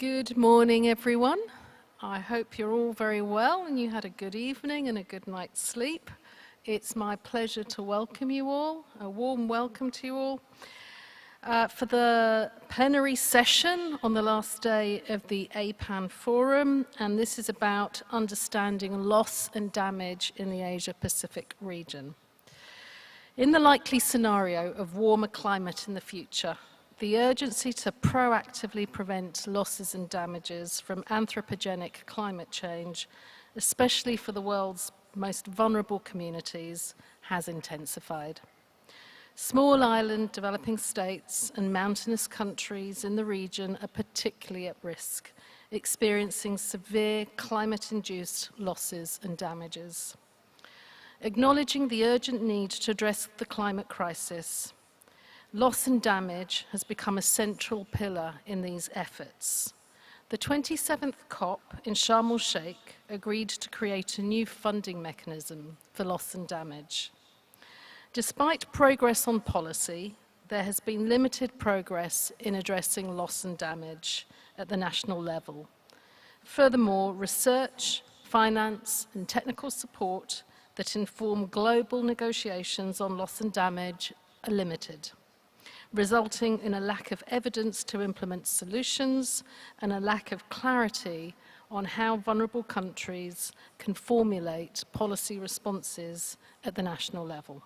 Good morning, everyone. I hope you're all very well and you had a good evening and a good night's sleep. It's my pleasure to welcome you all, a warm welcome to you all, for the plenary session on the last day of the APAN Forum, and this is about understanding loss and damage in the Asia-Pacific region. In the likely scenario of warmer climate in the future, the urgency to proactively prevent losses and damages from anthropogenic climate change, especially for the world's most vulnerable communities, has intensified. Small island developing states and mountainous countries in the region are particularly at risk, experiencing severe climate-induced losses and damages. Acknowledging the urgent need to address the climate crisis, loss and damage has become a central pillar in these efforts. The 27th COP in Sharm el-Sheikh agreed to create a new funding mechanism for loss and damage. Despite progress on policy, there has been limited progress in addressing loss and damage at the national level. Furthermore, research, finance, and technical support that inform global negotiations on loss and damage are limited, resulting in a lack of evidence to implement solutions and a lack of clarity on how vulnerable countries can formulate policy responses at the national level.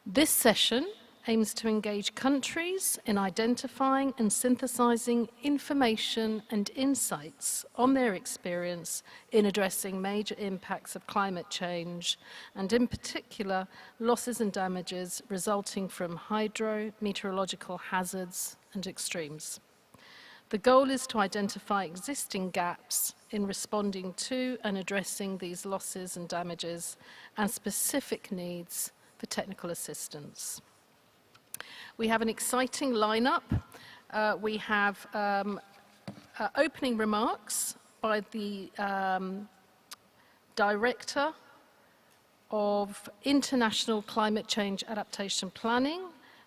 This session aims to engage countries in identifying and synthesizing information and insights on their experience in addressing major impacts of climate change, and in particular, losses and damages resulting from hydro-meteorological hazards and extremes. The goal is to identify existing gaps in responding to and addressing these losses and damages and specific needs for technical assistance. We have an exciting lineup. We have opening remarks by the Director of International Climate Change Adaptation Planning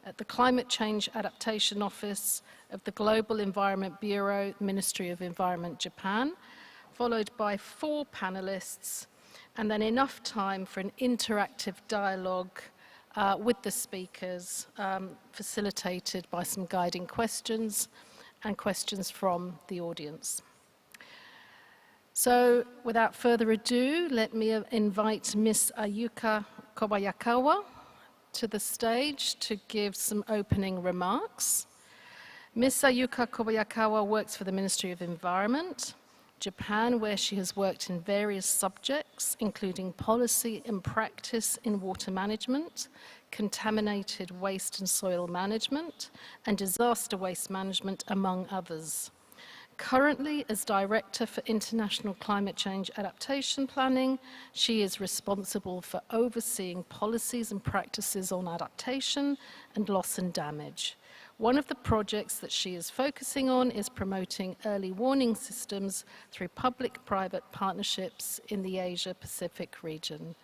at the Climate Change Adaptation Office of the Global Environment Bureau, Ministry of Environment, Japan, followed by 4 panelists, and then enough time for an interactive dialogue with the speakers, facilitated by some guiding questions and questions from the audience. So, without further ado, let me invite Ms. Ayuka Kobayakawa to the stage to give some opening remarks. Ms. Ayuka Kobayakawa works for the Ministry of Environment, Japan, where she has worked in various subjects, including policy and practice in water management, contaminated waste and soil management, and disaster waste management, among others. Currently, as Director for International Climate Change Adaptation Planning, she is responsible for overseeing policies and practices on adaptation and loss and damage. One of the projects that she is focusing on is promoting early warning systems through public-private partnerships in the Asia-Pacific region.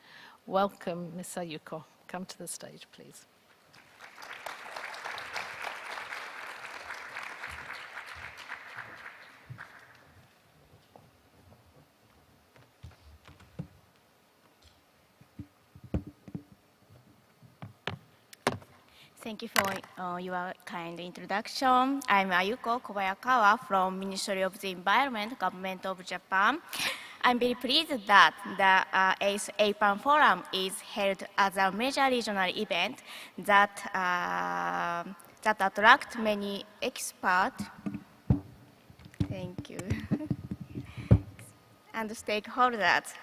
Welcome, Ms. Ayuko. Come to the stage, please. Thank you for your kind introduction. I'm Ayuko Kobayakawa from Ministry of the Environment, Government of Japan. I'm very pleased that the 8th APAN Forum is held as a major regional event that, that attracts many experts. Thank you. And stakeholders.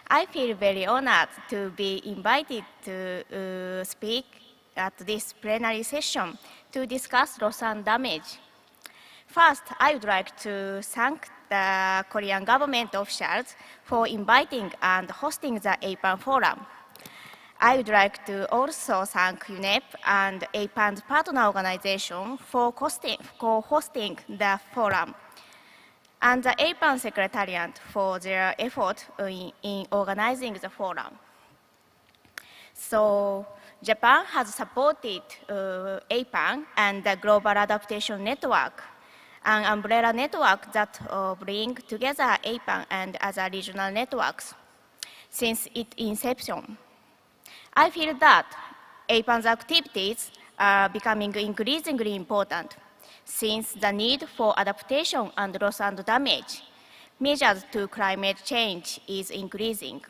I feel very honored to be invited to speak at this plenary session to discuss loss and damage. First, I would like to thank the Korean government officials for inviting and hosting the APAN Forum. I would like to also thank UNEP and APAN's partner organization for hosting the forum, and the APAN Secretariat for their effort in organizing the forum. So, Japan has supported APAN and the Global Adaptation Network an umbrella network that bring together APAN and other regional networks since its inception. I feel that APAN's activities are becoming increasingly important since the need for adaptation and loss and damage measures to climate change is increasing.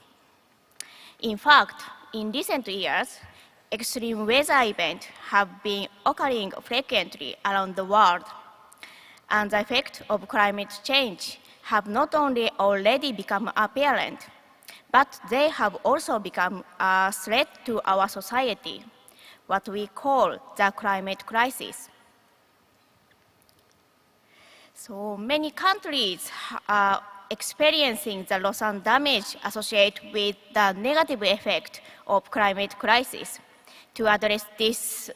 In fact, in recent years, extreme weather events have been occurring frequently around the world, and the effects of climate change have not only already become apparent, but they have also become a threat to our society, what we call the climate crisis. So many countries are experiencing the loss and damage associated with the negative effect of climate crisis. To address this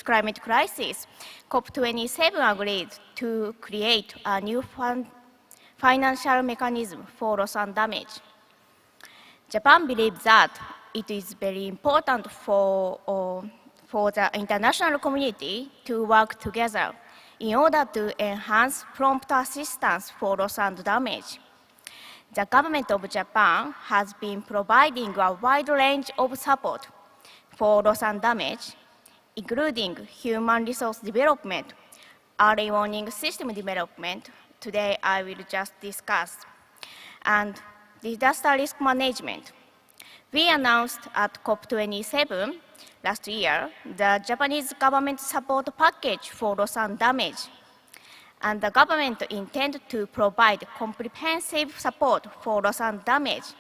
climate crisis, COP27 agreed to create a new financial mechanism for loss and damage. Japan believes that it is very important for the international community to work together in order to enhance prompt assistance for loss and damage. The government of Japan has been providing a wide range of support for loss and damage, including human resource development, early warning system development, today I will just discuss, and disaster risk management. We announced at COP27 last year the Japanese government support package for loss and damage, and the government intends to provide comprehensive support for loss and damage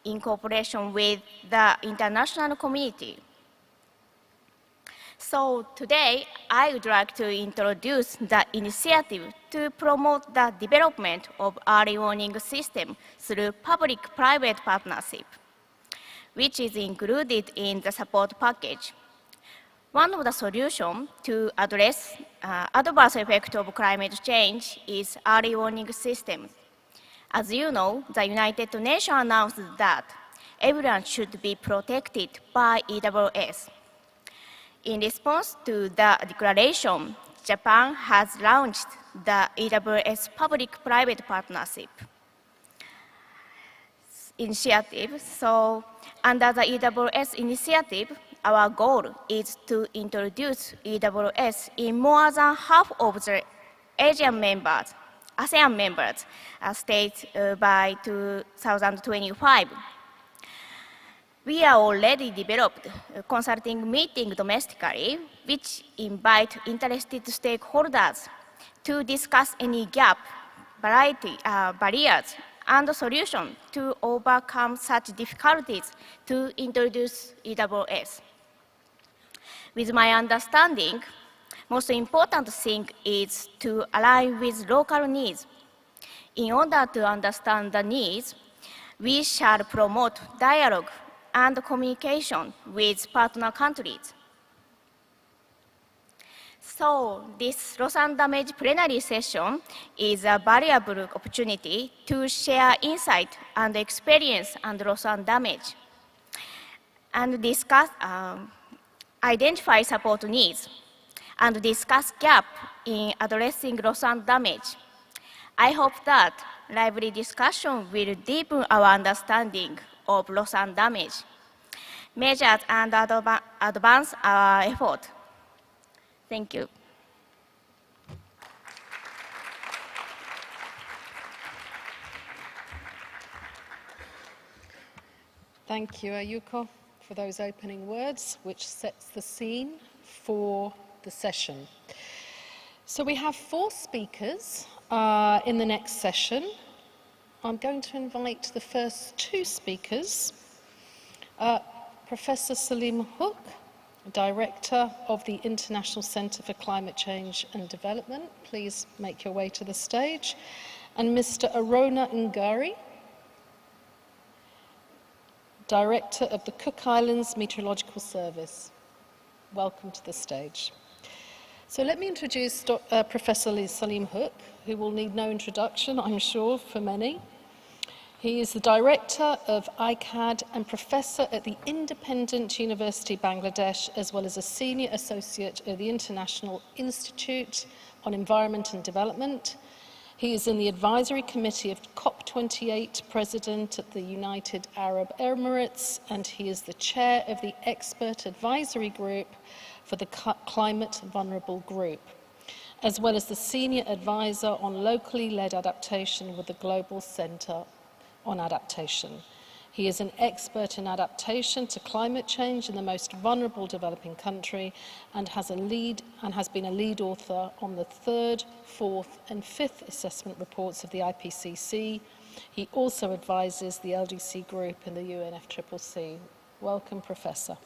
in cooperation with the international community. So today, I would like to introduce the initiative to promote the development of early warning system through public-private partnership, which is included in the support package. One of the solutions to address adverse effects of climate change is early warning systems. As you know, the United Nations announced that everyone should be protected by EWS. In response to the declaration, Japan has launched the EWS Public-Private Partnership initiative. So, under the EWS initiative, our goal is to introduce EWS in more than half of the ASEAN members states by 2025. We are already developed a consulting meeting domestically, which invite interested stakeholders to discuss any barriers, and solutions to overcome such difficulties to introduce EWS. With my understanding, most important thing is to align with local needs. In order to understand the needs, we shall promote dialogue and communication with partner countries. So this loss and damage plenary session is a valuable opportunity to share insight and experience and loss and damage, and discuss, identify support needs, and discuss gap in addressing loss and damage. I hope that lively discussion will deepen our understanding of loss and damage, measures and advance our effort. Thank you. Thank you, Ayuko, for those opening words, which sets the scene for the session. So we have 4 speakers in the next session. I'm going to invite the first 2 speakers. Professor Salim Hook, Director of the International Centre for Climate Change and Development. Please make your way to the stage. And Mr. Arona Ngari, Director of the Cook Islands Meteorological Service. Welcome to the stage. So let me introduce Professor Salim Hook, who will need no introduction, I'm sure, for many. He is the Director of ICAD and Professor at the Independent University Bangladesh, as well as a Senior Associate at the International Institute on Environment and Development. He is in the Advisory Committee of COP28 President at the United Arab Emirates, and he is the Chair of the Expert Advisory Group for the Climate Vulnerable Group, as well as the Senior Advisor on Locally Led Adaptation with the Global Centre on Adaptation. He is an expert in adaptation to climate change in the most vulnerable developing country and has been a lead author on the 3rd, 4th and 5th assessment reports of the IPCC. He also advises the LDC group in the UNFCCC. Welcome, Professor.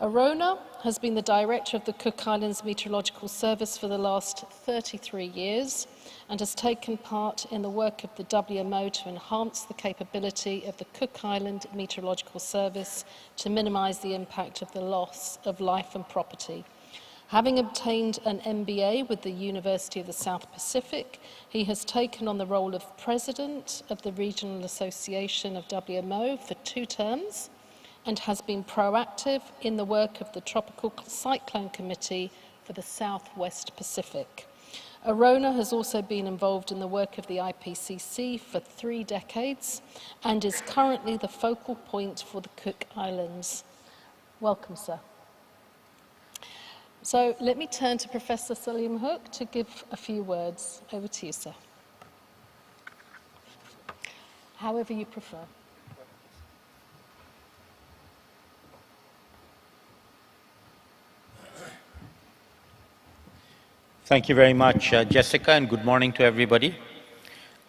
Arona has been the director of the Cook Islands Meteorological Service for the last 33 years and has taken part in the work of the WMO to enhance the capability of the Cook Island Meteorological Service to minimise the impact of the loss of life and property. Having obtained an MBA with the University of the South Pacific, he has taken on the role of President of the Regional Association of WMO for 2 terms, and has been proactive in the work of the Tropical Cyclone Committee for the Southwest Pacific. Arona has also been involved in the work of the IPCC for 3 decades and is currently the focal point for the Cook Islands. Welcome, sir. So let me turn to Professor Salim Hook to give a few words. Over to you, sir. However you prefer. Thank you very much, Jessica, and good morning to everybody.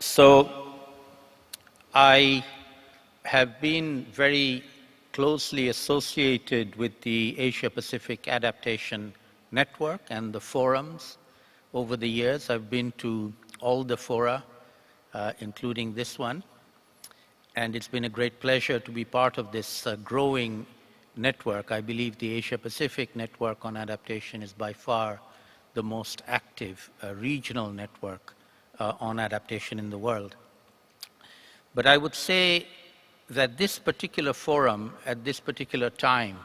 So, I have been very closely associated with the Asia-Pacific Adaptation Network and the forums over the years. I've been to all the fora, including this one, and it's been a great pleasure to be part of this growing network. I believe the Asia-Pacific Network on Adaptation is by far the most active regional network on adaptation in the world. But I would say that this particular forum at this particular time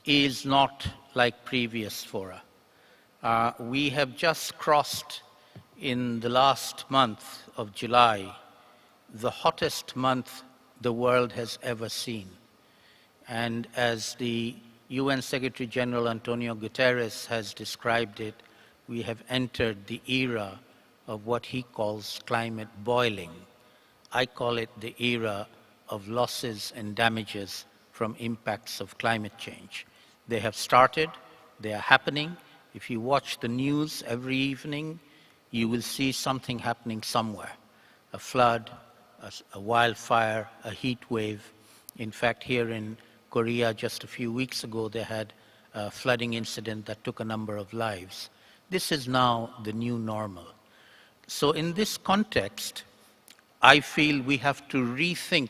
is not like previous fora. We have just crossed in the last month of July the hottest month the world has ever seen. And as the UN Secretary General Antonio Guterres has described it, we have entered the era of what he calls climate boiling. I call it the era of losses and damages from impacts of climate change. They have started, they are happening. If you watch the news every evening, you will see something happening somewhere. A flood, a wildfire, a heat wave. In fact, here in Korea, just a few weeks ago, they had a flooding incident that took a number of lives. This is now the new normal. So in this context, I feel we have to rethink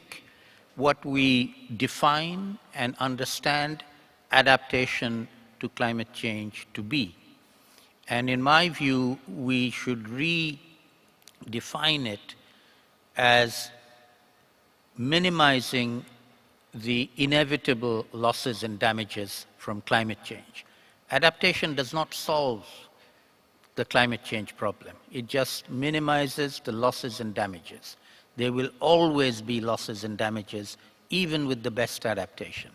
what we define and understand adaptation to climate change to be. And in my view, we should redefine it as minimizing the inevitable losses and damages from climate change. Adaptation does not solve the climate change problem. It just minimizes the losses and damages. There will always be losses and damages, even with the best adaptation.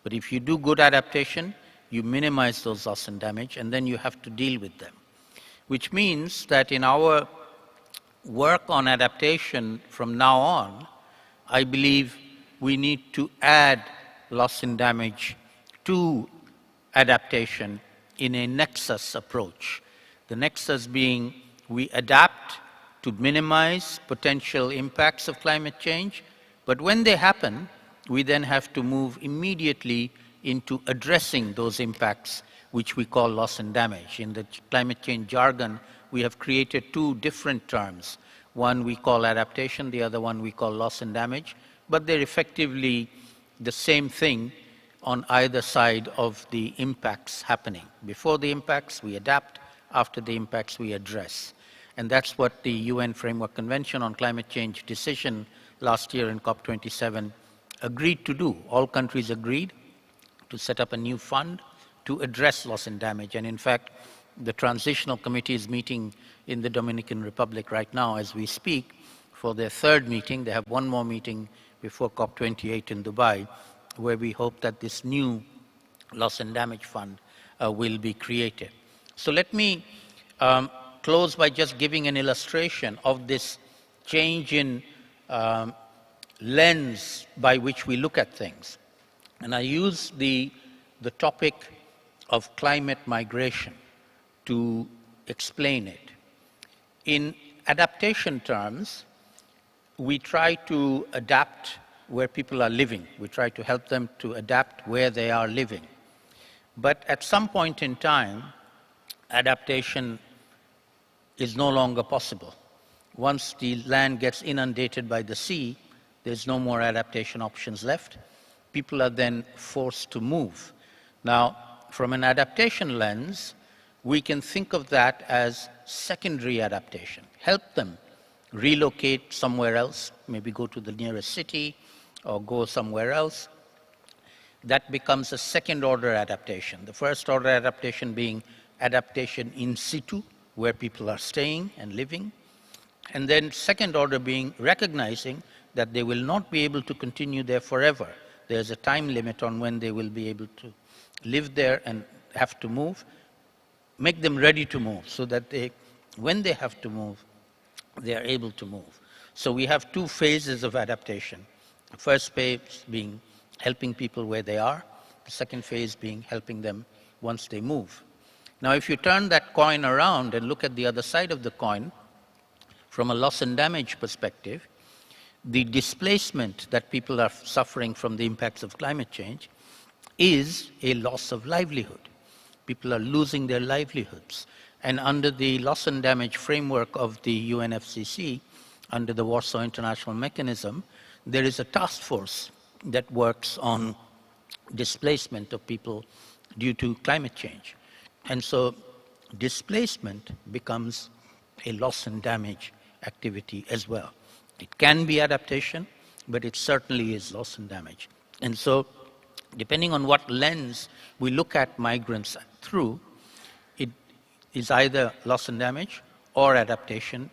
But if you do good adaptation, you minimize those loss and damage, and then you have to deal with them. Which means that in our work on adaptation from now on, I believe we need to add loss and damage to adaptation in a nexus approach. The nexus being we adapt to minimize potential impacts of climate change, but when they happen, we then have to move immediately into addressing those impacts, which we call loss and damage. In the climate change jargon, we have created 2 different terms. One we call adaptation, the other one we call loss and damage, but they're effectively the same thing on either side of the impacts happening. Before the impacts, we adapt. After the impacts, we address. And that's what the UN Framework Convention on Climate Change decision last year in COP27 agreed to do. All countries agreed to set up a new fund to address loss and damage. And in fact, the Transitional Committee is meeting in the Dominican Republic right now as we speak for their third meeting. They have one more meeting before COP28 in Dubai, where we hope that this new loss and damage fund will be created. So let me close by just giving an illustration of this change in lens by which we look at things. And I use the topic of climate migration to explain it. In adaptation terms, we try to adapt where people are living. We try to help them to adapt where they are living. But at some point in time, adaptation is no longer possible. Once the land gets inundated by the sea, there's no more adaptation options left. People are then forced to move. Now, from an adaptation lens, we can think of that as secondary adaptation. Help them relocate somewhere else, maybe go to the nearest city or go somewhere else. That becomes a second order adaptation. The first order adaptation being adaptation in situ, where people are staying and living. And then second order being recognizing that they will not be able to continue there forever. There's a time limit on when they will be able to live there and have to move. Make them ready to move so that when they have to move, they are able to move. So we have two phases of adaptation. The first phase being helping people where they are. The second phase being helping them once they move. Now, if you turn that coin around and look at the other side of the coin, from a loss and damage perspective, the displacement that people are suffering from the impacts of climate change is a loss of livelihood. People are losing their livelihoods. And under the loss and damage framework of the UNFCCC, under the Warsaw International Mechanism, there is a task force that works on displacement of people due to climate change. And so displacement becomes a loss and damage activity as well. It can be adaptation, but it certainly is loss and damage. And so depending on what lens we look at migrants through, it is either loss and damage or adaptation.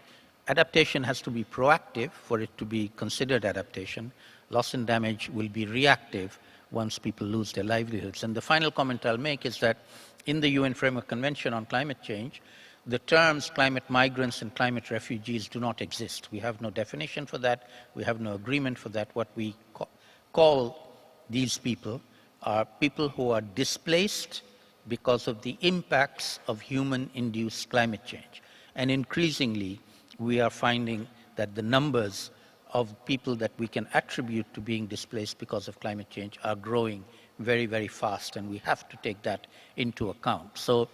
Adaptation has to be proactive for it to be considered adaptation. Loss and damage will be reactive once people lose their livelihoods. And the final comment I'll make is that in the UN Framework Convention on Climate Change, the terms climate migrants and climate refugees do not exist. We have no definition for that. We have no agreement for that. What we call these people are people who are displaced because of the impacts of human-induced climate change. And increasingly, we are finding that the numbers of people that we can attribute to being displaced because of climate change are growing very, very fast, and we have to take that into account. So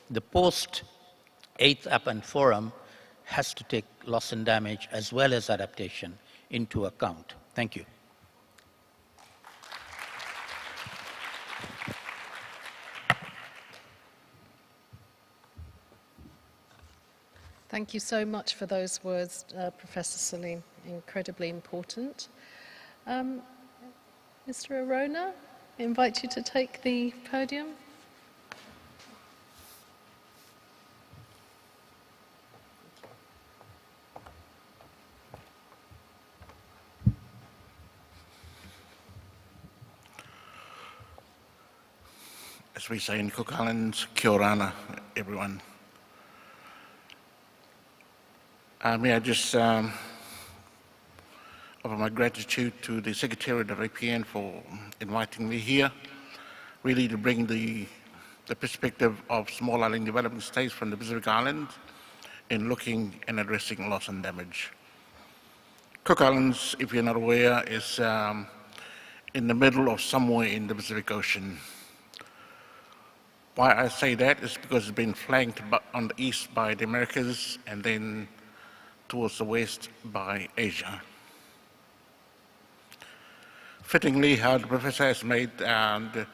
the post-8th APAN Forum has to take loss and damage as well as adaptation into account. Thank you. Thank you so much for those words, Professor Salim. Incredibly important. Mr. Arona, I invite you to take the podium. As we say in Cook Islands, kia orana, everyone. May I just offer my gratitude to the Secretariat of APN for inviting me here, really to bring the perspective of small island developing states from the Pacific Islands in looking and addressing loss and damage. Cook Islands, if you're not aware, is in the middle of somewhere in the Pacific Ocean. Why I say that is because it's been flanked on the east by the Americas and then towards the west by Asia. Fittingly, how the professor has made the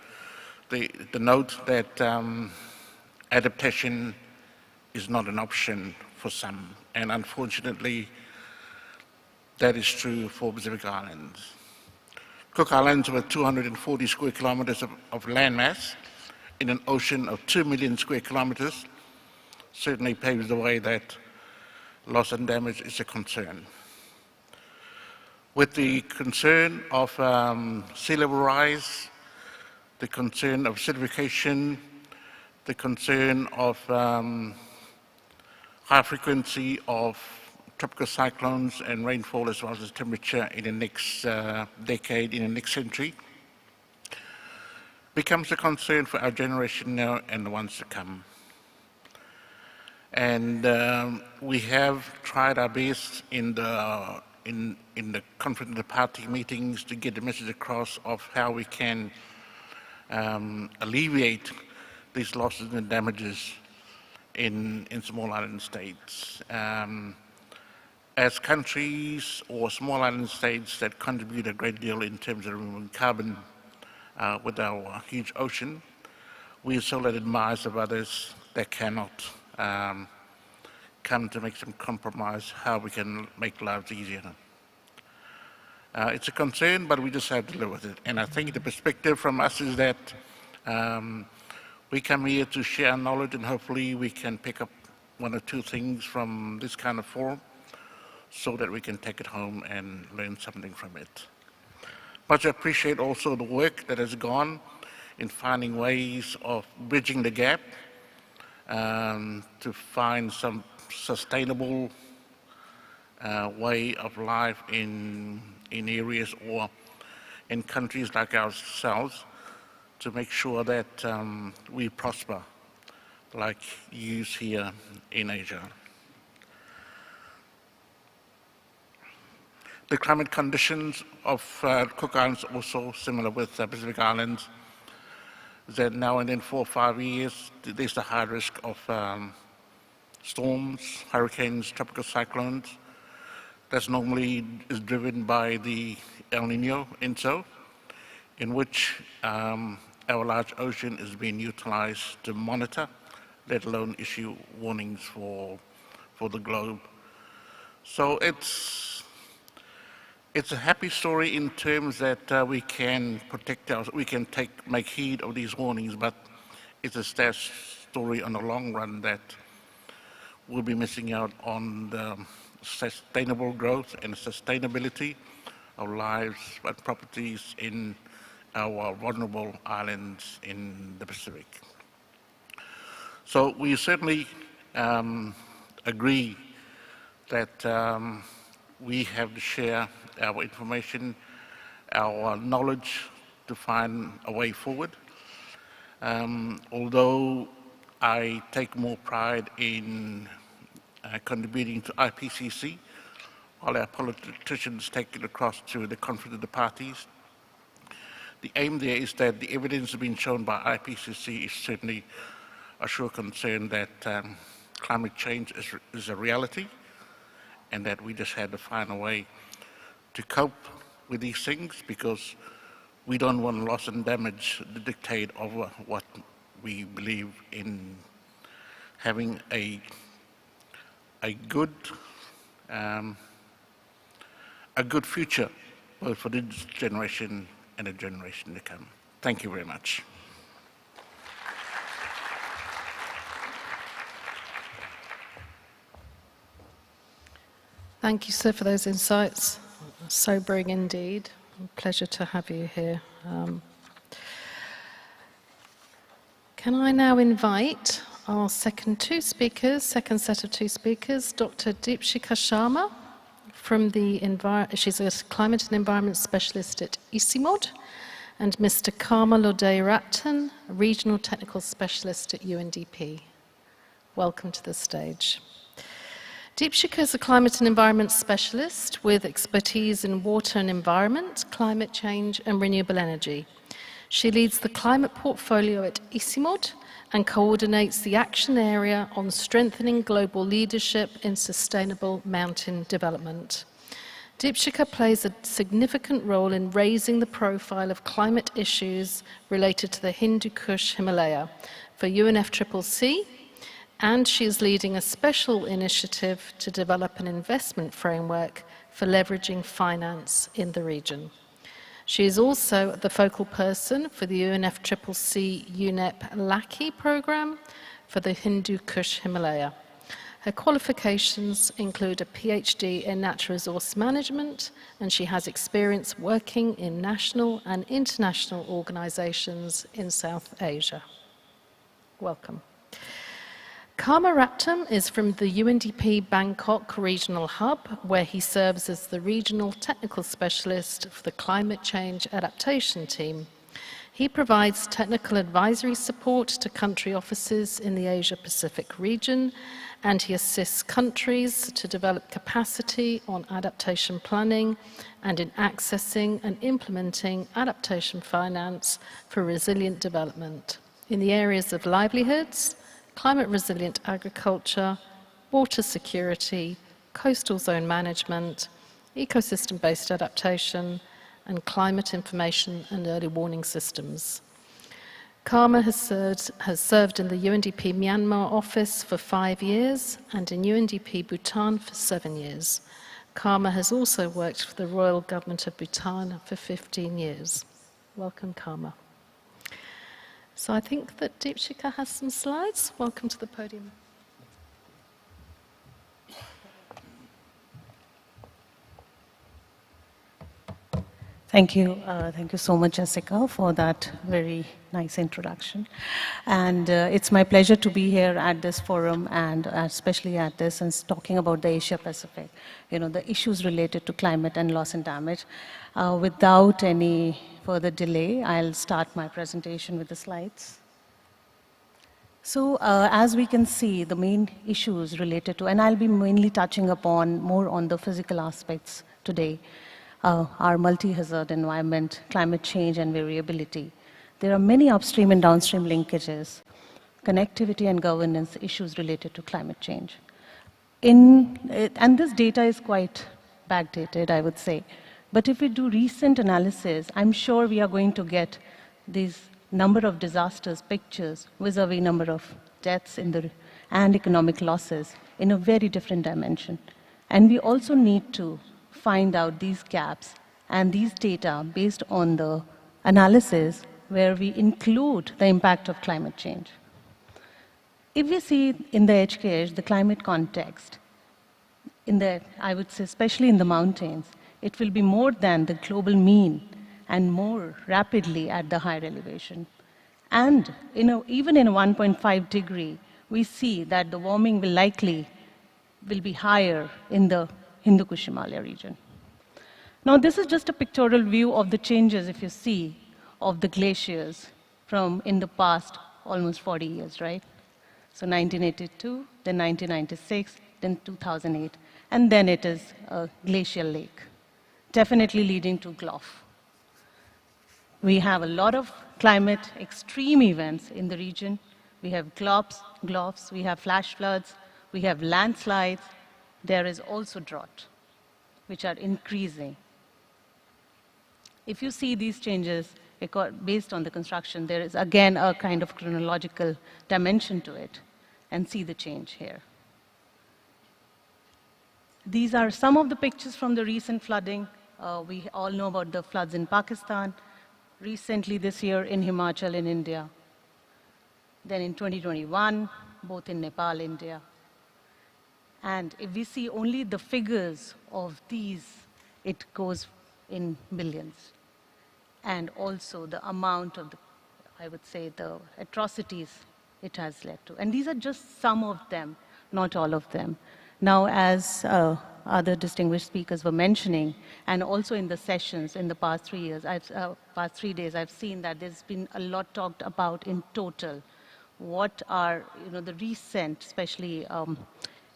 note that adaptation is not an option for some. And unfortunately, that is true for Pacific Islands. Cook Islands, with 240 square kilometers of landmass in an ocean of 2 million square kilometers, certainly paves the way that loss and damage is a concern. With the concern of sea level rise, the concern of acidification, the concern of high frequency of tropical cyclones and rainfall, as well as temperature in the next decade, in the next century, becomes a concern for our generation now and the ones to come. And we have tried our best in the conference of the party meetings to get the message across of how we can alleviate these losses and damages in small island states. As countries or small island states that contribute a great deal in terms of removing carbon with our huge ocean, we are so at the demise of others that cannot come to make some compromise how we can make lives easier. It's a concern, but we just have to live with it. And I think the perspective from us is that we come here to share knowledge, and hopefully we can pick up one or two things from this kind of forum so that we can take it home and learn something from it. But I appreciate also the work that has gone in finding ways of bridging the gap to find some sustainable way of life in areas or in countries like ourselves to make sure that we prosper like you here in Asia. The climate conditions of Cook Islands are also similar with Pacific Islands, that now and then 4 or 5 years there's a high risk of storms, hurricanes, tropical cyclones. That's normally is driven by the El Nino ENSO, in which our large ocean is being utilized to monitor, let alone issue warnings for the globe. So it's a happy story in terms that we can protect we can make heed of these warnings, but it's a sad story on the long run that we'll be missing out on the sustainable growth and sustainability of lives and properties in our vulnerable islands in the Pacific. So we certainly agree that we have to share our information, our knowledge to find a way forward. Although I take more pride in contributing to IPCC, while our politicians take it across to the Conference of the Parties. The aim there is that the evidence being shown by IPCC is certainly a sure concern that climate change is a reality, and that we just had to find a way to cope with these things, because we don't want loss and damage to dictate over what we believe in having a good future, both for this generation and the generation to come. Thank you very much. Thank you, sir, for those insights. Sobering indeed. A pleasure to have you here. Can I now invite our second set of two speakers, Dr. Deepshika Sharma, she's a climate and environment specialist at ICIMOD, and Mr. Karma Lodey-Rapton, regional technical specialist at UNDP. Welcome to the stage. Deepshika is a climate and environment specialist with expertise in water and environment, climate change and renewable energy. She leads the climate portfolio at ICIMOD and coordinates the action area on strengthening global leadership in sustainable mountain development. Deepshika plays a significant role in raising the profile of climate issues related to the Hindu Kush Himalaya for UNFCCC and she is leading a special initiative to develop an investment framework for leveraging finance in the region. She is also the focal person for the UNFCCC UNEP LACI program for the Hindu Kush Himalaya. Her qualifications include a PhD in natural resource management, and she has experience working in national and international organizations in South Asia. Welcome. Karma Raptam is from the UNDP Bangkok Regional Hub, where he serves as the Regional Technical Specialist for the Climate Change Adaptation Team. He provides technical advisory support to country offices in the Asia-Pacific region, and he assists countries to develop capacity on adaptation planning and in accessing and implementing adaptation finance for resilient development in the areas of livelihoods, climate-resilient agriculture, water security, coastal zone management, ecosystem-based adaptation, and climate information and early warning systems. Karma has served in the UNDP Myanmar office for 5 years and in UNDP Bhutan for 7 years. Karma has also worked for the Royal Government of Bhutan for 15 years. Welcome, Karma. So I think that Deepshika has some slides. Welcome to the podium. Thank you. Thank you so much, Jessica, for that very nice introduction. And it's my pleasure to be here at this forum and especially at this and talking about the Asia Pacific, the issues related to climate and loss and damage. Without any further delay, I'll start my presentation with the slides. So as we can see, the main issues related to, and I'll be mainly touching upon more on the physical aspects today, our multi-hazard environment, climate change and variability. There are many upstream and downstream linkages, connectivity and governance issues related to climate change. And this data is quite backdated, I would say. But if we do recent analysis, I'm sure we are going to get these number of disasters pictures vis-a-vis number of deaths and economic losses in a very different dimension. And we also need to find out these gaps and these data based on the analysis where we include the impact of climate change. If we see in the HKH, the climate context, I would say especially in the mountains, it will be more than the global mean and more rapidly at the higher elevation. And even in a 1.5 degree, we see that the warming will be higher in the Hindu Kush Himalaya region. Now, this is just a pictorial view of the changes, if you see, of the glaciers from in the past almost 40 years, right? So 1982, then 1996, then 2008, and then it is a glacial lake, definitely leading to GLOF. We have a lot of climate extreme events in the region. We have GLOFs, we have flash floods, we have landslides. There is also drought, which are increasing. If you see these changes based on the construction, there is again a kind of chronological dimension to it, and see the change here. These are some of the pictures from the recent flooding. We all know about the floods in Pakistan, recently this year in Himachal in India, then in 2021, both in Nepal, India. And if we see only the figures of these, it goes in billions. And also the amount of I would say, the atrocities it has led to. And these are just some of them, not all of them. Now, as other distinguished speakers were mentioning, and also in the sessions in the past 3 years, past 3 days, I've seen that there's been a lot talked about in total. What are the recent, especially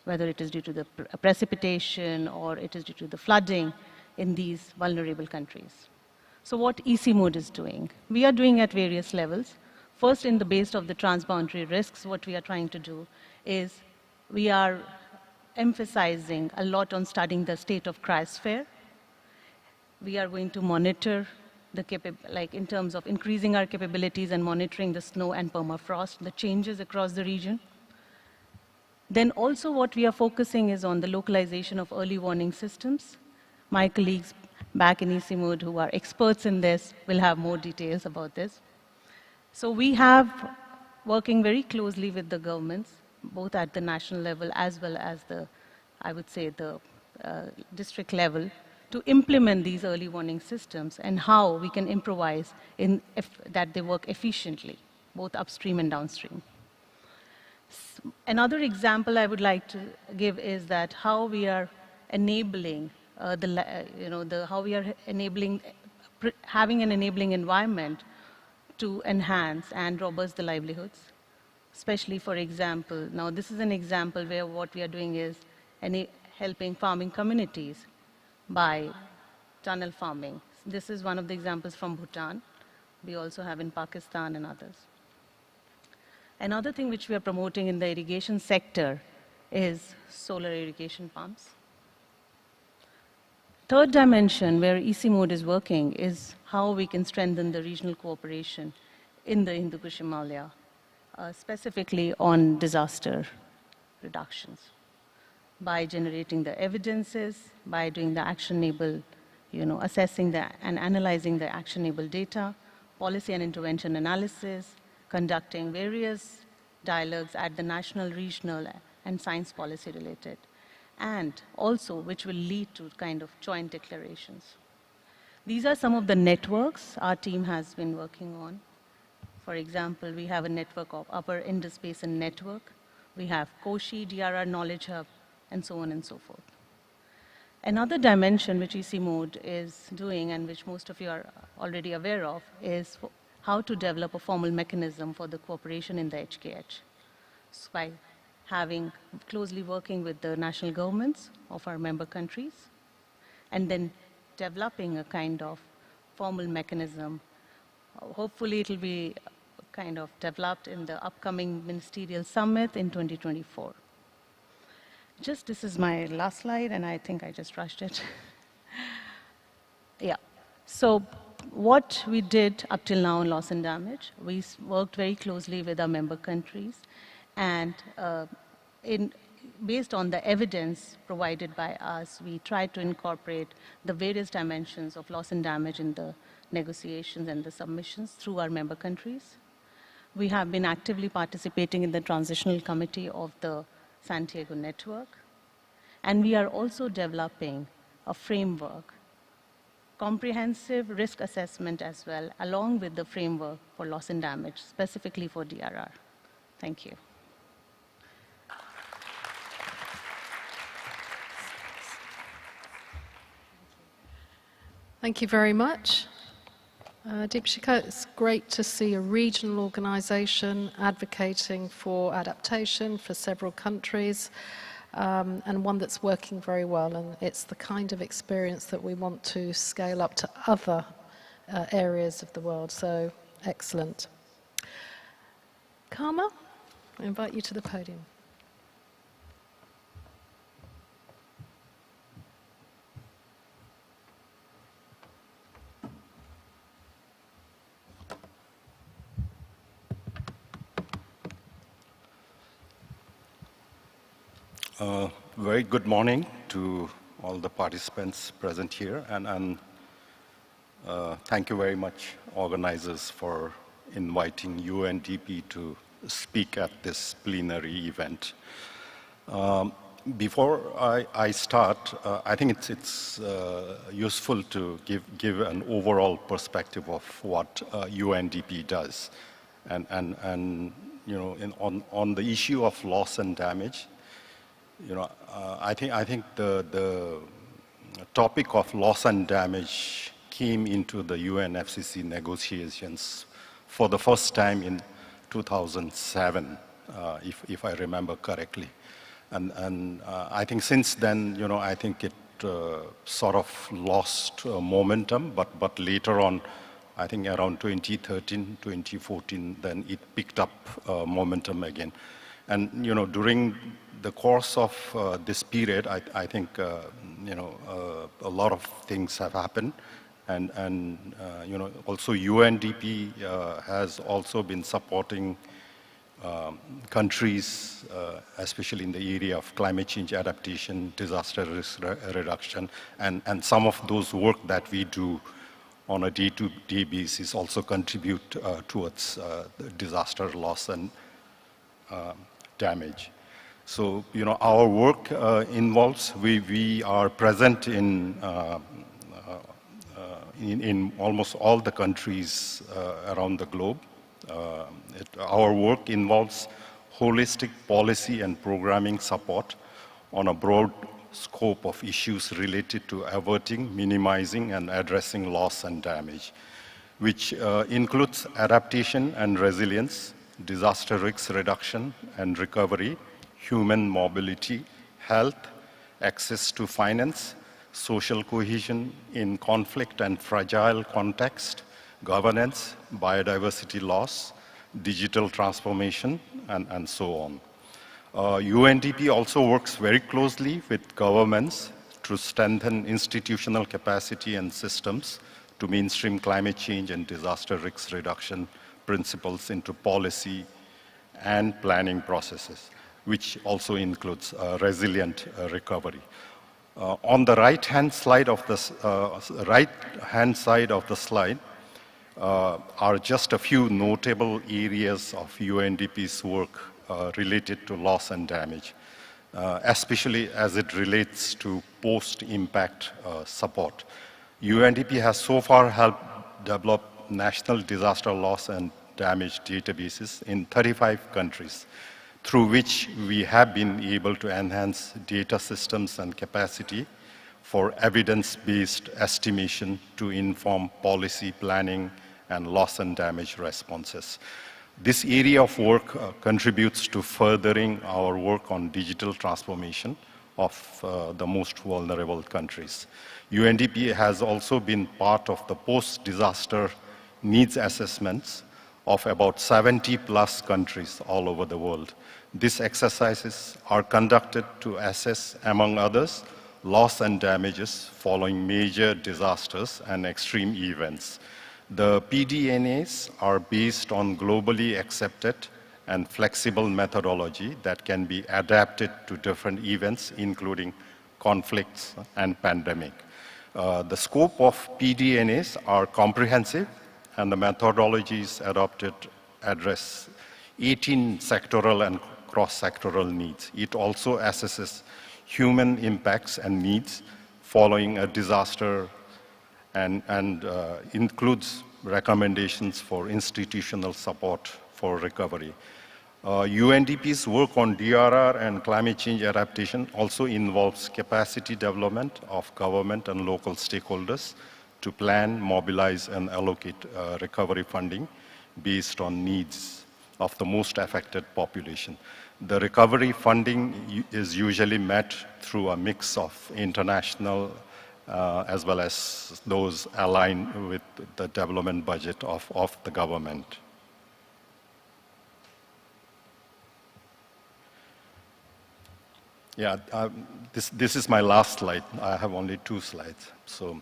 whether it is due to the precipitation or it is due to the flooding in these vulnerable countries. So what EC Mode is doing? We are doing at various levels. First, in the base of the transboundary risks, what we are trying to do is we are emphasizing a lot on studying the state of cryosphere. We are going to monitor in terms of increasing our capabilities and monitoring the snow and permafrost, the changes across the region. Then also what we are focusing is on the localization of early warning systems. My colleagues back in ECMOD who are experts in this will have more details about this. So we have working very closely with the governments, both at the national level as well as the, I would say, the district level, to implement these early warning systems and how we can improvise in that they work efficiently, both upstream and downstream. Another example I would like to give is that how we are enabling how we are enabling, having an enabling environment to enhance and robust the livelihoods, especially for example, now this is an example where what we are doing is helping farming communities by tunnel farming. This is one of the examples from Bhutan. We also have in Pakistan and others. Another thing which we are promoting in the irrigation sector is solar irrigation pumps. Third dimension where ECMOD is working is how we can strengthen the regional cooperation in the Hindu-Kush Himalaya, specifically on disaster reductions, by generating the evidences, by doing the actionable, assessing and analyzing the actionable data, policy and intervention analysis, conducting various dialogues at the national, regional, and science policy related, and also which will lead to kind of joint declarations. These are some of the networks our team has been working on. For example, we have a network of Upper Indus Basin Network. We have Koshi, DRR Knowledge Hub, and so on and so forth. Another dimension which ECMOD is doing, and which most of you are already aware of, is how to develop a formal mechanism for the cooperation in the HKH. So by closely working with the national governments of our member countries, and then developing a kind of formal mechanism. Hopefully it will be kind of developed in the upcoming ministerial summit in 2024. This is my last slide, and I think I just rushed it. Yeah, so what we did up till now in loss and damage, we worked very closely with our member countries, and based on the evidence provided by us, we tried to incorporate the various dimensions of loss and damage in the negotiations and the submissions through our member countries. We have been actively participating in the transitional committee of the Santiago network, and we are also developing a framework, comprehensive risk assessment as well, along with the framework for loss and damage, specifically for DRR. Thank you. Thank you very much. Deepshika, it's great to see a regional organisation advocating for adaptation for several countries, and one that's working very well. And it's the kind of experience that we want to scale up to other areas of the world. So excellent. Karma, I invite you to the podium. Very good morning to all the participants present here, and thank you very much, organizers, for inviting UNDP to speak at this plenary event. Before I start, I think it's useful to give an overall perspective of what UNDP does, and on the issue of loss and damage. I think the topic of loss and damage came into the UNFCCC negotiations for the first time in 2007, if I remember correctly. And I think since then, I think it sort of lost momentum, but later on, I think around 2013, 2014, then it picked up momentum again. And, during the course of this period, I think, a lot of things have happened. And also UNDP has also been supporting countries, especially in the area of climate change adaptation, disaster risk reduction, and some of those work that we do on a day-to-day basis also contribute towards the disaster loss and damage. So, our work involves, we are present in almost all the countries around the globe. Our work involves holistic policy and programming support on a broad scope of issues related to averting, minimizing, and addressing loss and damage, which includes adaptation and resilience, disaster risk reduction and recovery, human mobility, health, access to finance, social cohesion in conflict and fragile context, governance, biodiversity loss, digital transformation, and so on. UNDP also works very closely with governments to strengthen institutional capacity and systems to mainstream climate change and disaster risk reduction principles into policy and planning processes, which also includes resilient recovery. On the right-hand side of the slide are just a few notable areas of UNDP's work related to loss and damage, especially as it relates to post-impact support. UNDP has so far helped develop national disaster loss and damage databases in 35 countries, through which we have been able to enhance data systems and capacity for evidence-based estimation to inform policy planning and loss and damage responses. This area of work contributes to furthering our work on digital transformation of the most vulnerable countries. UNDP has also been part of the post-disaster needs assessments of about 70 plus countries all over the world. These exercises are conducted to assess, among others, loss and damages following major disasters and extreme events. The PDNAs are based on globally accepted and flexible methodology that can be adapted to different events, including conflicts and pandemic. The scope of PDNAs are comprehensive, and the methodologies adopted address 18 sectoral and cross-sectoral needs. It also assesses human impacts and needs following a disaster and includes recommendations for institutional support for recovery. UNDP's work on DRR and climate change adaptation also involves capacity development of government and local stakeholders to plan, mobilize, and allocate recovery funding based on needs of the most affected population. The recovery funding is usually met through a mix of international as well as those aligned with the development budget of the government. Yeah, this is my last slide. I have only 2 slides. So,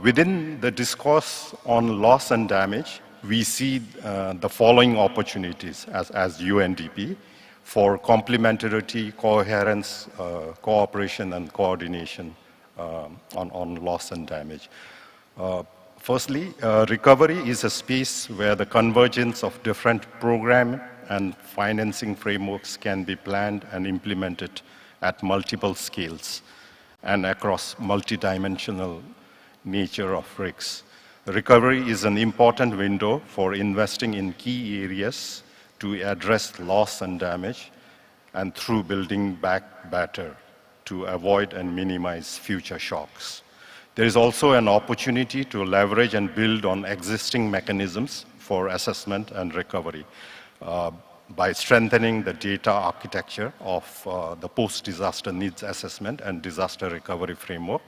within the discourse on loss and damage, we see the following opportunities as UNDP for complementarity, coherence, cooperation, and coordination on loss and damage. Firstly, recovery is a space where the convergence of different program and financing frameworks can be planned and implemented at multiple scales and across multidimensional nature of risks. Recovery is an important window for investing in key areas to address loss and damage, and through building back better to avoid and minimize future shocks. There is also an opportunity to leverage and build on existing mechanisms for assessment and recovery by strengthening the data architecture of the post-disaster needs assessment and disaster recovery framework,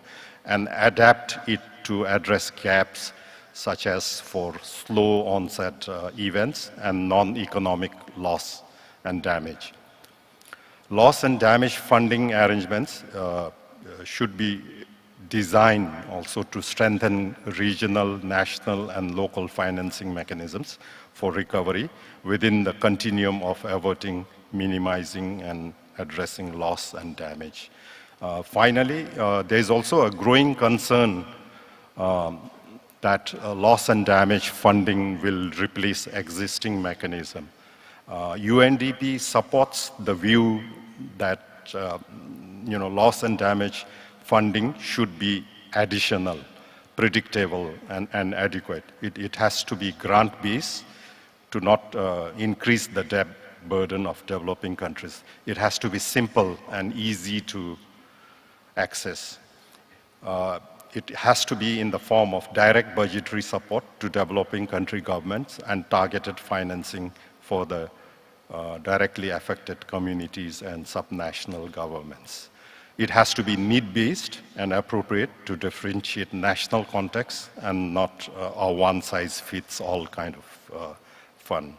and adapt it to address gaps such as for slow onset events and non-economic loss and damage. Loss and damage funding arrangements should be designed also to strengthen regional, national, and local financing mechanisms for recovery within the continuum of averting, minimizing, and addressing loss and damage. Finally, there is also a growing concern that loss and damage funding will replace existing mechanism. UNDP supports the view that loss and damage funding should be additional, predictable, and adequate. It has to be grant-based to not increase the debt burden of developing countries. It has to be simple and easy to access. It has to be in the form of direct budgetary support to developing country governments and targeted financing for the directly affected communities and subnational governments. It has to be need-based and appropriate to differentiate national context and not a one-size-fits-all kind of fund.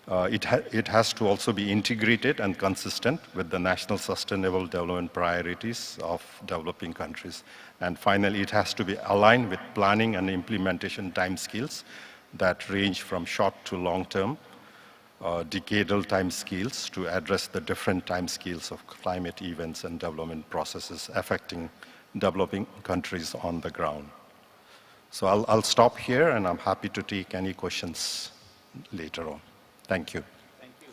It has to also be integrated and consistent with the national sustainable development priorities of developing countries. And finally, it has to be aligned with planning and implementation timescales that range from short to long-term, decadal timescales to address the different timescales of climate events and development processes affecting developing countries on the ground. So I'll stop here, and I'm happy to take any questions later on. Thank you. Thank you.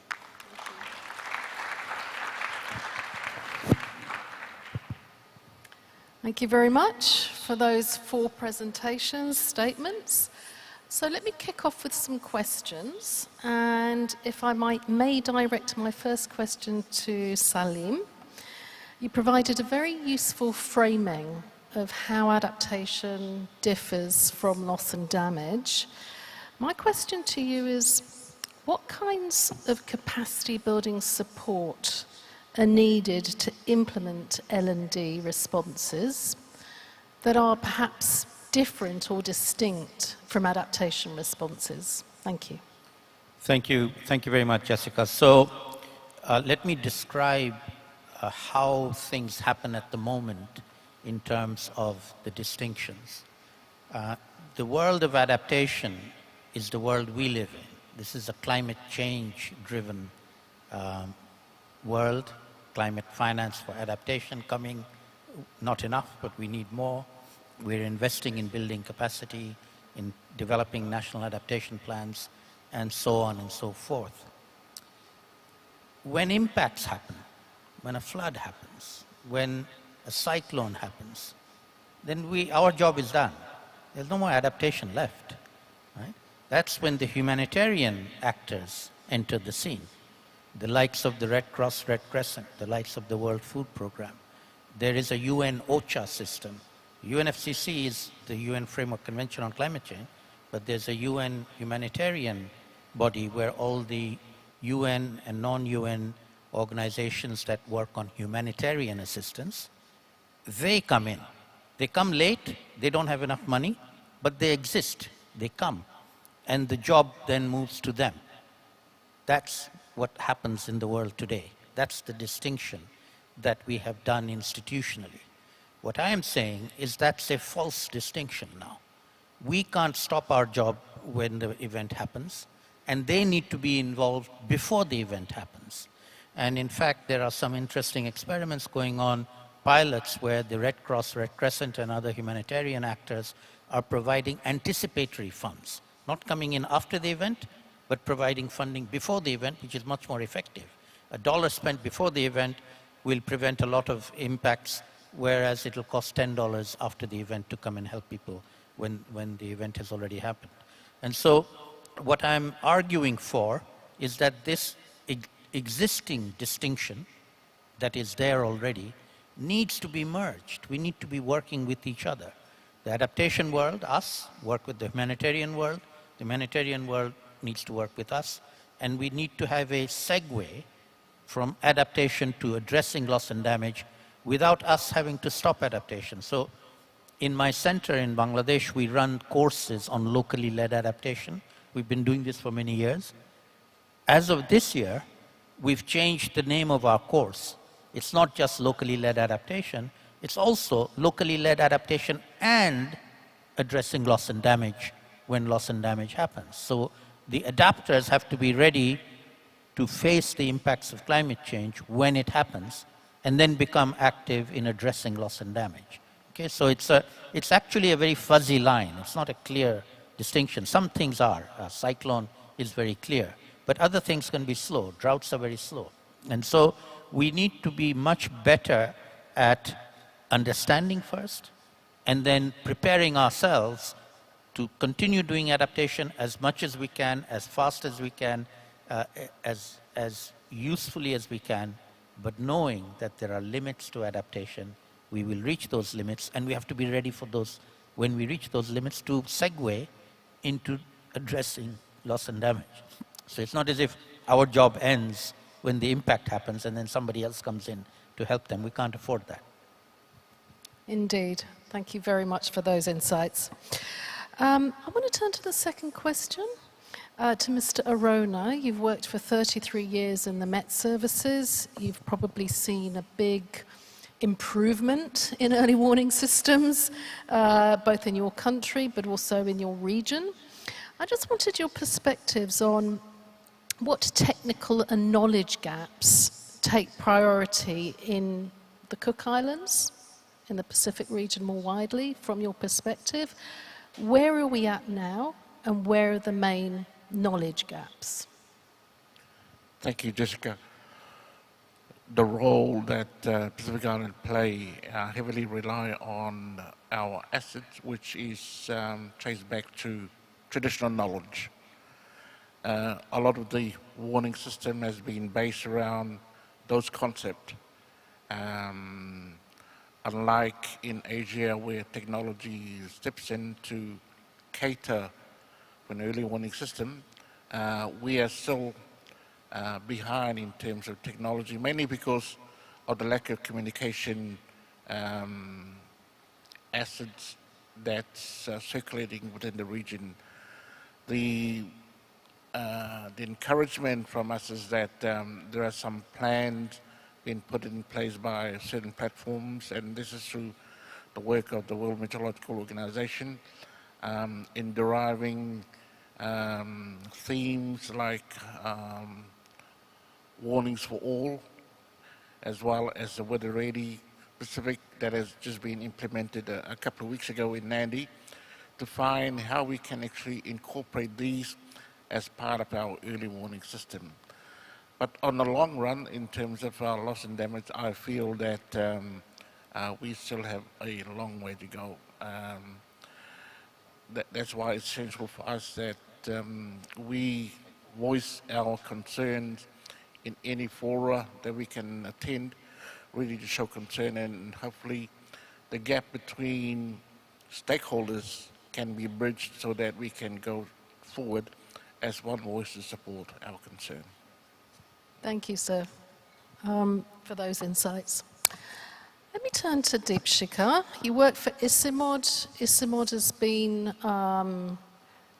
Thank you very much for those 4 presentations, statements. So let me kick off with some questions, and if I may direct my first question to Salim. You provided a very useful framing of how adaptation differs from loss and damage. My question to you is, what kinds of capacity building support are needed to implement L&D responses that are perhaps different or distinct from adaptation responses? Thank you. Thank you. Thank you very much, Jessica. So let me describe how things happen at the moment in terms of the distinctions. The world of adaptation is the world we live in. This is a climate change-driven world, climate finance for adaptation coming, not enough, but we need more. We're investing in building capacity, in developing national adaptation plans, and so on and so forth. When impacts happen, when a flood happens, when a cyclone happens, then our job is done. There's no more adaptation left, right? That's when the humanitarian actors enter the scene. The likes of the Red Cross, Red Crescent, the likes of the World Food Programme. There is a UN OCHA system. UNFCCC is the UN Framework Convention on Climate Change, but there's a UN humanitarian body where all the UN and non-UN organizations that work on humanitarian assistance, they come in. They come late, they don't have enough money, but they exist, they come. And the job then moves to them. That's what happens in the world today. That's the distinction that we have done institutionally. What I am saying is that's a false distinction now. We can't stop our job when the event happens, and they need to be involved before the event happens. And in fact, there are some interesting experiments going on, pilots where the Red Cross, Red Crescent, and other humanitarian actors are providing anticipatory funds, not coming in after the event, but providing funding before the event, which is much more effective. $1 spent before the event will prevent a lot of impacts, whereas it will cost $10 after the event to come and help people when the event has already happened. And so what I'm arguing for is that this existing distinction that is there already needs to be merged. We need to be working with each other. The adaptation world, us, work with the humanitarian world. The humanitarian world needs to work with us. And we need to have a segue from adaptation to addressing loss and damage without us having to stop adaptation. So in my center in Bangladesh, we run courses on locally led adaptation. We've been doing this for many years. As of this year, we've changed the name of our course. It's not just locally led adaptation, It's also locally led adaptation and addressing loss and damage when loss and damage happens. So the adapters have to be ready to face the impacts of climate change when it happens, and then become active in addressing loss and damage. Okay, so it's actually a very fuzzy line. It's not a clear distinction. Some things are. A cyclone is very clear, but other things can be slow. Droughts are very slow. And so we need to be much better at understanding first, and then preparing ourselves to continue doing adaptation as much as we can, as fast as we can, as usefully as we can, but knowing that there are limits to adaptation. We will reach those limits, and we have to be ready for those, when we reach those limits, to segue into addressing loss and damage. So it's not as if our job ends when the impact happens and then somebody else comes in to help them. We can't afford that. Indeed. Thank you very much for those insights. I want to turn to the second question, to Mr. Arona. You've worked for 33 years in the Met Services. You've probably seen a big improvement in early warning systems, both in your country but also in your region. I just wanted your perspectives on what technical and knowledge gaps take priority in the Cook Islands, in the Pacific region more widely, from your perspective. Where are we at now, and where are the main knowledge gaps? Thank you, Jessica. The role that Pacific Island play heavily rely on our assets, which is traced back to traditional knowledge. A lot of the warning system has been based around those concepts. Unlike in Asia, where technology steps in to cater for an early warning system, we are still behind in terms of technology, mainly because of the lack of communication assets that's circulating within the region. The encouragement from us is that there are some plans being put in place by certain platforms, and this is through the work of the World Meteorological Organization, in deriving themes like warnings for all, as well as the Weather Ready Pacific that has just been implemented a couple of weeks ago in Nandi, to find how we can actually incorporate these as part of our early warning system. But on the long run, in terms of our loss and damage, I feel that we still have a long way to go. That's why it's essential for us that we voice our concerns in any fora that we can attend, really to show concern, and hopefully the gap between stakeholders can be bridged so that we can go forward as one voice to support our concern. Thank you, sir, for those insights. Let me turn to Deepshika. You work for ICIMOD. ICIMOD has been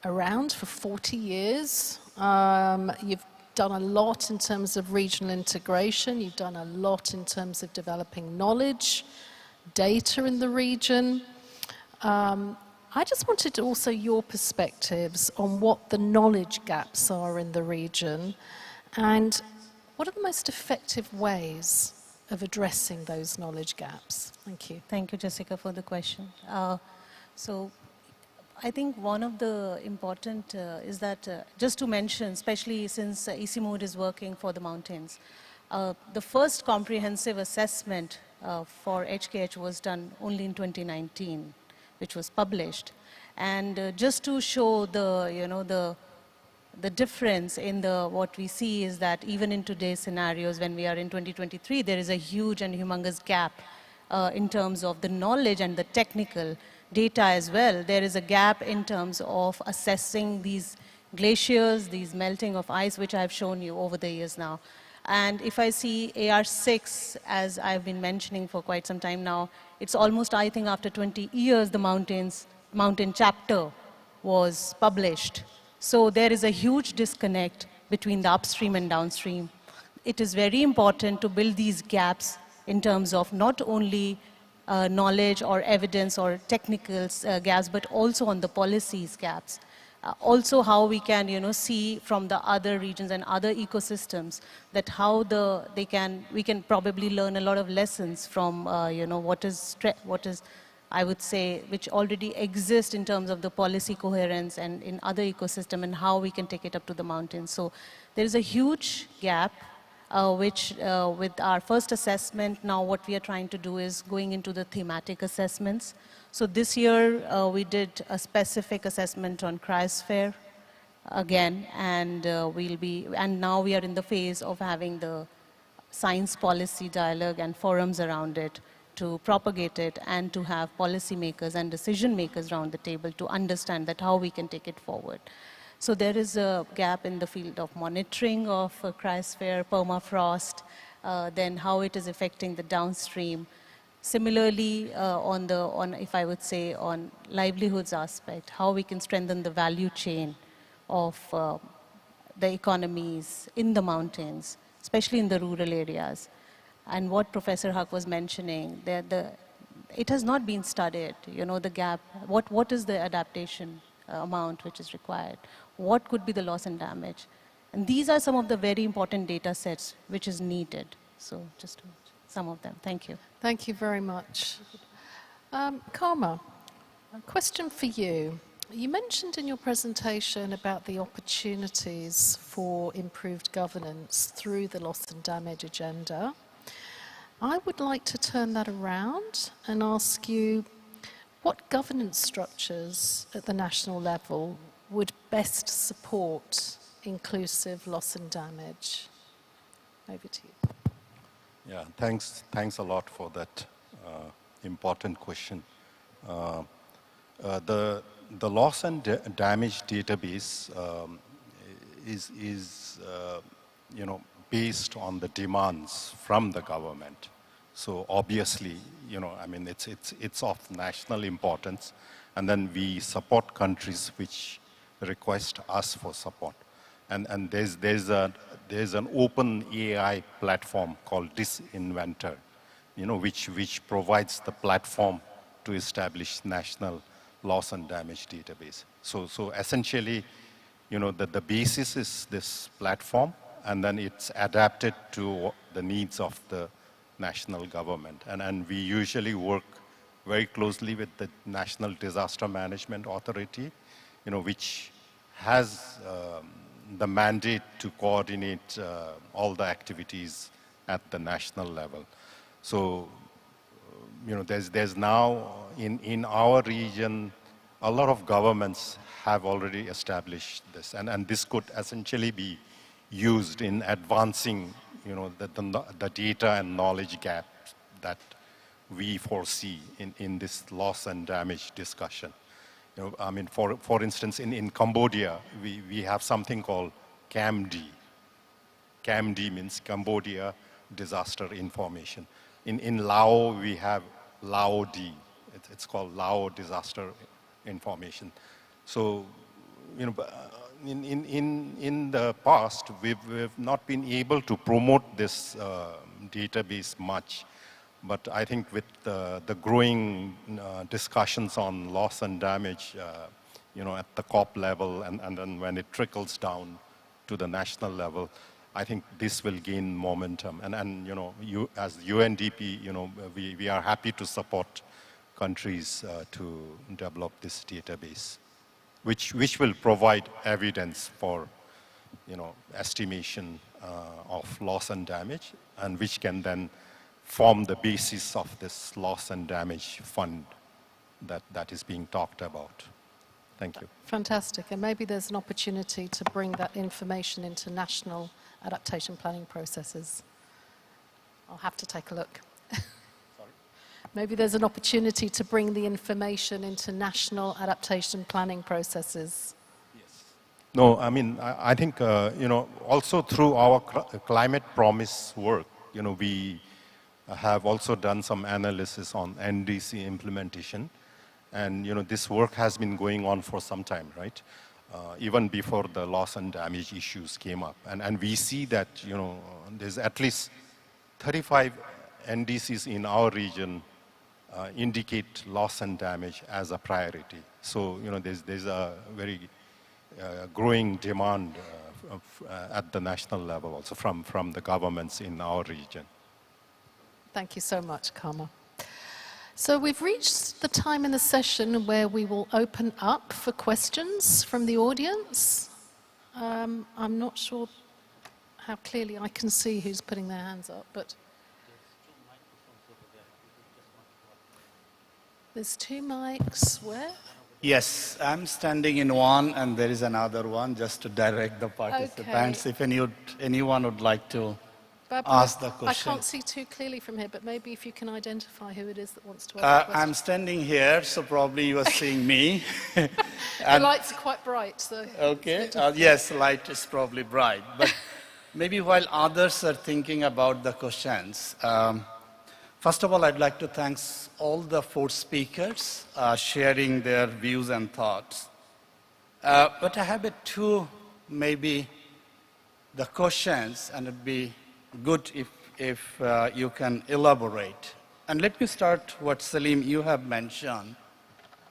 around for 40 years. You've done a lot in terms of regional integration. You've done a lot in terms of developing knowledge, data in the region. I just wanted also your perspectives on what the knowledge gaps are in the region, and what are the most effective ways of addressing those knowledge gaps? Thank you. Thank you, Jessica, for the question. So I think one of the important is that, just to mention, especially since ICIMOD is working for the mountains, the first comprehensive assessment for HKH was done only in 2019, which was published. And just to show the, the difference in what we see is that even in today's scenarios, when we are in 2023, there is a huge and humongous gap in terms of the knowledge and the technical data as well. There is a gap in terms of assessing these glaciers, these melting of ice, which I've shown you over the years now. And if I see AR6, as I've been mentioning for quite some time now, it's almost, I think, after 20 years, the mountain chapter was published. So there is a huge disconnect between the upstream and downstream. It is very important to build these gaps in terms of not only knowledge or evidence or technical gaps, but also on the policies gaps. Also how we can, see from the other regions and other ecosystems that how we can probably learn a lot of lessons from, what is, I would say, which already exists in terms of the policy coherence and in other ecosystem and how we can take it up to the mountains. So there is a huge gap which with our first assessment, now what we are trying to do is going into the thematic assessments. So this year we did a specific assessment on cryosphere again, and now we are in the phase of having the science policy dialogue and forums around it to propagate it and to have policymakers and decision makers around the table to understand that how we can take it forward. So there is a gap in the field of monitoring of cryosphere, permafrost, then how it is affecting the downstream. Similarly, if I would say, on livelihoods aspect, how we can strengthen the value chain of the economies in the mountains, especially in the rural areas. And what Professor Huck was mentioning, it has not been studied, the gap. What is the adaptation amount which is required? What could be the loss and damage? And these are some of the very important data sets which is needed. So just some of them. Thank you. Thank you very much. Karma, a question for you. You mentioned in your presentation about the opportunities for improved governance through the loss and damage agenda. I would like to turn that around and ask you, what governance structures at the national level would best support inclusive loss and damage? Over to you. Yeah, thanks a lot for that important question. The loss and damage database is based on the demands from the government. So obviously, it's of national importance, and then we support countries which request us for support. And there's an open AI platform called Disinventor, which provides the platform to establish national loss and damage database. So essentially, the basis is this platform, and then it's adapted to the needs of the national government. And we usually work very closely with the National Disaster Management Authority, which has the mandate to coordinate all the activities at the national level. So, there's now, in our region, a lot of governments have already established this, and this could essentially be used in advancing, the data and knowledge gap that we foresee in this loss and damage discussion. For instance, in Cambodia, we have something called CAMD. CAMD means Cambodia Disaster Information. In Lao, we have LAO-D. It's called Lao Disaster Information. So, in the past, we've not been able to promote this database much. But I think with the growing discussions on loss and damage, at the COP level, and then when it trickles down to the national level, I think this will gain momentum. And as UNDP, we are happy to support countries to develop this database, which will provide evidence for, estimation of loss and damage, and which can then form the basis of this loss and damage fund that is being talked about. Thank you. Fantastic. And maybe there's an opportunity to bring that information into national adaptation planning processes. I'll have to take a look. Sorry? Maybe there's an opportunity to bring the information into national adaptation planning processes. Yes. No, I think, also through our climate promise work, we have also done some analysis on NDC implementation. And, this work has been going on for some time, right? Even before the loss and damage issues came up. And we see that, there's at least 35 NDCs in our region indicate loss and damage as a priority. So, you know, there's a very growing demand at the national level also from the governments in our region. Thank you so much, Karma. So we've reached the time in the session where we will open up for questions from the audience. I'm not sure how clearly I can see who's putting their hands up, but there's two mics. Where? Yes, I'm standing in one, and there is another one just to direct the participants. Okay. If anyone would like to Babu, ask the I question. can't see too clearly from here, but maybe if you can identify who it is that wants to ask a question. I'm standing here, so probably you are seeing me. The lights are quite bright, so... Okay, yes, light is probably bright. But maybe while others are thinking about the questions, first of all, I'd like to thank all the 4 speakers sharing their views and thoughts. But I have 2, maybe, the questions, and it'd be good if you can elaborate. And let me start what Salim, you have mentioned,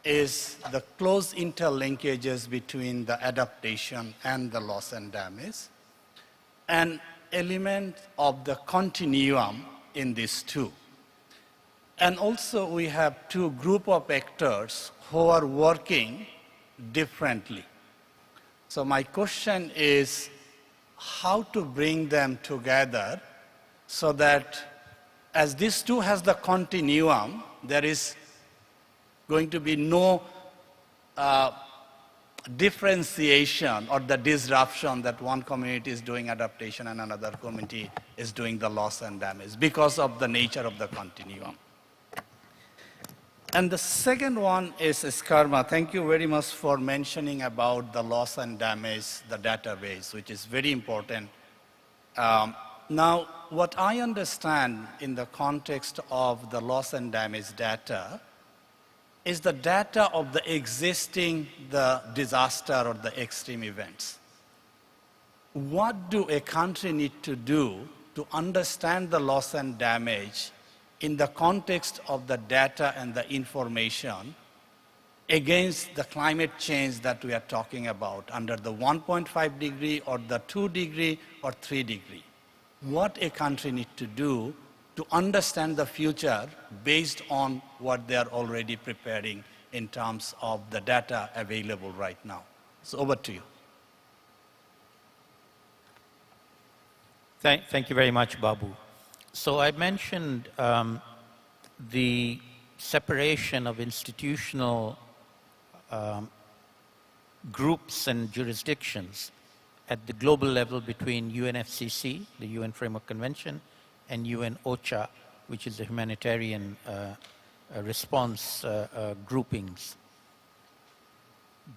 is the close interlinkages between the adaptation and the loss and damage, an element of the continuum in these two. And also we have 2 group of actors who are working differently. So my question is how to bring them together so that as these 2 has the continuum, there is going to be no differentiation or the disruption that one community is doing adaptation and another community is doing the loss and damage because of the nature of the continuum. And the second one is Karma. Thank you very much for mentioning about the loss and damage, the database, which is very important. Now, what I understand in the context of the loss and damage data is the data of the existing, the disaster or the extreme events. What do a country need to do to understand the loss and damage in the context of the data and the information against the climate change that we are talking about under the 1.5 degree or the 2 degree or 3 degree? What a country needs to do to understand the future based on what they are already preparing in terms of the data available right now. So over to you. Thank you very much, Babu. So I mentioned the separation of institutional groups and jurisdictions at the global level between UNFCCC, the UN Framework Convention, and UN OCHA, which is the humanitarian response groupings.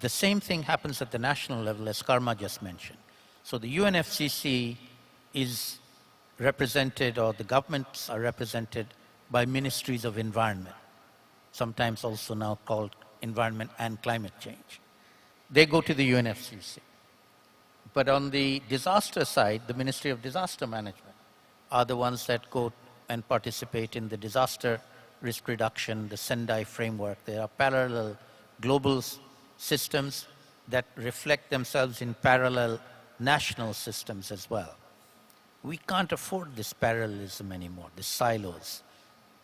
The same thing happens at the national level, as Karma just mentioned. So the UNFCCC is represented, or the governments are represented by ministries of environment, sometimes also now called environment and climate change. They go to the UNFCCC. But on the disaster side, the Ministry of Disaster Management are the ones that go and participate in the disaster risk reduction, the Sendai framework. There are parallel global systems that reflect themselves in parallel national systems as well. We can't afford this parallelism anymore, the silos.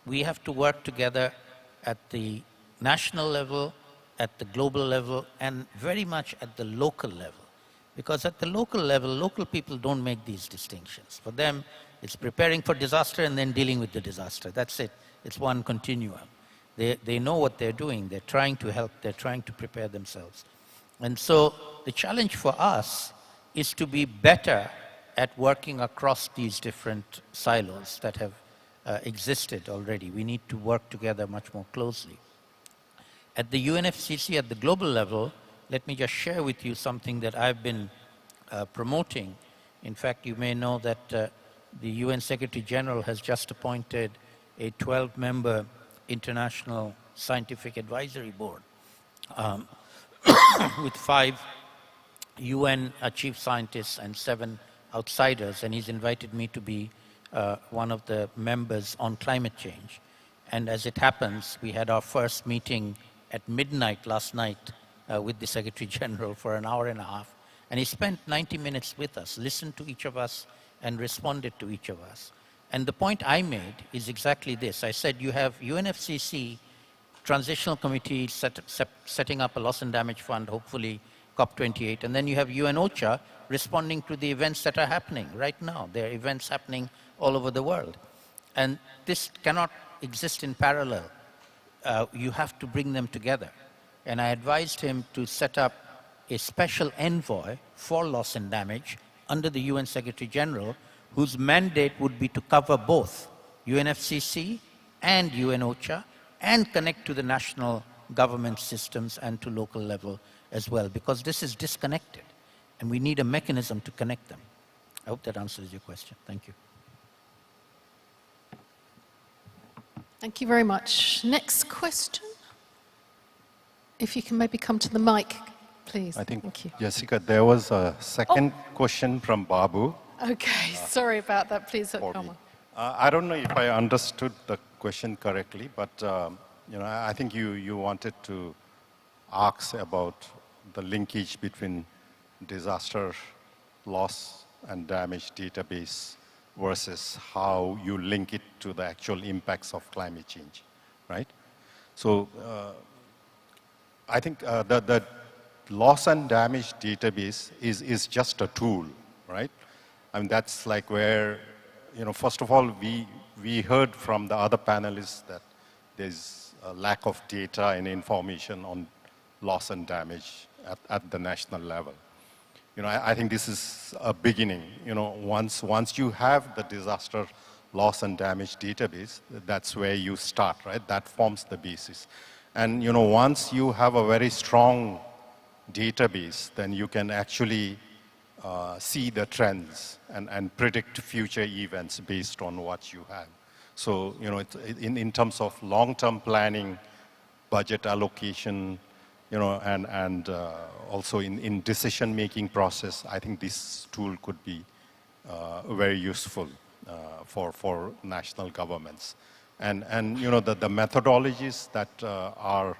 We have to work together at the national level, at the global level, and very much at the local level. Because at the local level, local people don't make these distinctions. For them, it's preparing for disaster and then dealing with the disaster. That's it. It's one continuum. They know what they're doing. They're trying to help. They're trying to prepare themselves. And so the challenge for us is to be better at working across these different silos that have existed already. We need to work together much more closely. At the UNFCCC, at the global level, let me just share with you something that I've been promoting. In fact, you may know that the UN Secretary General has just appointed a 12-member international scientific advisory board with 5 UN chief scientists and 7 outsiders, and he's invited me to be one of the members on climate change. And as it happens, we had our first meeting at midnight last night with the Secretary General for an hour and a half. And he spent 90 minutes with us, listened to each of us, and responded to each of us. And the point I made is exactly this. I said you have UNFCCC, Transitional Committee setting up a loss and damage fund, hopefully COP28, and then you have UN OCHA responding to the events that are happening right now. There are events happening all over the world. And this cannot exist in parallel. You have to bring them together. And I advised him to set up a special envoy for loss and damage under the UN Secretary General, whose mandate would be to cover both UNFCCC and UN OCHA and connect to the national government systems and to local level as well, because this is disconnected and we need a mechanism to connect them. I hope that answers your question. Thank you. Thank you very much. Next question. If you can maybe come to the mic, please. I think, Thank you. Jessica, there was a second question from Babu. Okay, sorry about that. Please, come on. I don't know if I understood the question correctly, but I think you wanted to ask about the linkage between disaster loss and damage database versus how you link it to the actual impacts of climate change, right? So I think the loss and damage database is just a tool, right? I mean, that's like where, first of all, we heard from the other panelists that there's a lack of data and information on loss and damage at the national level. I think this is a beginning. Once you have the disaster loss and damage database, that's where you start, right? That forms the basis. And, once you have a very strong database, then you can actually see the trends and predict future events based on what you have. So, in terms of long-term planning, budget allocation, and also in decision-making process, I think this tool could be very useful for national governments. And the methodologies that are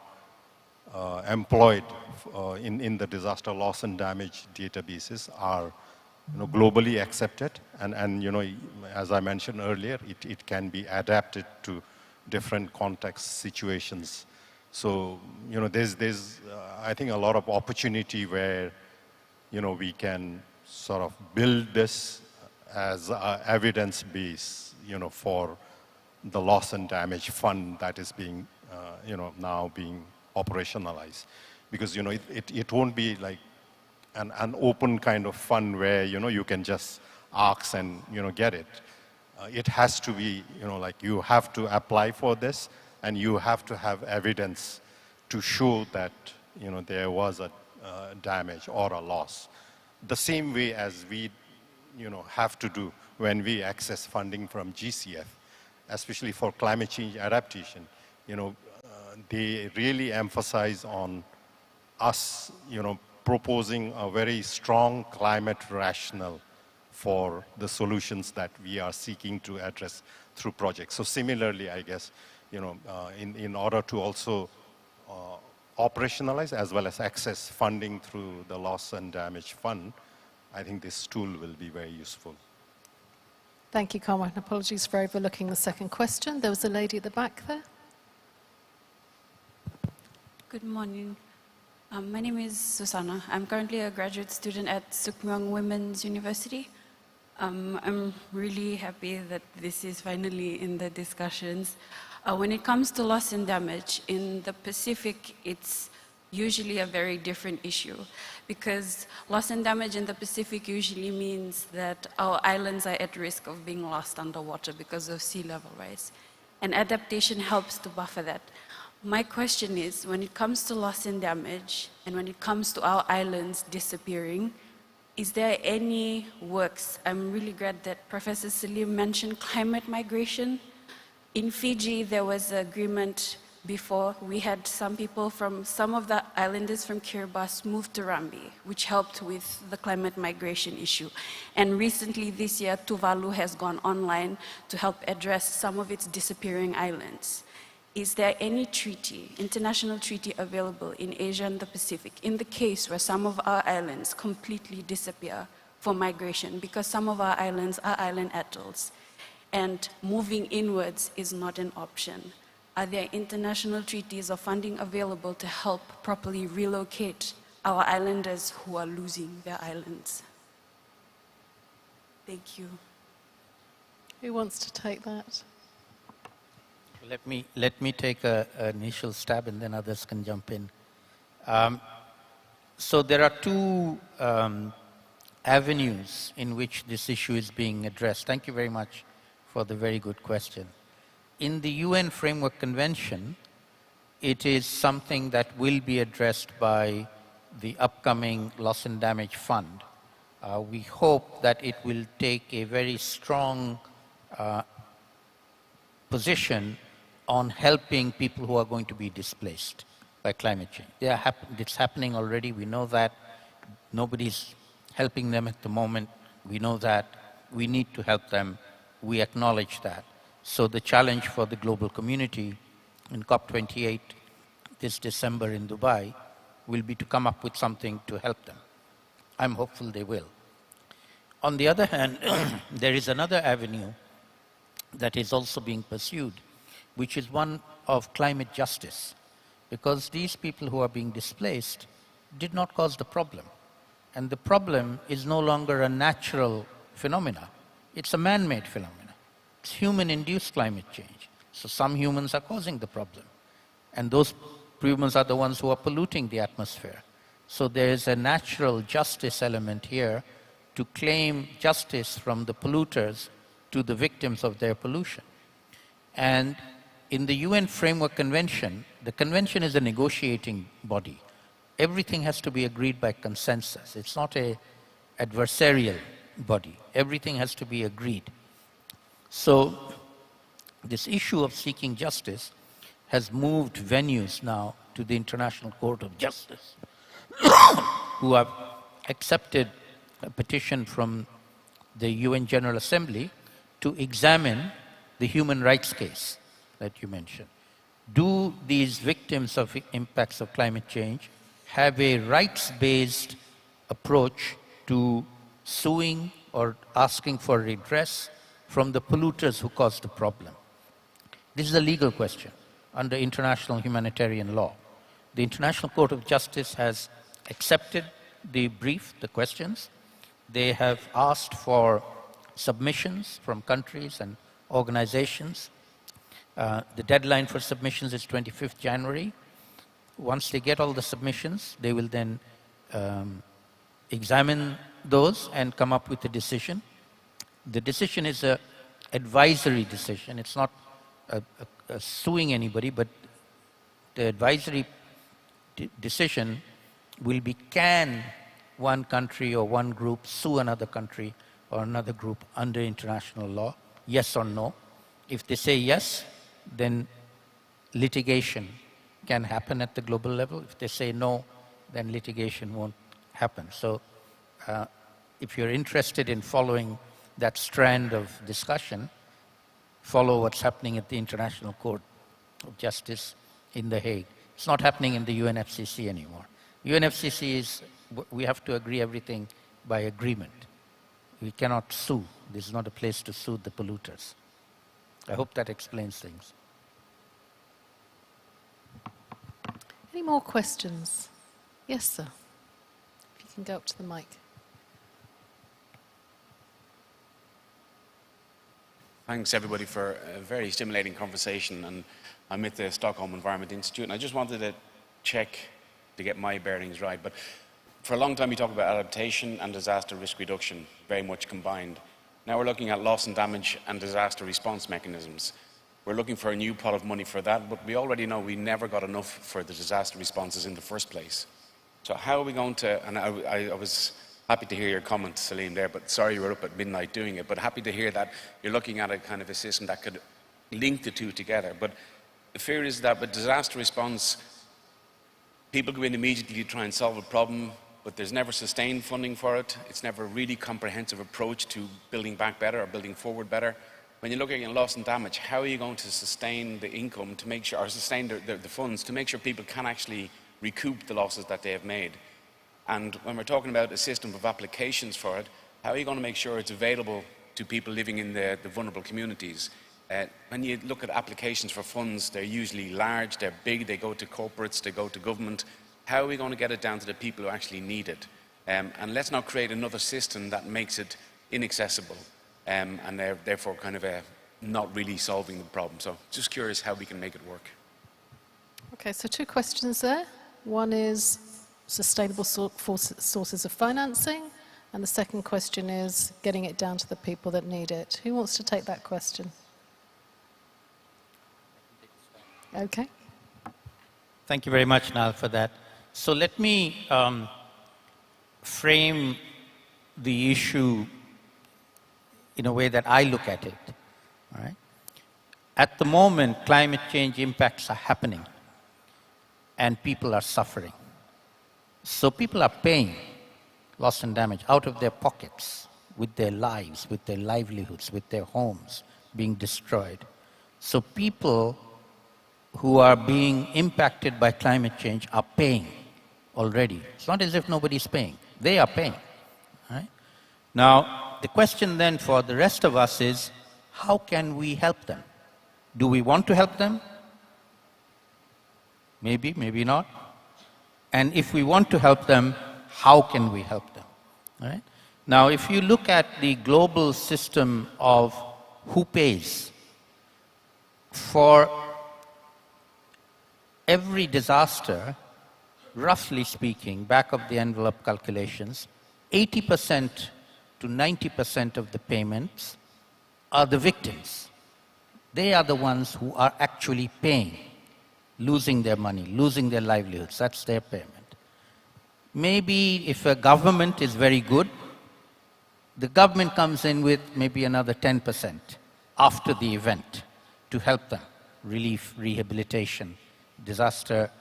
employed in the disaster loss and damage databases are globally accepted, and as I mentioned earlier, it can be adapted to different context situations. So there's I think a lot of opportunity where we can sort of build this as evidence base for the loss and damage fund that is being now being operationalized, because it won't be like an open kind of fund where you can just ask and get it. It has to be like you have to apply for this, and you have to have evidence to show that there was a damage or a loss. The same way as we have to do when we access funding from GCF, especially for climate change adaptation. They really emphasize on us proposing a very strong climate rationale for the solutions that we are seeking to address through projects. So similarly, I guess, in order to also operationalize as well as access funding through the loss and damage fund, I think this tool will be very useful. Thank you, Carmine. Apologies for overlooking the second question. There was a lady at the back there. Good morning. My name is Susanna. I'm currently a graduate student at Sukmyong Women's University. I'm really happy that this is finally in the discussions. When it comes to loss and damage, in the Pacific, it's usually a very different issue, because loss and damage in the Pacific usually means that our islands are at risk of being lost underwater because of sea level rise. And adaptation helps to buffer that. My question is, when it comes to loss and damage, and when it comes to our islands disappearing, is there any works? I'm really glad that Professor Salim mentioned climate migration. In Fiji, there was an agreement before, we had some people from some of the islanders from Kiribati move to Rambi, which helped with the climate migration issue. And recently this year, Tuvalu has gone online to help address some of its disappearing islands. Is there any treaty, international treaty available in Asia and the Pacific in the case where some of our islands completely disappear for migration, because some of our islands are island atolls and moving inwards is not an option? Are there international treaties or funding available to help properly relocate our islanders who are losing their islands? Thank you. Who wants to take that? Let me take an initial stab and then others can jump in. So there are two avenues in which this issue is being addressed. Thank you very much for the very good question. In the UN Framework Convention, it is something that will be addressed by the upcoming Loss and Damage Fund. We hope that it will take a very strong position on helping people who are going to be displaced by climate change. It's happening already, we know that. Nobody's helping them at the moment. We know that. We need to help them. We acknowledge that. So the challenge for the global community in COP28 this December in Dubai will be to come up with something to help them. I'm hopeful they will. On the other hand, there is another avenue that is also being pursued, which is one of climate justice, because these people who are being displaced did not cause the problem. And the problem is no longer a natural phenomena. It's a man-made phenomena. It's human-induced climate change. So some humans are causing the problem. And those humans are the ones who are polluting the atmosphere. So there is a natural justice element here to claim justice from the polluters to the victims of their pollution. And in the UN Framework Convention, the convention is a negotiating body. Everything has to be agreed by consensus. It's not an adversarial body. Everything has to be agreed. So this issue of seeking justice has moved venues now to the International Court of Justice, who have accepted a petition from the UN General Assembly to examine the human rights case that you mentioned. Do these victims of impacts of climate change have a rights-based approach to suing or asking for redress from the polluters who caused the problem? This is a legal question under international humanitarian law. The International Court of Justice has accepted the brief, the questions. They have asked for submissions from countries and organizations. The deadline for submissions is 25th January. Once they get all the submissions, they will then examine those and come up with a decision. The decision is an advisory decision. It's not suing anybody, but the advisory decision will be, can one country or one group sue another country or another group under international law, yes or no. If they say yes, then litigation can happen at the global level. If they say no, then litigation won't happen. So if you're interested in following that strand of discussion, follow what's happening at the International Court of Justice in The Hague. It's not happening in the UNFCCC anymore. UNFCCC is, we have to agree everything by agreement. We cannot sue. This is not a place to sue the polluters. I hope that explains things. Any more questions? Yes, sir. If you can go up to the mic. Thanks everybody for a very stimulating conversation, and I'm at the Stockholm Environment Institute, and I just wanted to check to get my bearings right. But for a long time we talk about adaptation and disaster risk reduction, very much combined. Now we're looking at loss and damage and disaster response mechanisms. We're looking for a new pot of money for that, but we already know we never got enough for the disaster responses in the first place. So how are we going to, and I was happy to hear your comment, Salim, there, but sorry you were up at midnight doing it, but happy to hear that you're looking at a kind of a system that could link the two together. But the fear is that with disaster response, people go in immediately to try and solve a problem, but there's never sustained funding for it. It's never a really comprehensive approach to building back better or building forward better. When you're looking at loss and damage, how are you going to sustain the income to make sure, or sustain the funds to make sure people can actually recoup the losses that they have made? And when we're talking about a system of applications for it, how are you going to make sure it's available to people living in the vulnerable communities? When you look at applications for funds, they're usually large, they're big, they go to corporates, they go to government. How are we going to get it down to the people who actually need it? And let's not create another system that makes it inaccessible and therefore kind of not really solving the problem. So just curious how we can make it work. Okay, so 2 questions there. One is sustainable sources of financing, and the second question is getting it down to the people that need it. Who wants to take that question? Okay. Thank you very much, Nal, for that. So let me frame the issue in a way that I look at it. All right? At the moment, climate change impacts are happening, and people are suffering. So people are paying loss and damage out of their pockets, with their lives, with their livelihoods, with their homes being destroyed. So people who are being impacted by climate change are paying already. It's not as if nobody's paying. They are paying. Right? Now, the question then for the rest of us is, how can we help them? Do we want to help them? Maybe, maybe not. And if we want to help them, how can we help them? All right? Now, if you look at the global system of who pays, for every disaster, roughly speaking, back of the envelope calculations, 80% to 90% of the payments are the victims. They are the ones who are actually paying, losing their money, losing their livelihoods. That's their payment. Maybe if a government is very good, the government comes in with maybe another 10% after the event to help them, relief, rehabilitation, disaster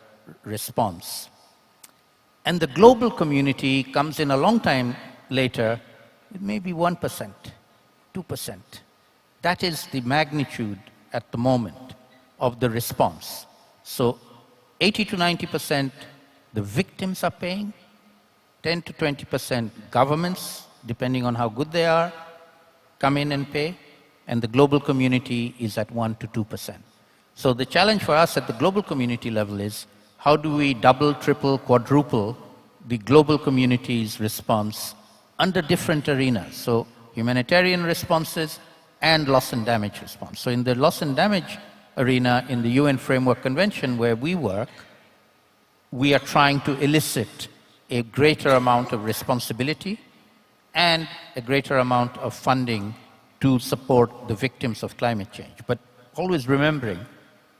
response. And the global community comes in a long time later with maybe 1%, 2%. That is the magnitude at the moment of the response. So 80 to 90% the victims are paying, 10 to 20% governments, depending on how good they are, come in and pay, and the global community is at 1 to 2%. So the challenge for us at the global community level is, how do we double, triple, quadruple the global community's response under different arenas? So humanitarian responses and loss and damage response. So in the loss and damage arena, in the UN Framework Convention where we work, we are trying to elicit a greater amount of responsibility and a greater amount of funding to support the victims of climate change. But always remembering,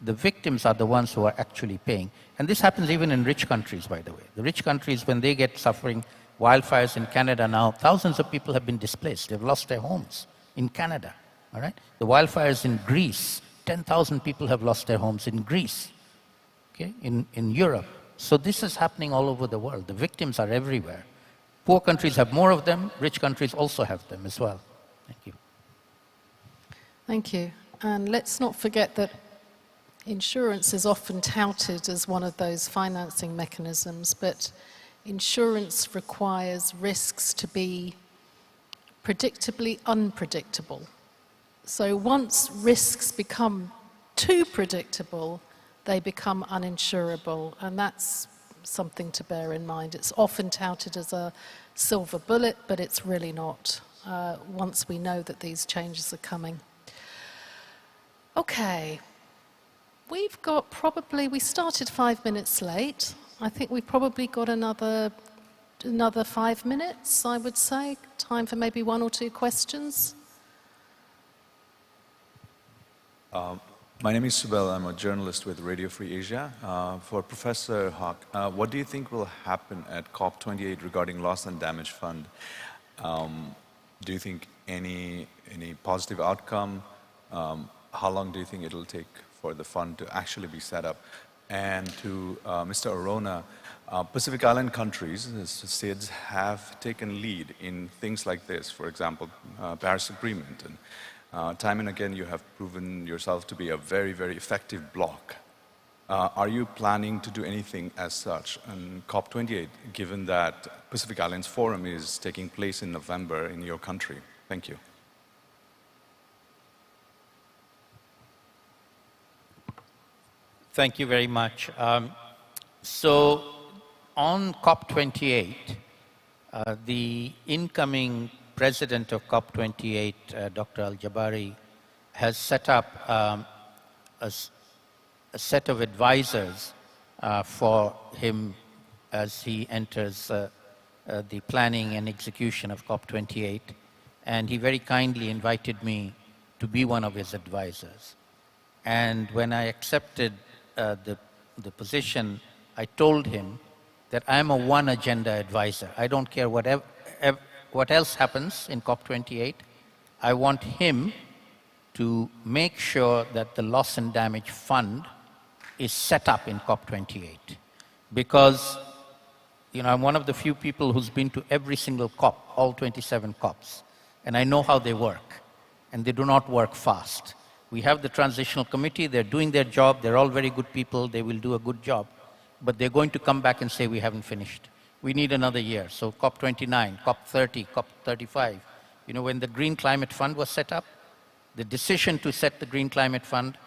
the victims are the ones who are actually paying. And this happens even in rich countries, by the way. The rich countries, when they get suffering, wildfires in Canada now, thousands of people have been displaced. They've lost their homes in Canada. All right? The wildfires in Greece, 10,000 people have lost their homes in Greece, okay? In Europe. So this is happening all over the world. The victims are everywhere. Poor countries have more of them. Rich countries also have them as well. Thank you. Thank you. And let's not forget that insurance is often touted as one of those financing mechanisms, but insurance requires risks to be predictably unpredictable. So once risks become too predictable, they become uninsurable, and that's something to bear in mind. It's often touted as a silver bullet, but it's really not, once we know that these changes are coming. Okay, we've got probably, we started 5 minutes late. I think we've probably got another 5 minutes, I would say. Time for maybe 1 or 2 questions. My name is Subel. I'm a journalist with Radio Free Asia. For Professor Hawk, what do you think will happen at COP28 regarding loss and damage fund? Do you think any positive outcome? How long do you think it'll take for the fund to actually be set up? And to Mr. Arona, Pacific Island countries, SIDS, have taken lead in things like this. For example, Paris Agreement. And time and again, you have proven yourself to be a very, very effective bloc. Are you planning to do anything as such on COP28, given that Pacific Islands Forum is taking place in November in your country? Thank you. Thank you very much. So on COP28, the incoming president of COP28, Dr. Al-Jabari, has set up a set of advisors for him as he enters the planning and execution of COP28. And he very kindly invited me to be one of his advisors. And when I accepted the position, I told him that I'm a one agenda advisor. I don't care what else happens in COP28. I want him to make sure that the loss and damage fund is set up in COP28. Because, you know, I'm one of the few people who's been to every single COP, all 27 COPs. And I know how they work. And they do not work fast. We have the transitional committee, they're doing their job, they're all very good people, they will do a good job. But they're going to come back and say, we haven't finished. We need another year. So COP29, COP30, COP35. You know, when the Green Climate Fund was set up, the decision to set the Green Climate Fund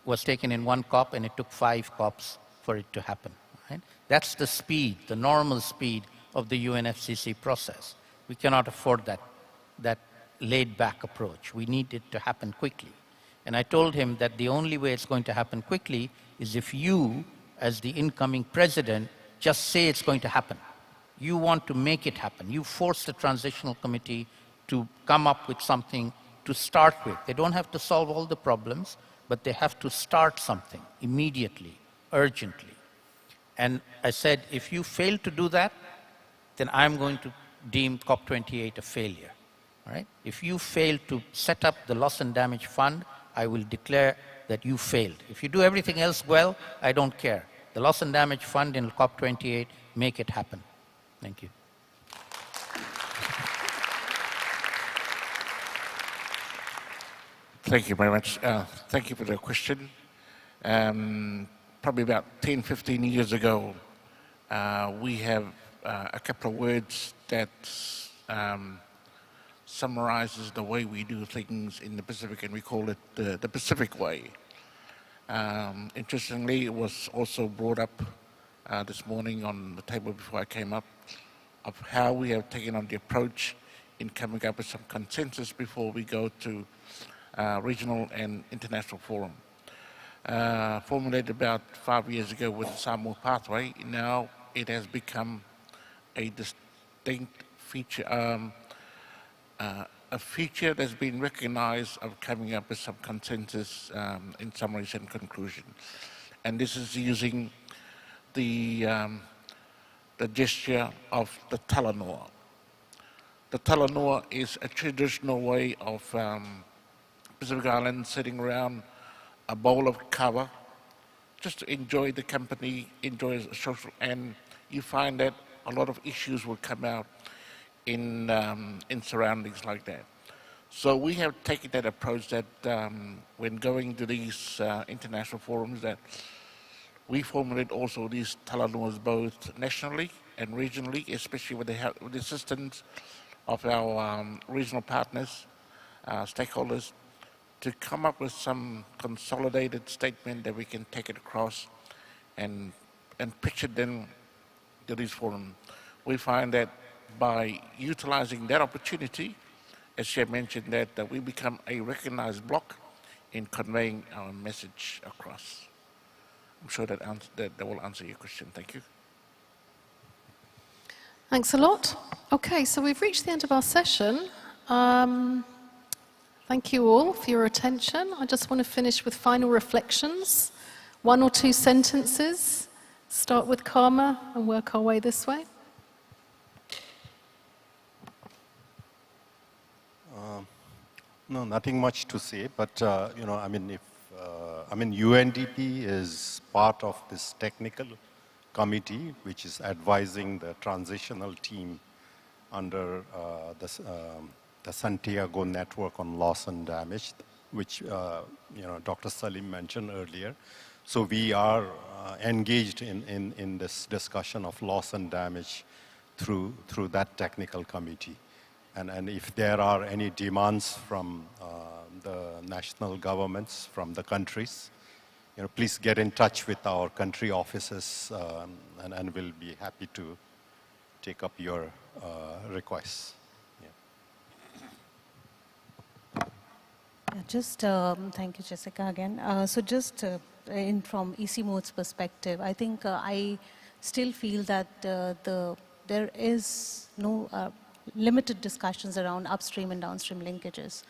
was taken in one COP, and it took 5 COPs for it to happen. Right? That's the speed, the normal speed of the UNFCCC process. We cannot afford that laid-back approach. We need it to happen quickly. And I told him that the only way it's going to happen quickly is if you, as the incoming president, just say it's going to happen. You want to make it happen. You force the transitional committee to come up with something to start with. They don't have to solve all the problems, but they have to start something immediately, urgently. And I said, if you fail to do that, then I'm going to deem COP28 a failure. Right? If you fail to set up the loss and damage fund, I will declare that you failed. If you do everything else well, I don't care. The loss and damage fund in COP28, make it happen. Thank you. Thank you very much. Thank you for the question. Probably about 10, 15 years ago, we have a couple of words that summarizes the way we do things in the Pacific, and we call it the Pacific way. Interestingly, it was also brought up this morning on the table before I came up of how we have taken on the approach in coming up with some consensus before we go to regional and international forum. Formulated about 5 years ago with the Samoa pathway, now it has become a distinct feature, a feature that's been recognized of coming up with some consensus in summaries and conclusion. And this is using the gesture of the talanoa. The talanoa is a traditional way of Pacific Islands sitting around a bowl of kava, just to enjoy the company, enjoy the social, and you find that a lot of issues will come out in surroundings like that. So we have taken that approach that when going to these international forums, that we formulate also these talanoas both nationally and regionally, especially with the assistance of our regional partners, stakeholders, to come up with some consolidated statement that we can take it across and pitch it then to these forums. We find that by utilizing that opportunity, as Chair mentioned, that we become a recognized bloc in conveying our message across. I'm sure that will answer your question. Thank you. Thanks a lot. Okay, so we've reached the end of our session. Thank you all for your attention. I just want to finish with final reflections. 1 or 2 sentences. Start with Karma and work our way this way. No, nothing much to say, but you know, I mean, if I mean, UNDP is part of this technical committee, which is advising the transitional team under the Santiago Network on Loss and Damage, which Dr. Salim mentioned earlier. So we are engaged in this discussion of loss and damage through that technical committee. And if there are any demands from the national governments, from the countries, please get in touch with our country offices, and we'll be happy to take up your requests. Just thank you, Jessica, again. So just from EC Mode's perspective, I think I still feel that there is no limited discussions around upstream and downstream linkages.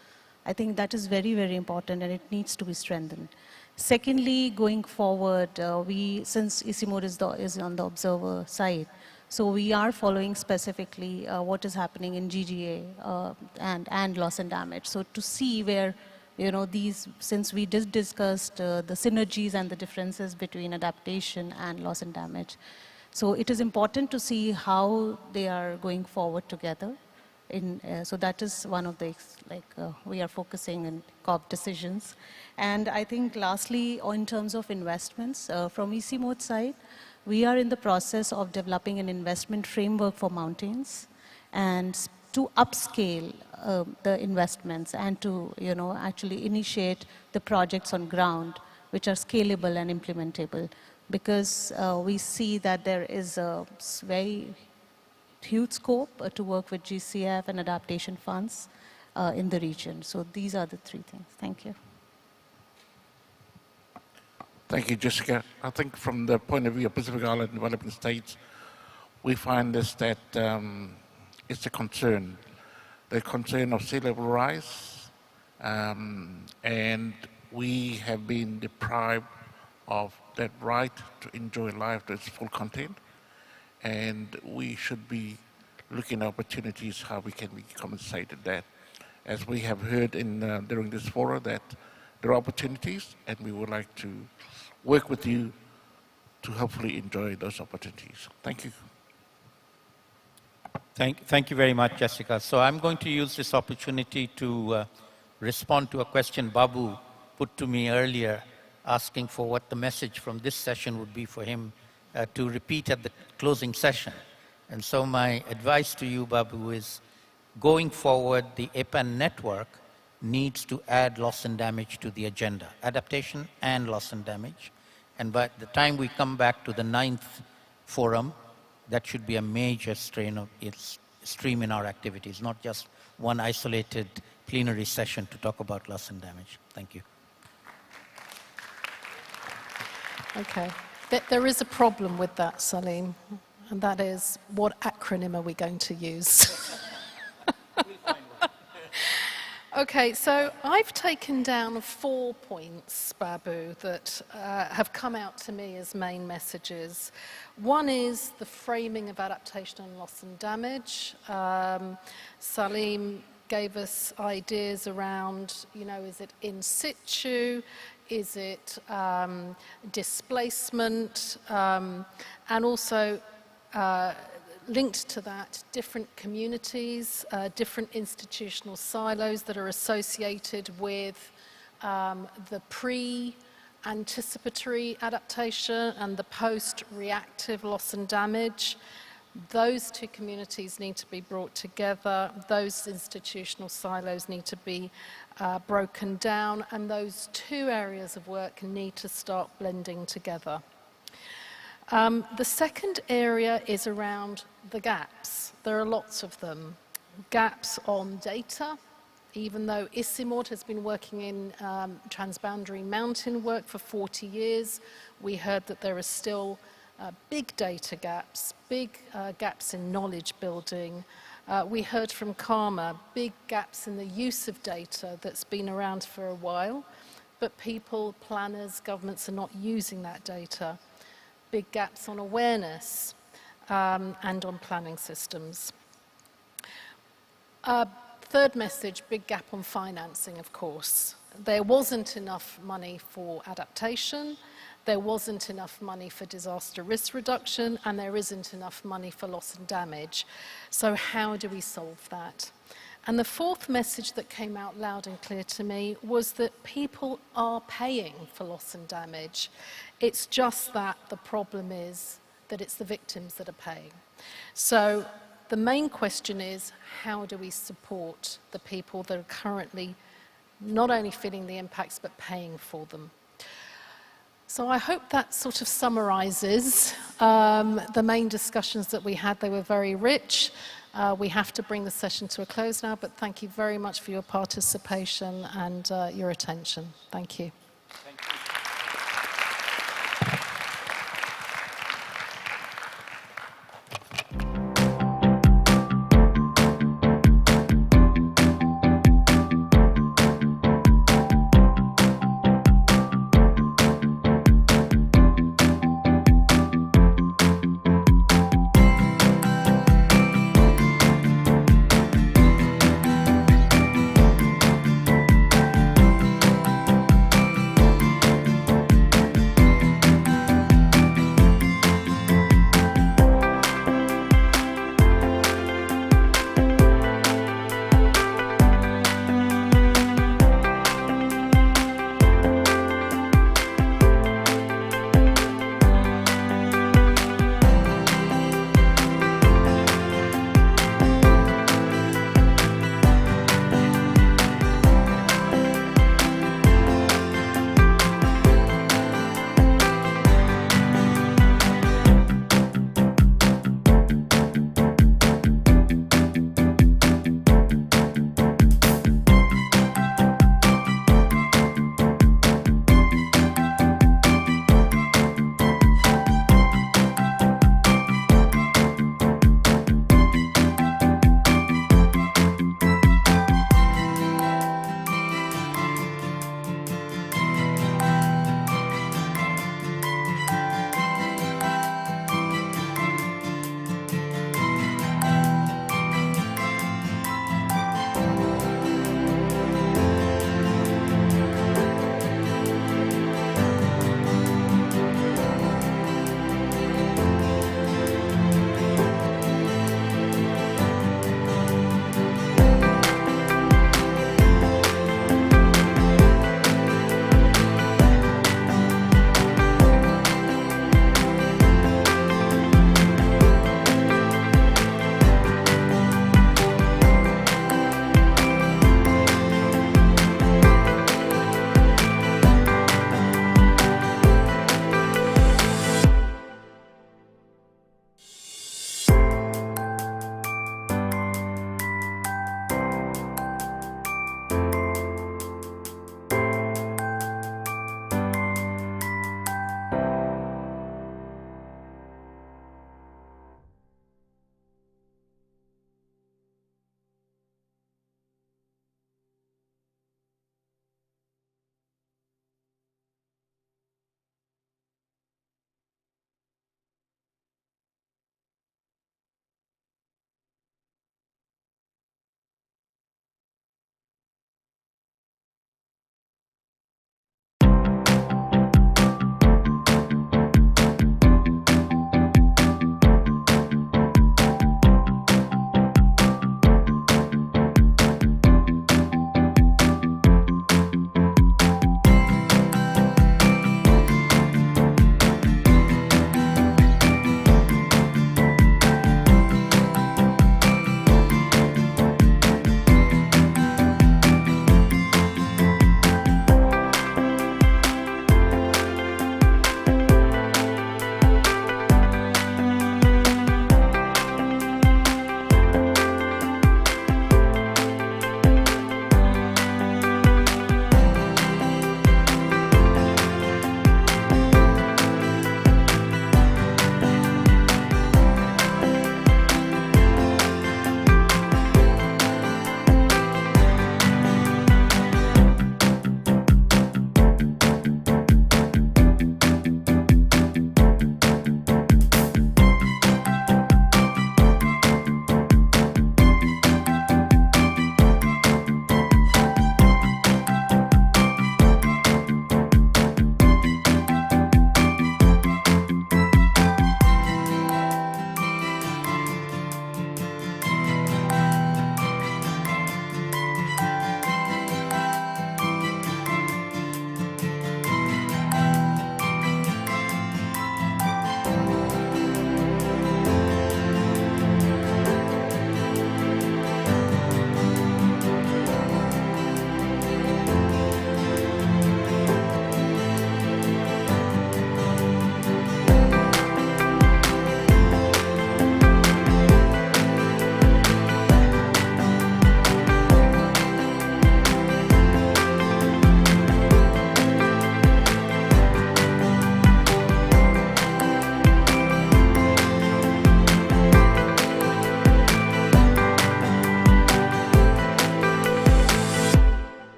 I think that is very, very important, and it needs to be strengthened. Secondly, going forward, since EC Mode is on the observer side, so we are following specifically what is happening in GGA and loss and damage. So to see where, since we just discussed the synergies and the differences between adaptation and loss and damage. So it is important to see how they are going forward together. So that is one of the, we are focusing in COP decisions. And I think lastly, in terms of investments, from EC Mode side, we are in the process of developing an investment framework for mountains and to upscale the investments and to actually initiate the projects on ground which are scalable and implementable, because we see that there is a very huge scope to work with GCF and adaptation funds in the region. So these are the three things. Thank you. Thank you, Jessica. I think from the point of view of Pacific Island developing states, we find this that it's a concern. The concern of sea level rise, and we have been deprived of that right to enjoy life to its full content. And we should be looking at opportunities how we can be compensated that. As we have heard during this forum, that there are opportunities, and we would like to work with you to hopefully enjoy those opportunities. Thank you. Thank you very much, Jessica. So I'm going to use this opportunity to respond to a question Babu put to me earlier, asking for what the message from this session would be for him to repeat at the closing session. And so my advice to you, Babu, is going forward, the APAN network needs to add loss and damage to the agenda, adaptation and loss and damage. And by the time we come back to the 9th forum, that should be a major stream in our activities, not just one isolated plenary session to talk about loss and damage. Thank you. Okay. There is a problem with that, Salim, and that is, what acronym are we going to use? Okay, so I've taken down 4 points, Babu, that have come out to me as main messages. One is the framing of adaptation and loss and damage. Salim gave us ideas around, is it in situ? Is it displacement? And also, linked to that, different communities, different institutional silos that are associated with the pre-anticipatory adaptation and the post-reactive loss and damage. Those two communities need to be brought together, those institutional silos need to be broken down, and those two areas of work need to start blending together. The second area is around the gaps. There are lots of them. Gaps on data, even though ICIMOD has been working in transboundary mountain work for 40 years, we heard that there are still big data gaps, big gaps in knowledge building. We heard from Karma, big gaps in the use of data that's been around for a while, but people, planners, governments are not using that data. Big gaps on awareness and on planning systems. Third message, big gap on financing, of course. there wasn't enough money for adaptation, there wasn't enough money for disaster risk reduction, and there isn't enough money for loss and damage. So how do we solve that? And the fourth message that came out loud and clear to me was that people are paying for loss and damage. It's just that the problem is that it's the victims that are paying. So the main question is, how do we support the people that are currently not only feeling the impacts but paying for them? So I hope that sort of summarizes the main discussions that we had. They were very rich. We have to bring the session to a close now, but thank you very much for your participation and your attention. Thank you.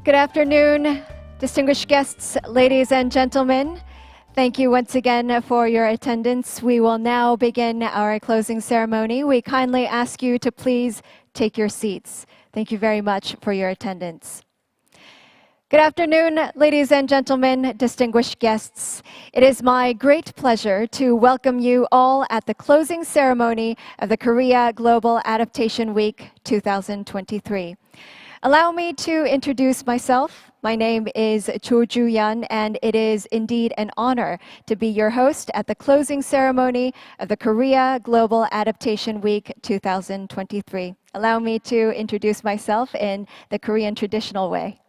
Good afternoon, distinguished guests, ladies and gentlemen. Thank you once again for your attendance. We will now begin our closing ceremony. We kindly ask you to please take your seats. Thank you very much for your attendance. Good afternoon, ladies and gentlemen, distinguished guests. It is my great pleasure to welcome you all at the closing ceremony of the Korea Global Adaptation Week 2023. Allow me to introduce myself. My name is Cho Ju-yeon, and it is indeed an honor to be your host at the closing ceremony of the Korea Global Adaptation Week 2023. Allow me to introduce myself in the Korean traditional way.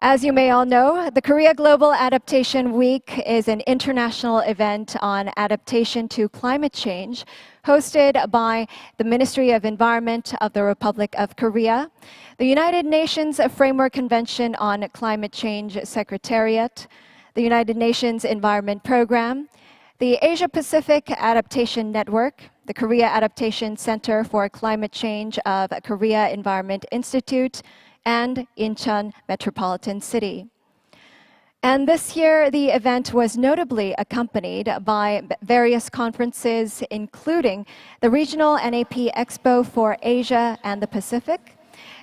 As you may all know, the Korea Global Adaptation Week is an international event on adaptation to climate change, hosted by the Ministry of Environment of the Republic of Korea, the United Nations Framework Convention on Climate Change Secretariat, the United Nations Environment Program, the Asia-Pacific Adaptation Network, the Korea Adaptation Center for Climate Change of Korea Environment Institute, and Incheon Metropolitan City. And this year, the event was notably accompanied by various conferences, including the Regional NAP Expo for Asia and the Pacific,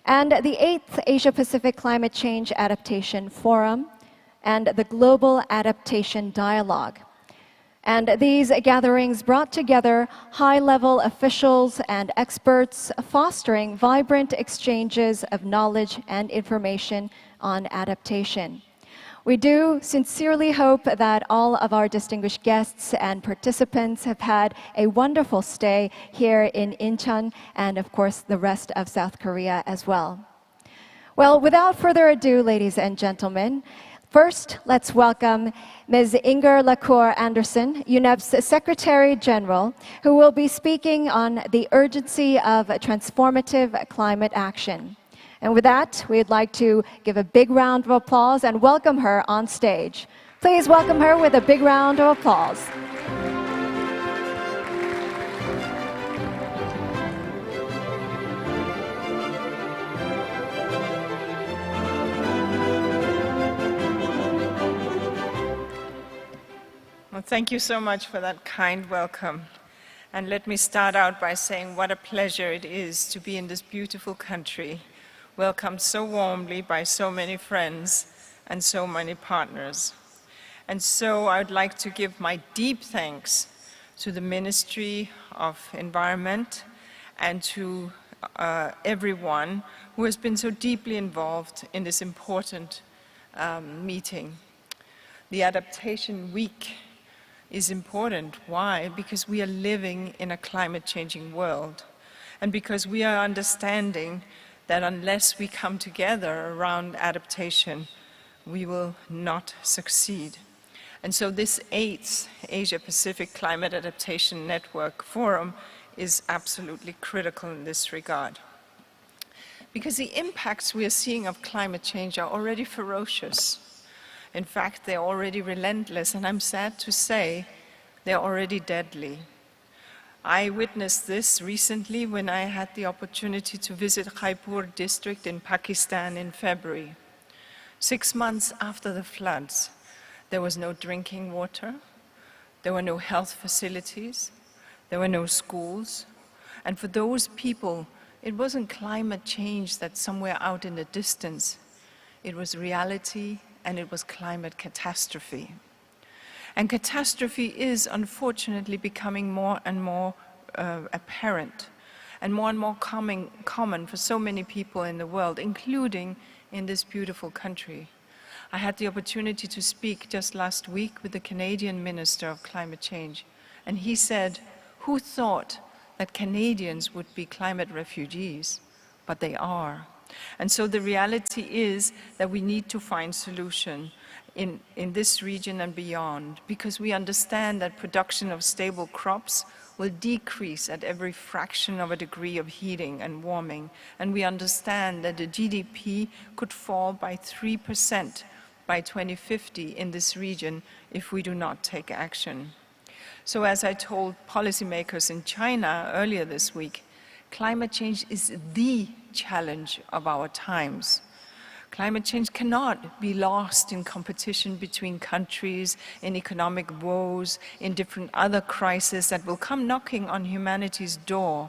and the 8th Asia-Pacific Climate Change Adaptation Forum, and the Global Adaptation Dialogue. And these gatherings brought together high-level officials and experts, fostering vibrant exchanges of knowledge and information on adaptation. We do sincerely hope that all of our distinguished guests and participants have had a wonderful stay here in Incheon and, of course, the rest of South Korea as well. Well, without further ado, ladies and gentlemen, first, let's welcome Ms. Inger Lacour Anderson, UNEP's Secretary General, who will be speaking on the urgency of transformative climate action. And with that, we'd like to give a big round of applause and welcome her on stage. Please welcome her with a big round of applause. Well, thank you so much for that kind welcome. And let me start out by saying what a pleasure it is to be in this beautiful country, welcomed so warmly by so many friends and so many partners. And so I would like to give my deep thanks to the Ministry of Environment and to everyone who has been so deeply involved in this important meeting. The Adaptation Week is important. Why? Because we are living in a climate-changing world, and because we are understanding that unless we come together around adaptation, we will not succeed. And so this 8th Asia-Pacific Climate Adaptation Network Forum is absolutely critical in this regard. Because the impacts we are seeing of climate change are already ferocious. In fact, they're already relentless, and I'm sad to say they're already deadly. I witnessed this recently when I had the opportunity to visit Raipur district in Pakistan in February. 6 months after the floods, there was no drinking water, there were no health facilities, there were no schools, and for those people, it wasn't climate change that's somewhere out in the distance. It was reality, and it was climate catastrophe. And catastrophe is unfortunately becoming more and more apparent and more common for so many people in the world, including in this beautiful country. I had the opportunity to speak just last week with the Canadian Minister of Climate Change, and he said, "Who thought that Canadians would be climate refugees?" But they are. And so the reality is that we need to find solution in this region and beyond, because we understand that production of stable crops will decrease at every fraction of a degree of heating and warming. And we understand that the GDP could fall by 3% by 2050 in this region if we do not take action. So as I told policymakers in China earlier this week, climate change is the challenge of our times. Climate change cannot be lost in competition between countries, in economic woes, in different other crises that will come knocking on humanity's door.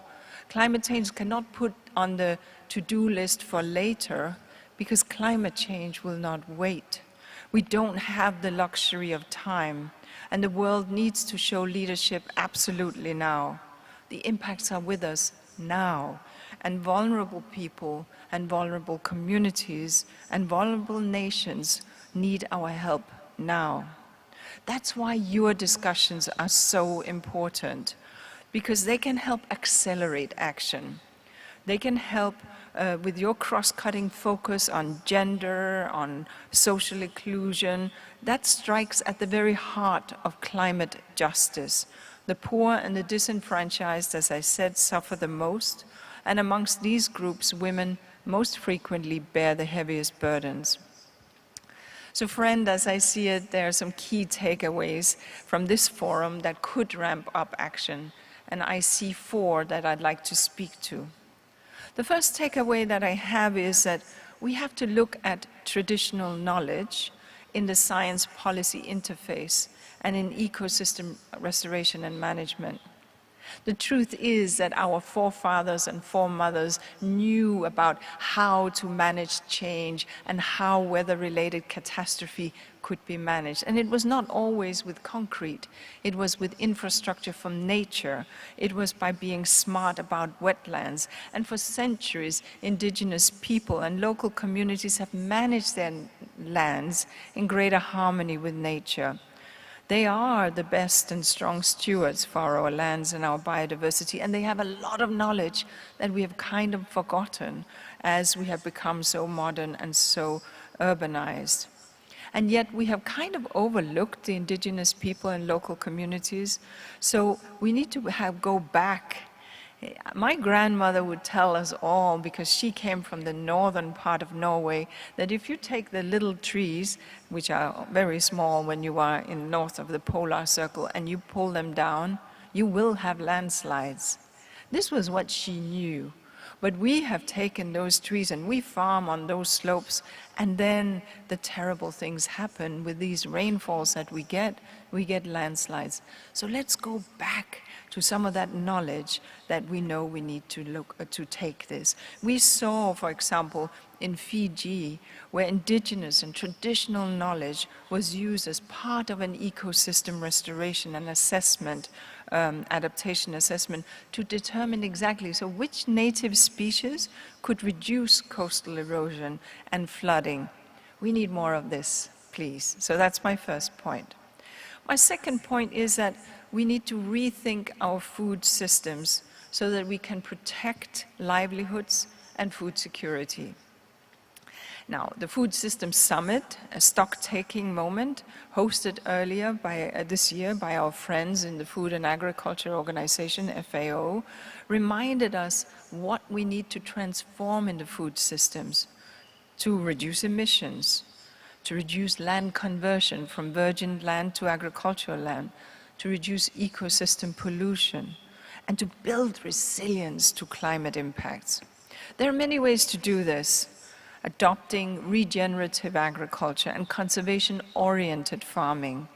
Climate change cannot put on the to-do list for later, because climate change will not wait. We don't have the luxury of time, and the world needs to show leadership absolutely now. The impacts are with us now, and vulnerable people and vulnerable communities and vulnerable nations need our help now. That's why your discussions are so important, because they can help accelerate action. They can help with your cross-cutting focus on gender, on social inclusion. That strikes at the very heart of climate justice. The poor and the disenfranchised, as I said, suffer the most, and amongst these groups, women most frequently bear the heaviest burdens. So friend, as I see it, there are some key takeaways from this forum that could ramp up action, and I see 4 that I'd like to speak to. The first takeaway that I have is that we have to look at traditional knowledge in the science policy interface and in ecosystem restoration and management. The truth is that our forefathers and foremothers knew about how to manage change and how weather-related catastrophe could be managed. And it was not always with concrete. It was with infrastructure from nature. It was by being smart about wetlands. And for centuries, indigenous people and local communities have managed their lands in greater harmony with nature. They are the best and strong stewards for our lands and our biodiversity, and they have a lot of knowledge that we have kind of forgotten as we have become so modern and so urbanized. And yet we have kind of overlooked the indigenous people and local communities, so we need to go back. My grandmother would tell us all, because she came from the northern part of Norway, that if you take the little trees, which are very small when you are in north of the polar circle, and you pull them down, you will have landslides. This was what she knew. But we have taken those trees and we farm on those slopes, and then the terrible things happen with these rainfalls that we get landslides. So let's go back to some of that knowledge that we know we need to take this. We saw, for example, in Fiji, where indigenous and traditional knowledge was used as part of an ecosystem restoration and assessment, adaptation assessment, to determine exactly which native species could reduce coastal erosion and flooding. We need more of this, please. So that's my first point. My second point is that we need to rethink our food systems so that we can protect livelihoods and food security. Now, the Food Systems Summit, a stock-taking moment, hosted earlier this year by our friends in the Food and Agriculture Organization, FAO, reminded us what we need to transform in the food systems to reduce emissions, to reduce land conversion from virgin land to agricultural land, to reduce ecosystem pollution, and to build resilience to climate impacts. There are many ways to do this. Adopting regenerative agriculture and conservation-oriented farming,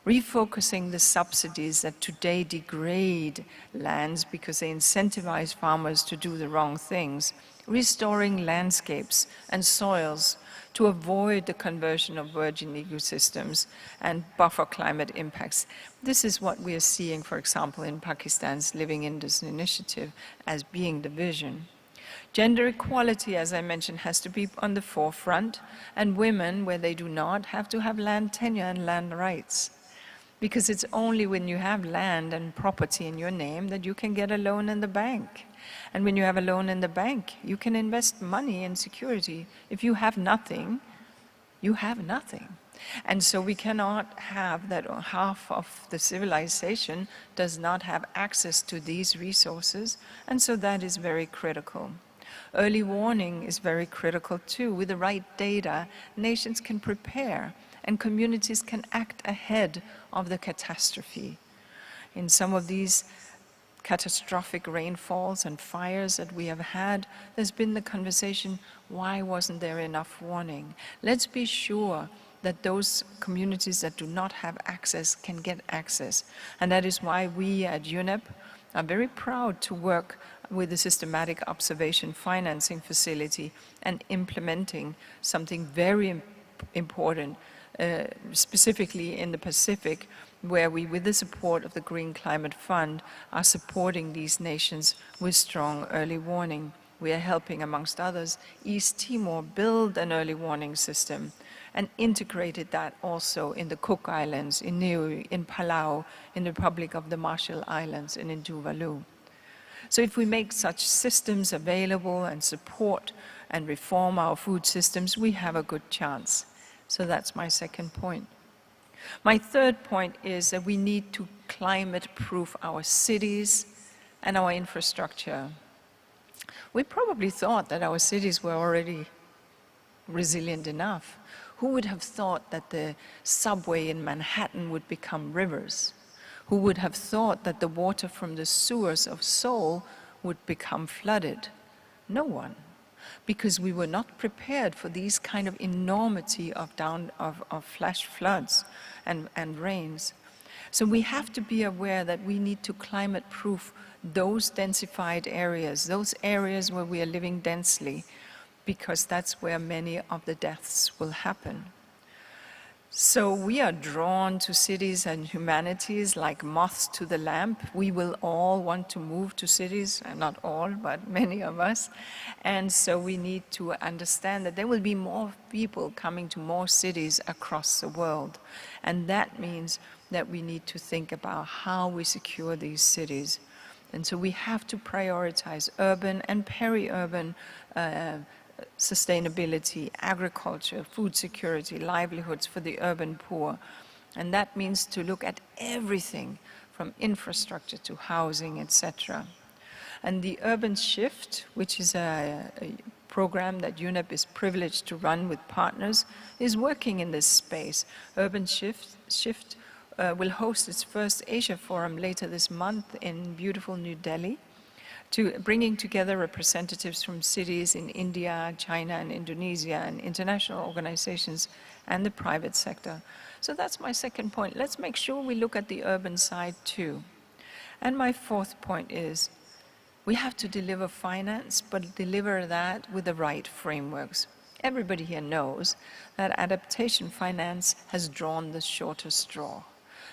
refocusing the subsidies that today degrade lands because they incentivize farmers to do the wrong things, restoring landscapes and soils to avoid the conversion of virgin ecosystems and buffer climate impacts. This is what we are seeing, for example, in Pakistan's Living Indus initiative as being the vision. Gender equality, as I mentioned, has to be on the forefront, and women, where they do not, have to have land tenure and land rights. Because it's only when you have land and property in your name that you can get a loan in the bank. And when you have a loan in the bank, you can invest money in security. If you have nothing, you have nothing. And so we cannot have that half of the civilization does not have access to these resources, and so that is very critical. Early warning is very critical too. With the right data, nations can prepare and communities can act ahead of the catastrophe. In some of these catastrophic rainfalls and fires that we have had, there's been the conversation, why wasn't there enough warning? Let's be sure that those communities that do not have access can get access. And that is why we at UNEP are very proud to work with the Systematic Observation Financing Facility and implementing something very important, specifically in the Pacific, where we, with the support of the Green Climate Fund, are supporting these nations with strong early warning. We are helping, amongst others, East Timor build an early warning system and integrated that also in the Cook Islands, in Niue, in Palau, in the Republic of the Marshall Islands, and in Tuvalu. So if we make such systems available and support and reform our food systems, we have a good chance. So that's my second point. My third point is that we need to climate-proof our cities and our infrastructure. We probably thought that our cities were already resilient enough. Who would have thought that the subway in Manhattan would become rivers? Who would have thought that the water from the sewers of Seoul would become flooded? No one. Because we were not prepared for these kind of enormity of flash floods and rains. So we have to be aware that we need to climate-proof those densified areas, those areas where we are living densely, because that's where many of the deaths will happen. So we are drawn to cities and humanities like moths to the lamp. We will all want to move to cities, not all, but many of us. And so we need to understand that there will be more people coming to more cities across the world. And that means that we need to think about how we secure these cities. And so we have to prioritize urban and peri-urban sustainability, agriculture, food security, livelihoods for the urban poor. And that means to look at everything from infrastructure to housing, etc. And the Urban Shift, which is a program that UNEP is privileged to run with partners, is working in this space. Urban Shift will host its first Asia Forum later this month in beautiful New Delhi, bringing together representatives from cities in India, China, and Indonesia, and international organizations, and the private sector. So that's my second point. Let's make sure we look at the urban side too. And my fourth point is, we have to deliver finance, but deliver that with the right frameworks. Everybody here knows that adaptation finance has drawn the shorter straw,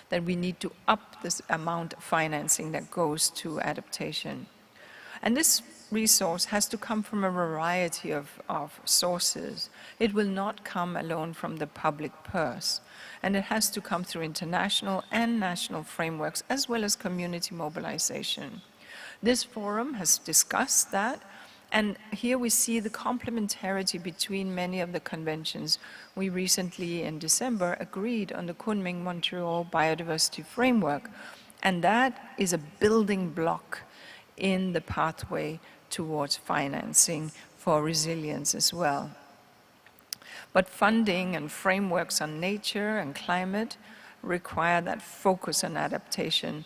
that we need to up this amount of financing that goes to adaptation. And this resource has to come from a variety of sources. It will not come alone from the public purse. And it has to come through international and national frameworks, as well as community mobilization. This forum has discussed that, and here we see the complementarity between many of the conventions. We recently, in December, agreed on the Kunming-Montreal Biodiversity Framework, and that is a building block in the pathway towards financing for resilience as well. But funding and frameworks on nature and climate require that focus on adaptation,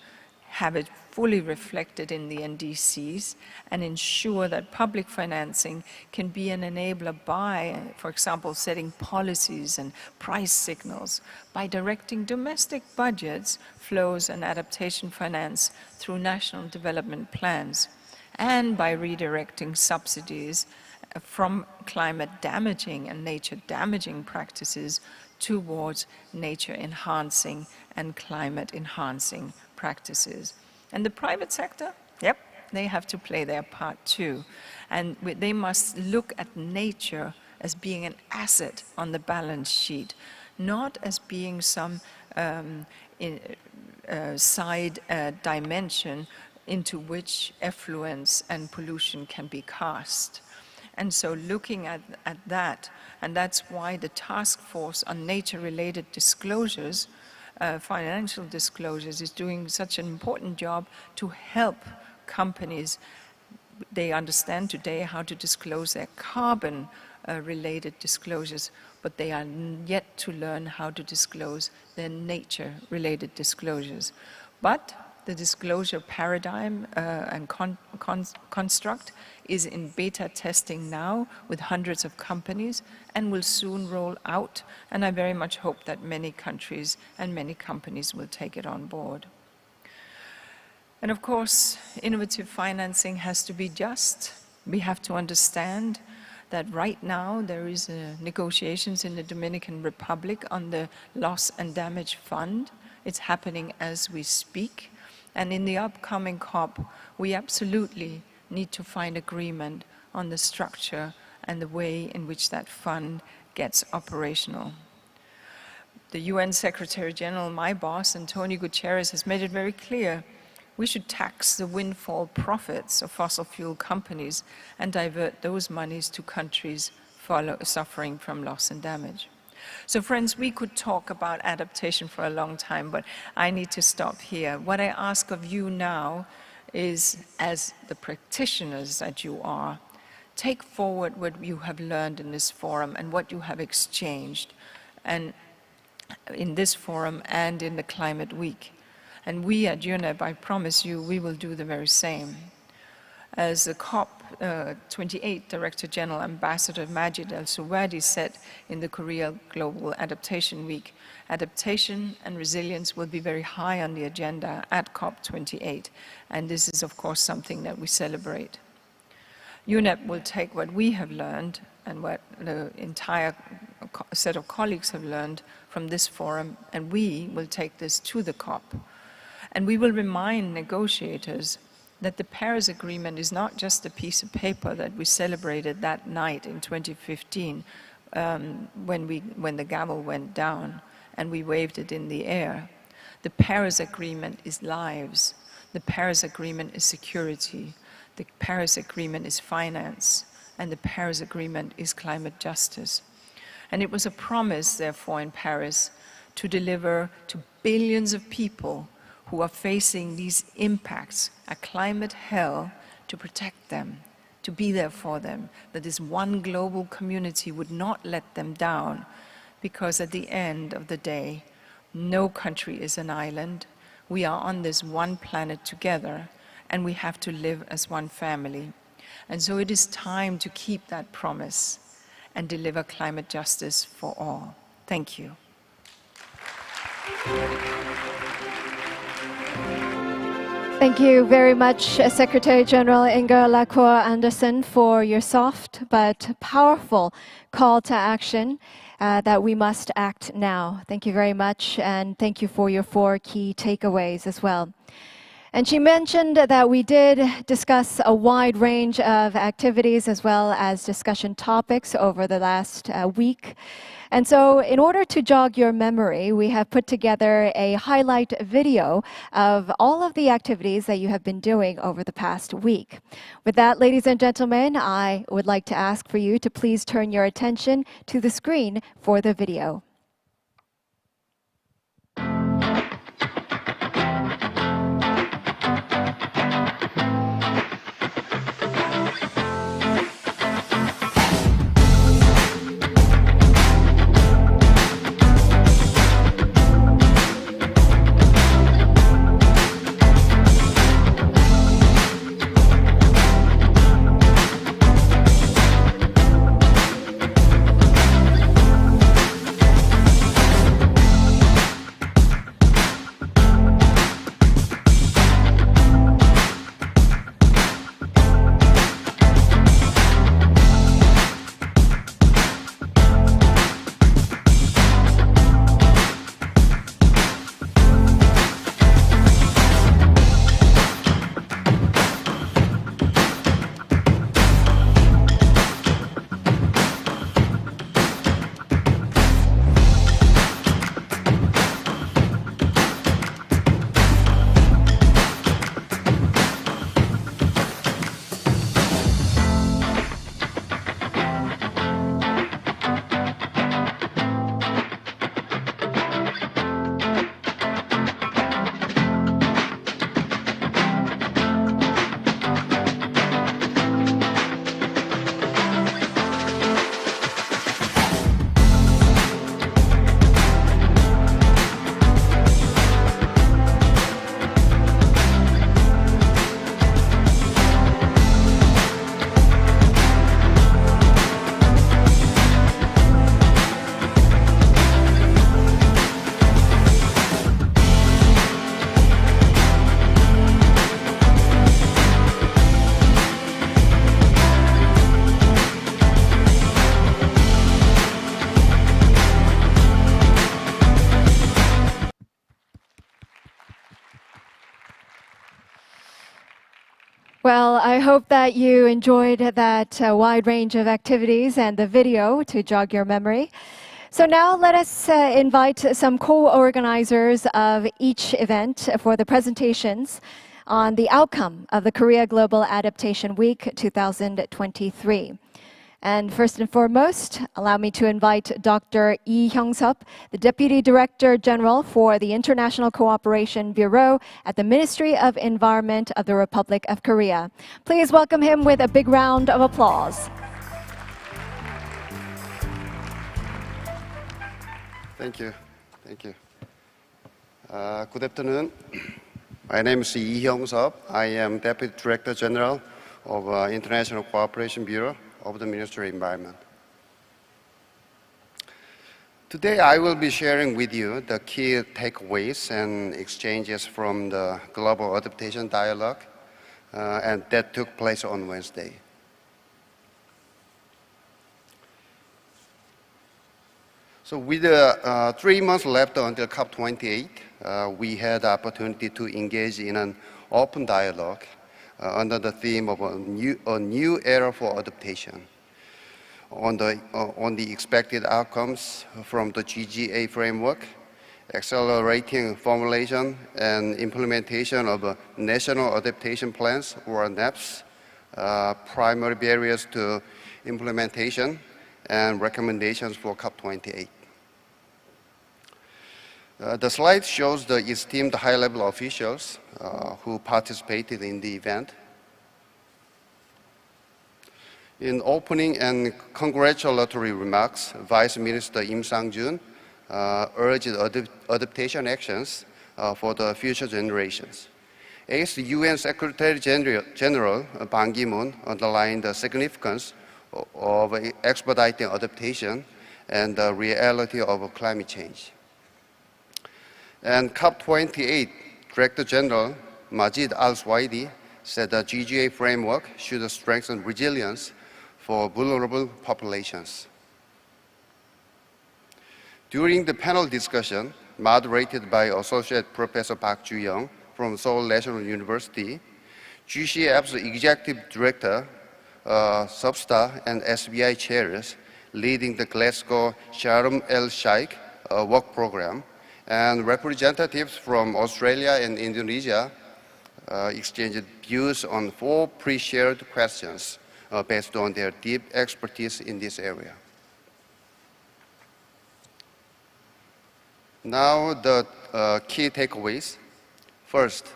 have it fully reflected in the NDCs, and ensure that public financing can be an enabler by, for example, setting policies and price signals, by directing domestic budgets, flows, and adaptation finance through national development plans, and by redirecting subsidies from climate damaging and nature damaging practices towards nature enhancing and climate enhancing practices. And the private sector, yep, they have to play their part too. And they must look at nature as being an asset on the balance sheet, not as being some side dimension into which effluence and pollution can be cast. And so looking at that, and that's why the task force on nature-related disclosures, financial disclosures, is doing such an important job to help companies. They understand today how to disclose their carbon-related disclosures, but they are yet to learn how to disclose their nature-related disclosures. But the disclosure paradigm and construct is in beta testing now with hundreds of companies and will soon roll out. And I very much hope that many countries and many companies will take it on board. And of course, innovative financing has to be just. We have to understand that right now there is negotiations in the Dominican Republic on the loss and damage fund. It's happening as we speak. And in the upcoming COP, we absolutely need to find agreement on the structure and the way in which that fund gets operational. The UN Secretary General, my boss, Antonio Guterres, has made it very clear we should tax the windfall profits of fossil fuel companies and divert those monies to countries suffering from loss and damage. So friends, we could talk about adaptation for a long time, but I need to stop here. What I ask of you now is, as the practitioners that you are, take forward what you have learned in this forum and what you have exchanged and in this forum and in the Climate Week. And we at UNEP, I promise you, we will do the very same. As the COP28 Director General Ambassador Majid Al-Suwadi said in the Korea Global Adaptation Week, adaptation and resilience will be very high on the agenda at COP28. And this is, of course, something that we celebrate. UNEP will take what we have learned and what the entire set of colleagues have learned from this forum, and we will take this to the COP. And we will remind negotiators that the Paris Agreement is not just a piece of paper that we celebrated that night in 2015 when the gavel went down and we waved it in the air. The Paris Agreement is lives. The Paris Agreement is security. The Paris Agreement is finance. And the Paris Agreement is climate justice. And it was a promise, therefore, in Paris to deliver to billions of people who are facing these impacts, a climate hell, to protect them, to be there for them, that this one global community would not let them down, because at the end of the day, no country is an island. We are on this one planet together, and we have to live as one family. And so it is time to keep that promise and deliver climate justice for all. Thank you. Thank you very much, Secretary General Inger Lacour Andersen, for your soft but powerful call to action that we must act now. Thank you very much, and thank you for your 4 key takeaways as well. And she mentioned that we did discuss a wide range of activities as well as discussion topics over the last week. And so in order to jog your memory, we have put together a highlight video of all of the activities that you have been doing over the past week. With that, ladies and gentlemen, I would like to ask for you to please turn your attention to the screen for the video. Well, I hope that you enjoyed that wide range of activities and the video to jog your memory. So now let us invite some co-organizers of each event for the presentations on the outcome of the Korea Global Adaptation Week 2023. And first and foremost, allow me to invite Dr. Lee Hyung-sup, the Deputy Director General for the International Cooperation Bureau at the Ministry of Environment of the Republic of Korea. Please welcome him with a big round of applause. Thank you. Good afternoon. My name is Lee Hyung-sup. I am Deputy Director General of International Cooperation Bureau of the Ministry of Environment. Today I will be sharing with you the key takeaways and exchanges from the Global Adaptation Dialogue and that took place on Wednesday. So with 3 months left until COP28, we had the opportunity to engage in an open dialogue under the theme of a new era for adaptation on the expected outcomes from the GGA framework, accelerating formulation and implementation of national adaptation plans, or NAPs, primary barriers to implementation, and recommendations for COP28. The slide shows the esteemed high-level officials who participated in the event. In opening and congratulatory remarks, Vice Minister Im Sang-jun urged adaptation actions for the future generations. UN Secretary General Ban Ki-moon underlined the significance of expediting adaptation and the reality of climate change. And COP28 Director General Majid Al-Suwaidi said the GGA framework should strengthen resilience for vulnerable populations. During the panel discussion, moderated by Associate Professor Park Ju-young from Seoul National University, GCF's Executive Director, Substa, and SBI chairs leading the Glasgow Sharm el-Sheikh work program, and representatives from Australia and Indonesia exchanged views on 4 pre-shared questions based on their deep expertise in this area. Now the key takeaways. First,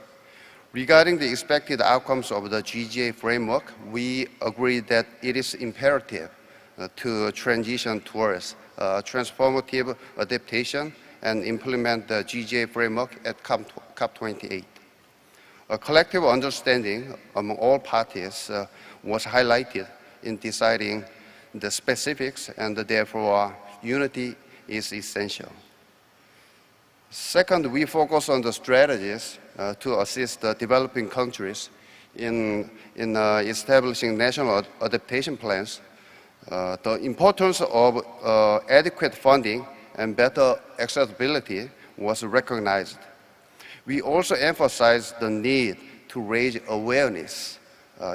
regarding the expected outcomes of the GGA framework, we agree that it is imperative to transition towards transformative adaptation and implement the GGA framework at COP28. A collective understanding among all parties was highlighted in deciding the specifics, and therefore unity is essential. Second, we focus on the strategies to assist the developing countries in establishing national adaptation plans. The importance of adequate funding and better accessibility was recognized. We also emphasized the need to raise awareness,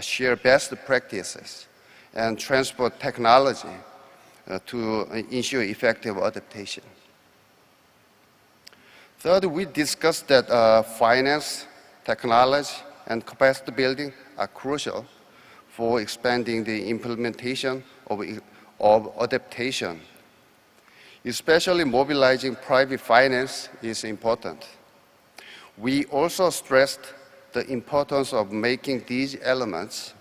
share best practices, and transfer technology to ensure effective adaptation. Third, we discussed that finance, technology, and capacity building are crucial for expanding the implementation of adaptation. Especially mobilizing private finance is important. We also stressed the importance of making these elements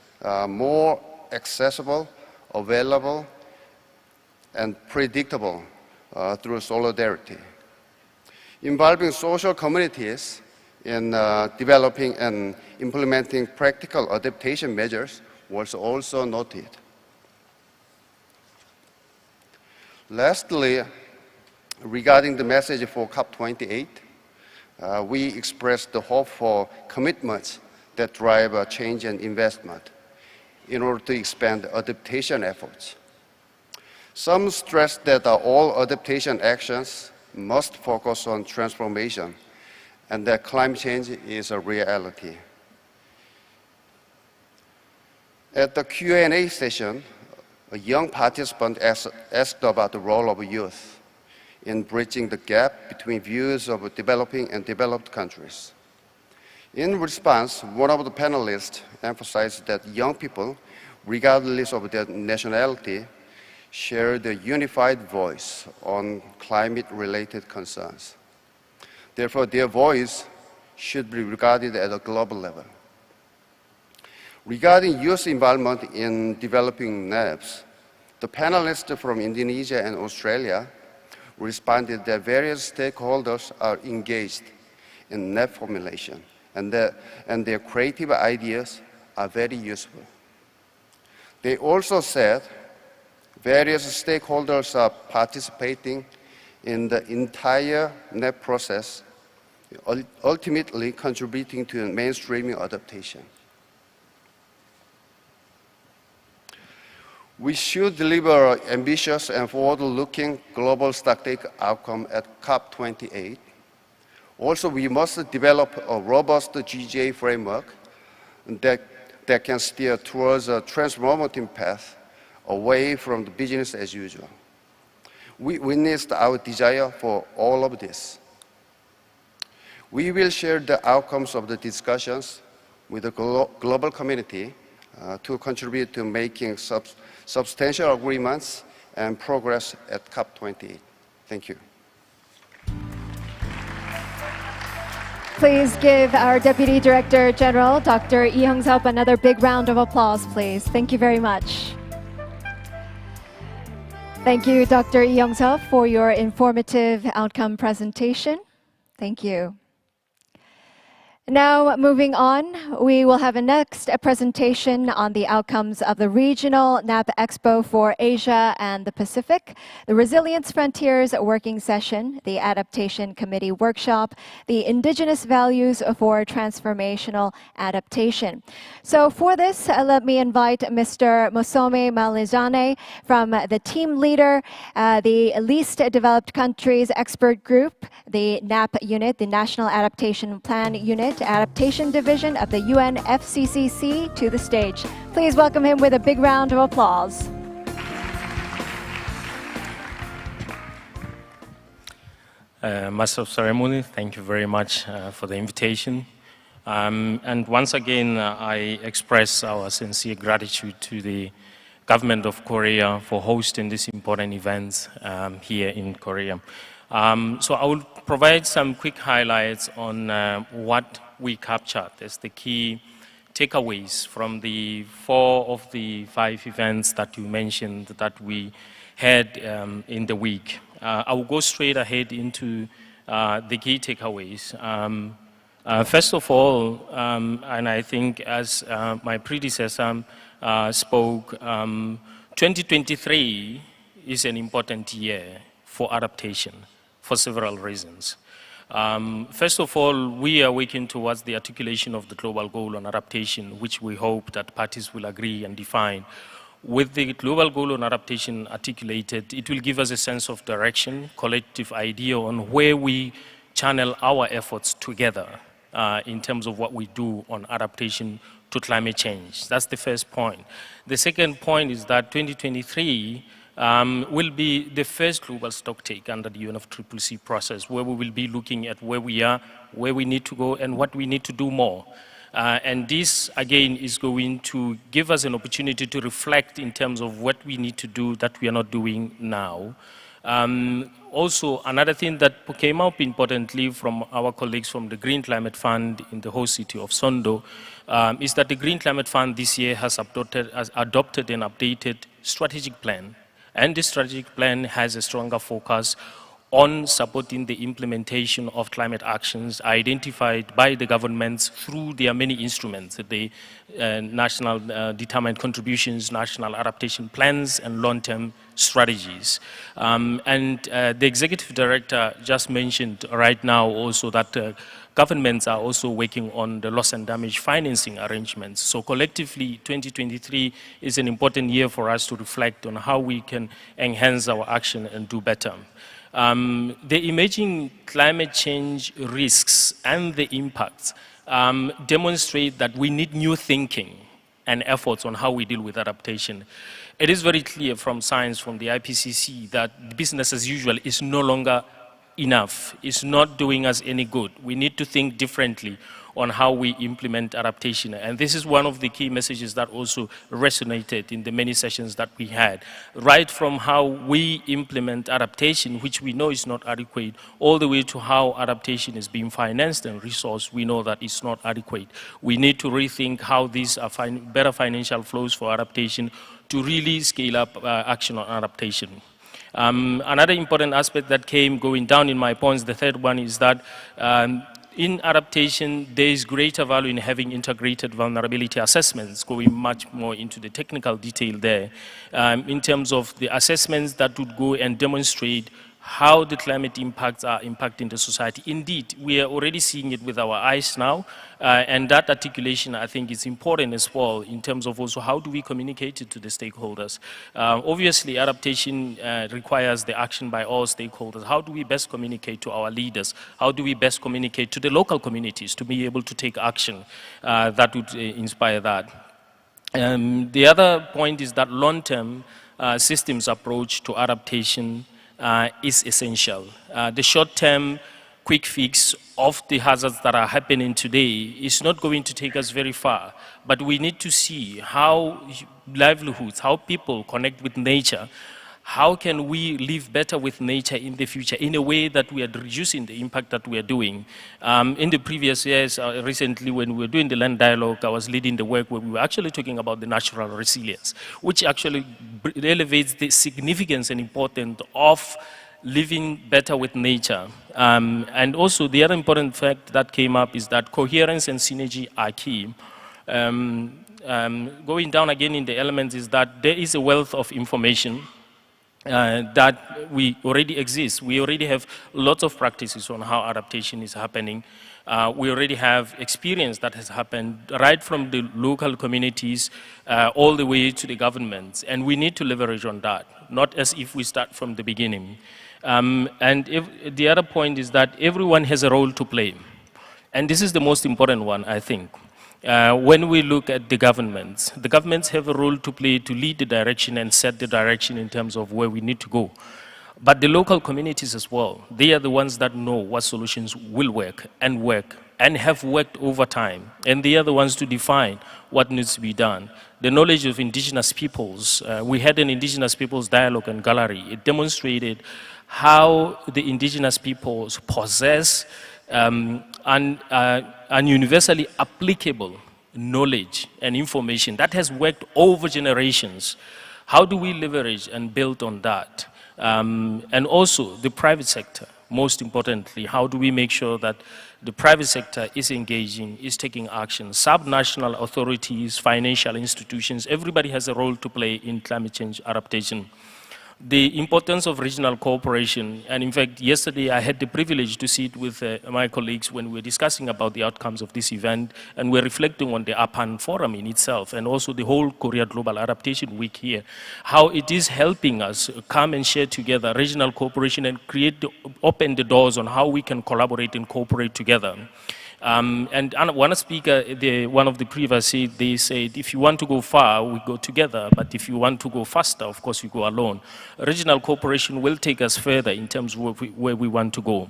more accessible, available, and predictable through solidarity. Involving social communities in developing and implementing practical adaptation measures was also noted. Lastly, regarding the message for COP28, we expressed the hope for commitments that drive change and investment in order to expand adaptation efforts. Some stressed that all adaptation actions must focus on transformation and that climate change is a reality. At the Q&A session, a young participant asked about the role of youth in bridging the gap between views of developing and developed countries. In response, one of the panelists emphasized that young people, regardless of their nationality, share a unified voice on climate-related concerns. Therefore, their voice should be regarded at a global level. Regarding youth involvement in developing NAPs, the panelists from Indonesia and Australia responded that various stakeholders are engaged in NAP formulation and their creative ideas are very useful. They also said various stakeholders are participating in the entire NAP process, ultimately contributing to mainstreaming adaptation. We should deliver ambitious and forward-looking global stocktake outcome at COP28. Also, we must develop a robust GGA framework that can steer towards a transformative path away from the business as usual. We witnessed our desire for all of this. We will share the outcomes of the discussions with the global community to contribute to making substantial agreements and progress at COP28. Thank you. Please give our Deputy Director General, Dr. Lee Hyung-seop, another big round of applause, please. Thank you very much. Thank you, Dr. Lee Hyung-seop, for your informative outcome presentation. Thank you. Now, moving on, we will have a next presentation on the outcomes of the Regional NAP Expo for Asia and the Pacific, the Resilience Frontiers Working Session, the Adaptation Committee Workshop, the Indigenous Values for Transformational Adaptation. So for this, let me invite Mr. Mosome Malejane from the team leader, the Least Developed Countries Expert Group, the NAP Unit, the National Adaptation Plan Unit, Adaptation Division of the UNFCCC, to the stage. Please welcome him with a big round of applause. Master of Ceremony, thank you very much for the invitation. And once again, I express our sincere gratitude to the government of Korea for hosting this important event here in Korea. So I will provide some quick highlights on what we captured as the key takeaways from the 4 of the 5 events that you mentioned that we had in the week. I will go straight ahead into the key takeaways. First of all, and I think as my predecessor spoke, 2023 is an important year for adaptation for several reasons. First of all, we are working towards the articulation of the global goal on adaptation, which we hope that parties will agree and define. With the global goal on adaptation articulated, it will give us a sense of direction, collective idea on where we channel our efforts together in terms of what we do on adaptation to climate change. That's the first point. The second point is that 2023 will be the first global stocktake under the UNFCCC process, where we will be looking at where we are, where we need to go, and what we need to do more. And this, again, is going to give us an opportunity to reflect in terms of what we need to do that we are not doing now. Also, another thing that came up importantly from our colleagues from the Green Climate Fund in the host city of Sondo is that the Green Climate Fund this year has adopted an updated strategic plan. And this strategic plan has a stronger focus on supporting the implementation of climate actions identified by the governments through their many instruments, the national determined contributions, national adaptation plans, and long-term strategies. The executive director just mentioned right now also that governments are also working on the loss and damage financing arrangements. So collectively, 2023 is an important year for us to reflect on how we can enhance our action and do better. The emerging climate change risks and the impacts demonstrate that we need new thinking and efforts on how we deal with adaptation. It is very clear from science, from the IPCC, that business as usual is no longer enough. It's not doing us any good. We need to think differently on how we implement adaptation. And this is one of the key messages that also resonated in the many sessions that we had. Right from how we implement adaptation, which we know is not adequate, all the way to how adaptation is being financed and resourced, we know that it's not adequate. We need to rethink how these are better financial flows for adaptation to really scale up action on adaptation. Another important aspect that came going down in my points, the third one, is that in adaptation, there is greater value in having integrated vulnerability assessments, going much more into the technical detail there, in terms of the assessments that would go and demonstrate how the climate impacts are impacting the society. Indeed, we are already seeing it with our eyes now, and that articulation, I think, is important as well in terms of also how do we communicate it to the stakeholders. Obviously, adaptation requires the action by all stakeholders. How do we best communicate to our leaders? How do we best communicate to the local communities to be able to take action that would inspire that? The other point is that long-term systems approach to adaptation is essential. The short-term quick fix of the hazards that are happening today is not going to take us very far, but we need to see how livelihoods, how people connect with nature, how can we live better with nature in the future in a way that we are reducing the impact that we are doing. In the previous years, recently when we were doing the land dialogue, I was leading the work where we were actually talking about the natural resilience, which actually elevates the significance and importance of living better with nature. And also the other important fact that came up is that coherence and synergy are key. Going down again in the elements is that there is a wealth of information that we already exist. We already have lots of practices on how adaptation is happening. We already have experience that has happened right from the local communities all the way to the governments, and we need to leverage on that, not as if we start from the beginning. The other point is that everyone has a role to play, and this is the most important one, I think. When we look at the governments have a role to play to lead the direction and set the direction in terms of where we need to go. But the local communities as well, they are the ones that know what solutions will work and have worked over time. And they are the ones to define what needs to be done. The knowledge of indigenous peoples, we had an indigenous peoples dialogue and gallery. It demonstrated how the indigenous peoples possess and universally applicable knowledge and information that has worked over generations. How do we leverage and build on that? And also the private sector, most importantly, how do we make sure that the private sector is engaging, is taking action? Subnational authorities, financial institutions, everybody has a role to play in climate change adaptation. The importance of regional cooperation, and in fact, yesterday I had the privilege to sit with my colleagues when we were discussing about the outcomes of this event, and we're reflecting on the APAN forum in itself, and also the whole Korea Global Adaptation Week here, how it is helping us come and share together regional cooperation and open the doors on how we can collaborate and cooperate together. And one speaker, one of the previous said, they said, if you want to go far, we go together, but if you want to go faster, of course, you go alone. Regional cooperation will take us further in terms of where we want to go.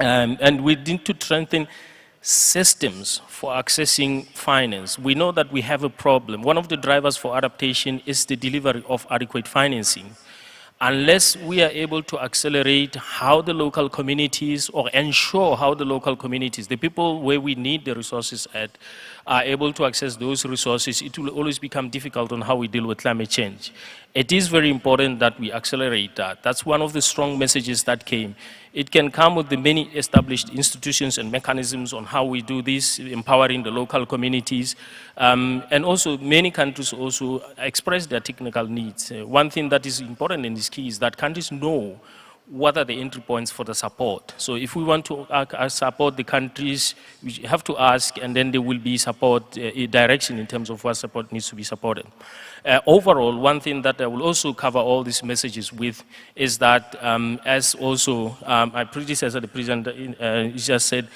And we need to strengthen systems for accessing finance. We know that we have a problem. One of the drivers for adaptation is the delivery of adequate financing. Unless we are able to accelerate how the local communities, or ensure how the local communities, the people where we need the resources at, are able to access those resources, it will always become difficult on how we deal with climate change. It is very important that we accelerate that. That's one of the strong messages that came. It can come with the many established institutions and mechanisms on how we do this, empowering the local communities. And also, many countries also express their technical needs. One thing that is important in this key is that countries know what are the entry points for the support. So if we want to support the countries, we have to ask, and then there will be support, direction in terms of what support needs to be supported. Overall, one thing that I will also cover all these messages with is that, as also my predecessor, the president, just said,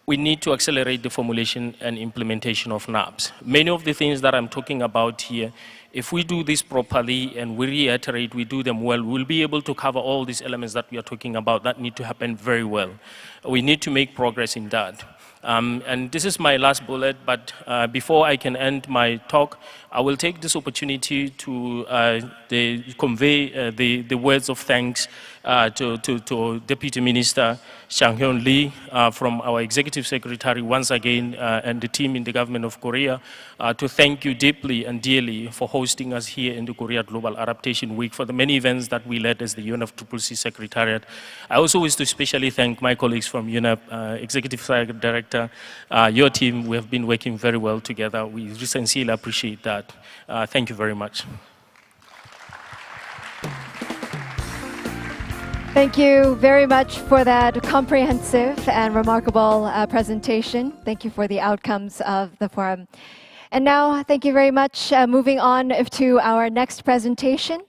we need to accelerate the formulation and implementation of NAPs. Many of the things that I'm talking about here, if we do this properly and we reiterate, we do them well, we'll be able to cover all these elements that we are talking about that need to happen very well. We need to make progress in that. And this is my last bullet, but before I can end my talk, I will take this opportunity to convey the words of thanks to Deputy Minister Sang-hyun Lee from our Executive Secretary once again and the team in the government of Korea to thank you deeply and dearly for hosting us here in the Korea Global Adaptation Week for the many events that we led as the UNFCCC Secretariat. I also wish to especially thank my colleagues from UNEP, Executive Director, your team. We have been working very well together. We sincerely appreciate that. Thank you very much. Thank you very much for that comprehensive and remarkable presentation. Thank you for the outcomes of the forum. And now, thank you very much. Moving on to our next presentation.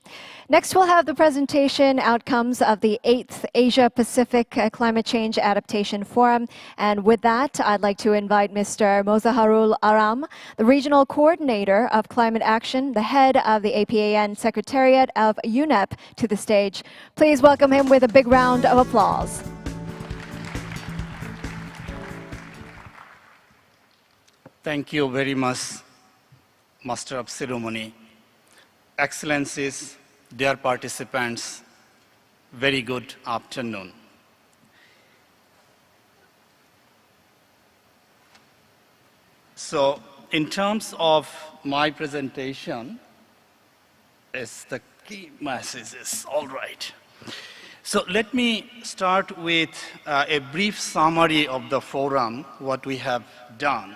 Next, we'll have the presentation outcomes of the 8th Asia-Pacific Climate Change Adaptation Forum. And with that, I'd like to invite Mr. Mozaharul Aram, the Regional Coordinator of Climate Action, the head of the APAN Secretariat of UNEP, to the stage. Please welcome him with a big round of applause. Thank you very much, Master of Ceremony. Excellencies, dear participants, very good afternoon. So, in terms of my presentation, is the key messages, all right. So let me start with a brief summary of the forum, what we have done.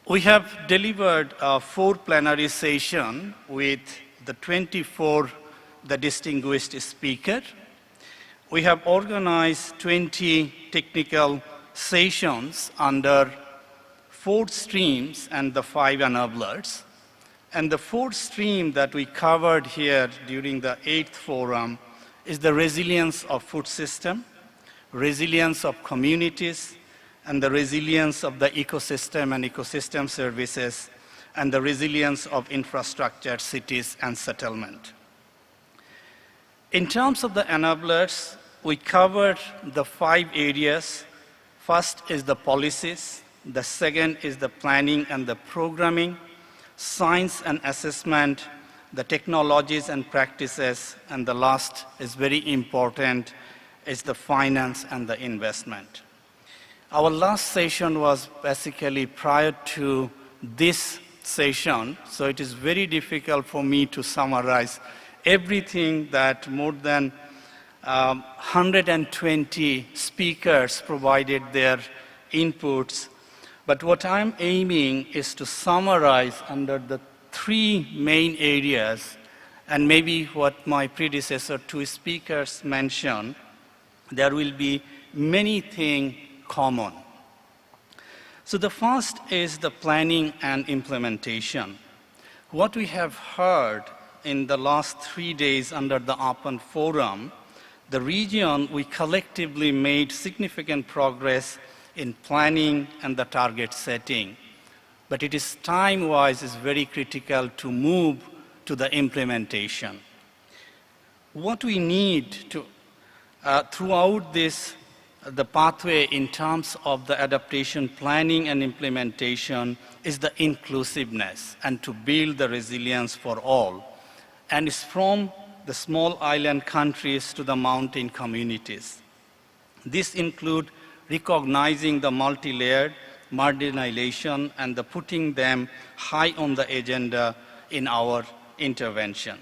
We have delivered 4 plenary sessions with the 24 distinguished speakers. We have organized 20 technical sessions under 4 streams and the 5 enablers. And the 4th stream that we covered here during the 8th forum is the resilience of food system, resilience of communities, and the resilience of the ecosystem and ecosystem services, and the resilience of infrastructure, cities, and settlement. In terms of the enablers, we covered the 5 areas. First is the policies, the second is the planning and the programming, science and assessment, the technologies and practices, and the last is very important, is the finance and the investment. Our last session was basically prior to this session, so it is very difficult for me to summarize everything that more than 120 speakers provided their inputs. But what I'm aiming is to summarize under the 3 main areas, and maybe what my predecessor 2 speakers mentioned, there will be many things common. So the first is the planning and implementation. What we have heard in the last 3 days under the open forum, the region, we collectively made significant progress in planning and the target setting. But it is time-wise is very critical to move to the implementation. What we need to, throughout this, the pathway in terms of the adaptation planning and implementation is the inclusiveness and to build the resilience for all. And it's from the small island countries to the mountain communities. This includes recognizing the multi-layered marginalization and the putting them high on the agenda in our intervention.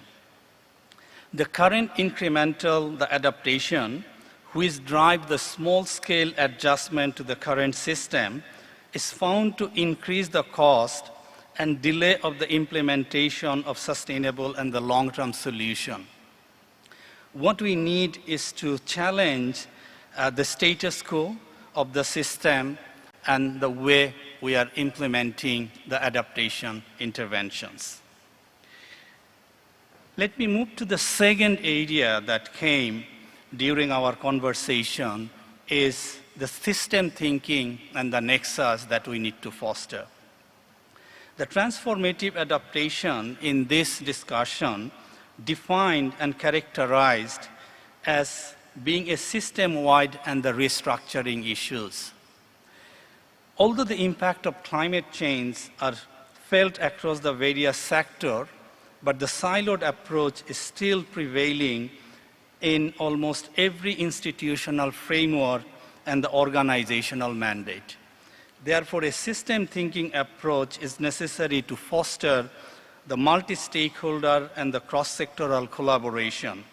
The current incremental, the adaptation, which drive the small-scale adjustment to the current system, is found to increase the cost and delay of the implementation of sustainable and the long-term solution. What we need is to challenge the status quo of the system and the way we are implementing the adaptation interventions. Let me move to the second area that came during our conversation is the system thinking and the nexus that we need to foster. The transformative adaptation in this discussion defined and characterized as being a system-wide and the restructuring issues. Although the impact of climate change are felt across the various sectors, but the siloed approach is still prevailing in almost every institutional framework and the organizational mandate. Therefore, a system thinking approach is necessary to foster the multi-stakeholder and the cross-sectoral collaboration.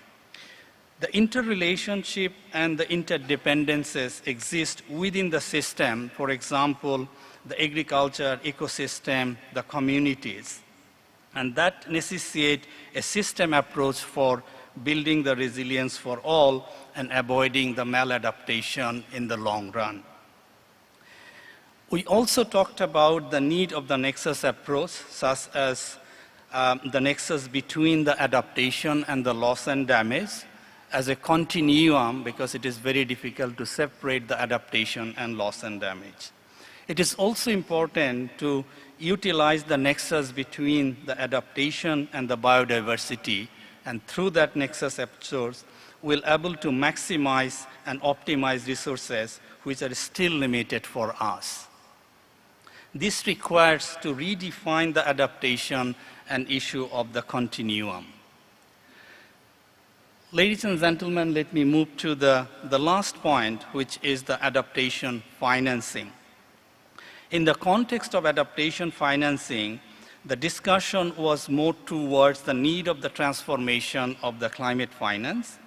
The interrelationship and the interdependencies exist within the system, for example, the agriculture, ecosystem, the communities. And that necessitates a system approach for building the resilience for all and avoiding the maladaptation in the long run. We also talked about the need of the nexus approach, such as the nexus between the adaptation and the loss and damage as a continuum, because it is very difficult to separate the adaptation and loss and damage. It is also important to utilize the nexus between the adaptation and the biodiversity, and through that nexus approach, we'll be able to maximize and optimize resources which are still limited for us. This requires to redefine the adaptation and issue of the continuum. Ladies and gentlemen, let me move to the last point, which is the adaptation financing. In the context of adaptation financing, the discussion was more towards the need of the transformation of the climate finance,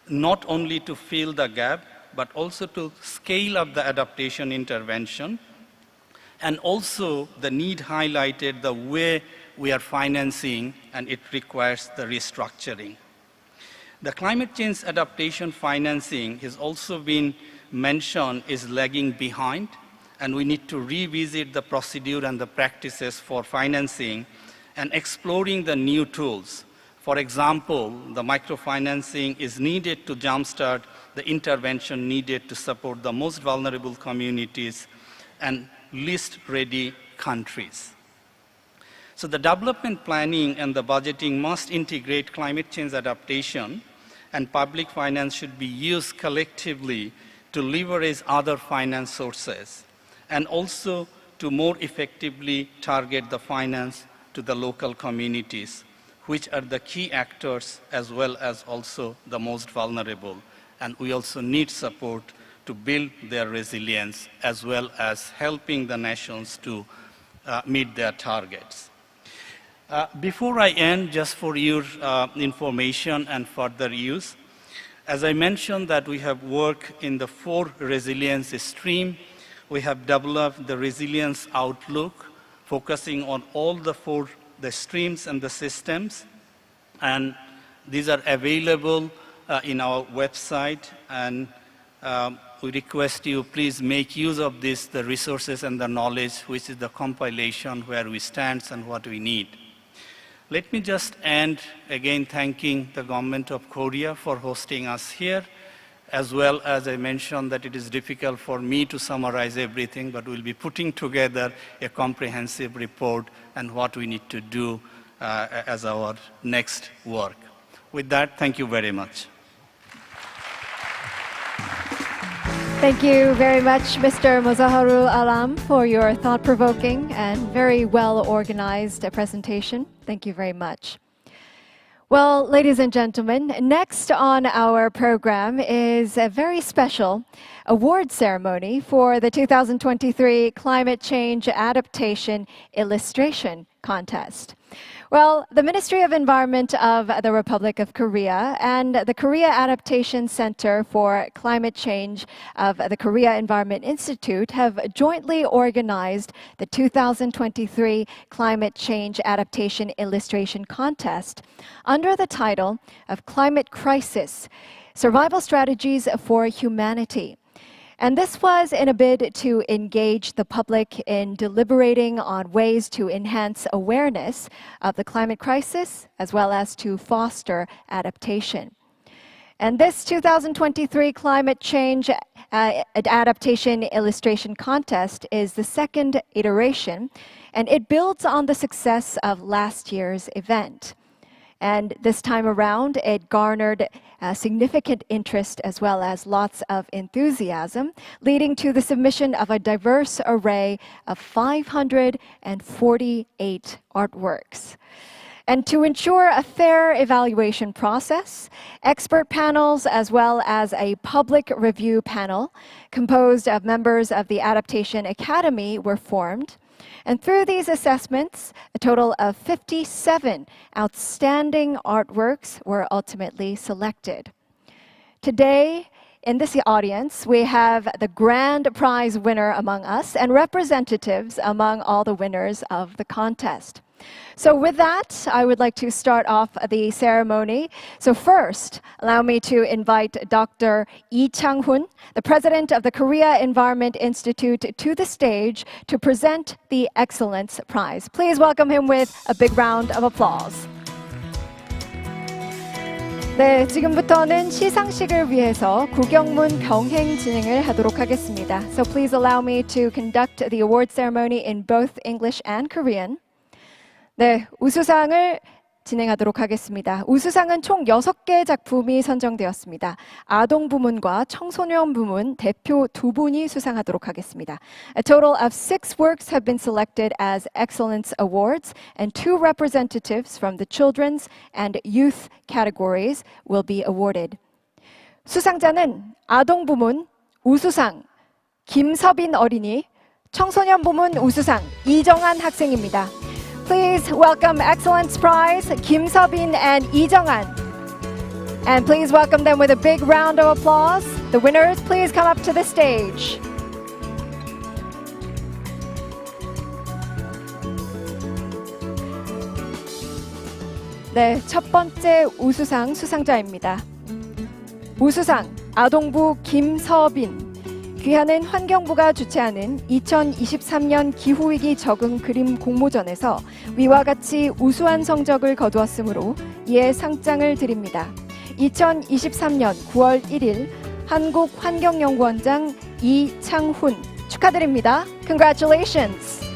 not only to fill the gap, but also to scale up the adaptation intervention, and also the need highlighted the way we are financing, and it requires the restructuring. The climate change adaptation financing has also been mentioned is lagging behind, and we need to revisit the procedure and the practices for financing and exploring the new tools. For example, the microfinancing is needed to jumpstart the intervention needed to support the most vulnerable communities and least ready countries. So the development planning and the budgeting must integrate climate change adaptation, and public finance should be used collectively to leverage other finance sources, and also to more effectively target the finance to the local communities, which are the key actors as well as also the most vulnerable. And we also need support to build their resilience as well as helping the nations to meet their targets. Before I end, just for your information and further use, as I mentioned that we have worked in the 4 resilience stream. We have developed the resilience outlook, focusing on all the 4 streams and the systems. And these are available in our website. And we request you please make use of this, the resources and the knowledge, which is the compilation where we stand and what we need. Let me just end again thanking the government of Korea for hosting us here, as well as I mentioned that it is difficult for me to summarize everything, but we'll be putting together a comprehensive report and what we need to do as our next work. With that, thank you very much. Thank you very much, Mr. Mozaharu Alam, for your thought-provoking and very well-organized presentation. Thank you very much. Well, ladies and gentlemen, next on our program is a very special award ceremony for the 2023 Climate Change Adaptation Illustration Contest. Well, the Ministry of Environment of the Republic of Korea and the Korea Adaptation Center for Climate Change of the Korea Environment Institute have jointly organized the 2023 Climate Change Adaptation Illustration Contest under the title of Climate Crisis: Survival Strategies for Humanity. And this was in a bid to engage the public in deliberating on ways to enhance awareness of the climate crisis, as well as to foster adaptation. And this 2023 Climate Change Adaptation Illustration Contest is the second iteration, and it builds on the success of last year's event. And this time around, it garnered significant interest as well as lots of enthusiasm, leading to the submission of a diverse array of 548 artworks. And to ensure a fair evaluation process, expert panels as well as a public review panel composed of members of the Adaptation Academy were formed. And through these assessments, a total of 57 outstanding artworks were ultimately selected. Today, in this audience, we have the grand prize winner among us and representatives among all the winners of the contest. So with that, I would like to start off the ceremony. So first, allow me to invite Dr. Lee Chang-hun, the president of the Korea Environment Institute, to the stage to present the Excellence Prize. Please welcome him with a big round of applause. 네, 지금부터는 시상식을 위해서 구경문 경행 진행을 하도록 하겠습니다. So please allow me to conduct the award ceremony in both English and Korean. 네, 우수상을 진행하도록 하겠습니다. 우수상은 총 6개 작품이 선정되었습니다. 아동 부문과 청소년 부문 대표 2분이 수상하도록 하겠습니다. A total of 6 works have been selected as Excellence Awards, and 2 representatives from the children's and youth categories will be awarded. 수상자는 아동 부문 우수상 김서빈 어린이, 청소년 부문 우수상 이정한 학생입니다. Please welcome Excellence Prize, Kim Seobin and Lee Jung-an. And please welcome them with a big round of applause. The winners, please come up to the stage. 네, 첫 번째 우수상 수상자입니다. 우수상 아동부 김서빈. 귀하는 환경부가 주최하는 2023년 기후위기 적응 그림 공모전에서 위와 같이 우수한 성적을 거두었으므로 이에 상장을 드립니다. 2023년 9월 1일 한국환경연구원장 이창훈 축하드립니다. Congratulations!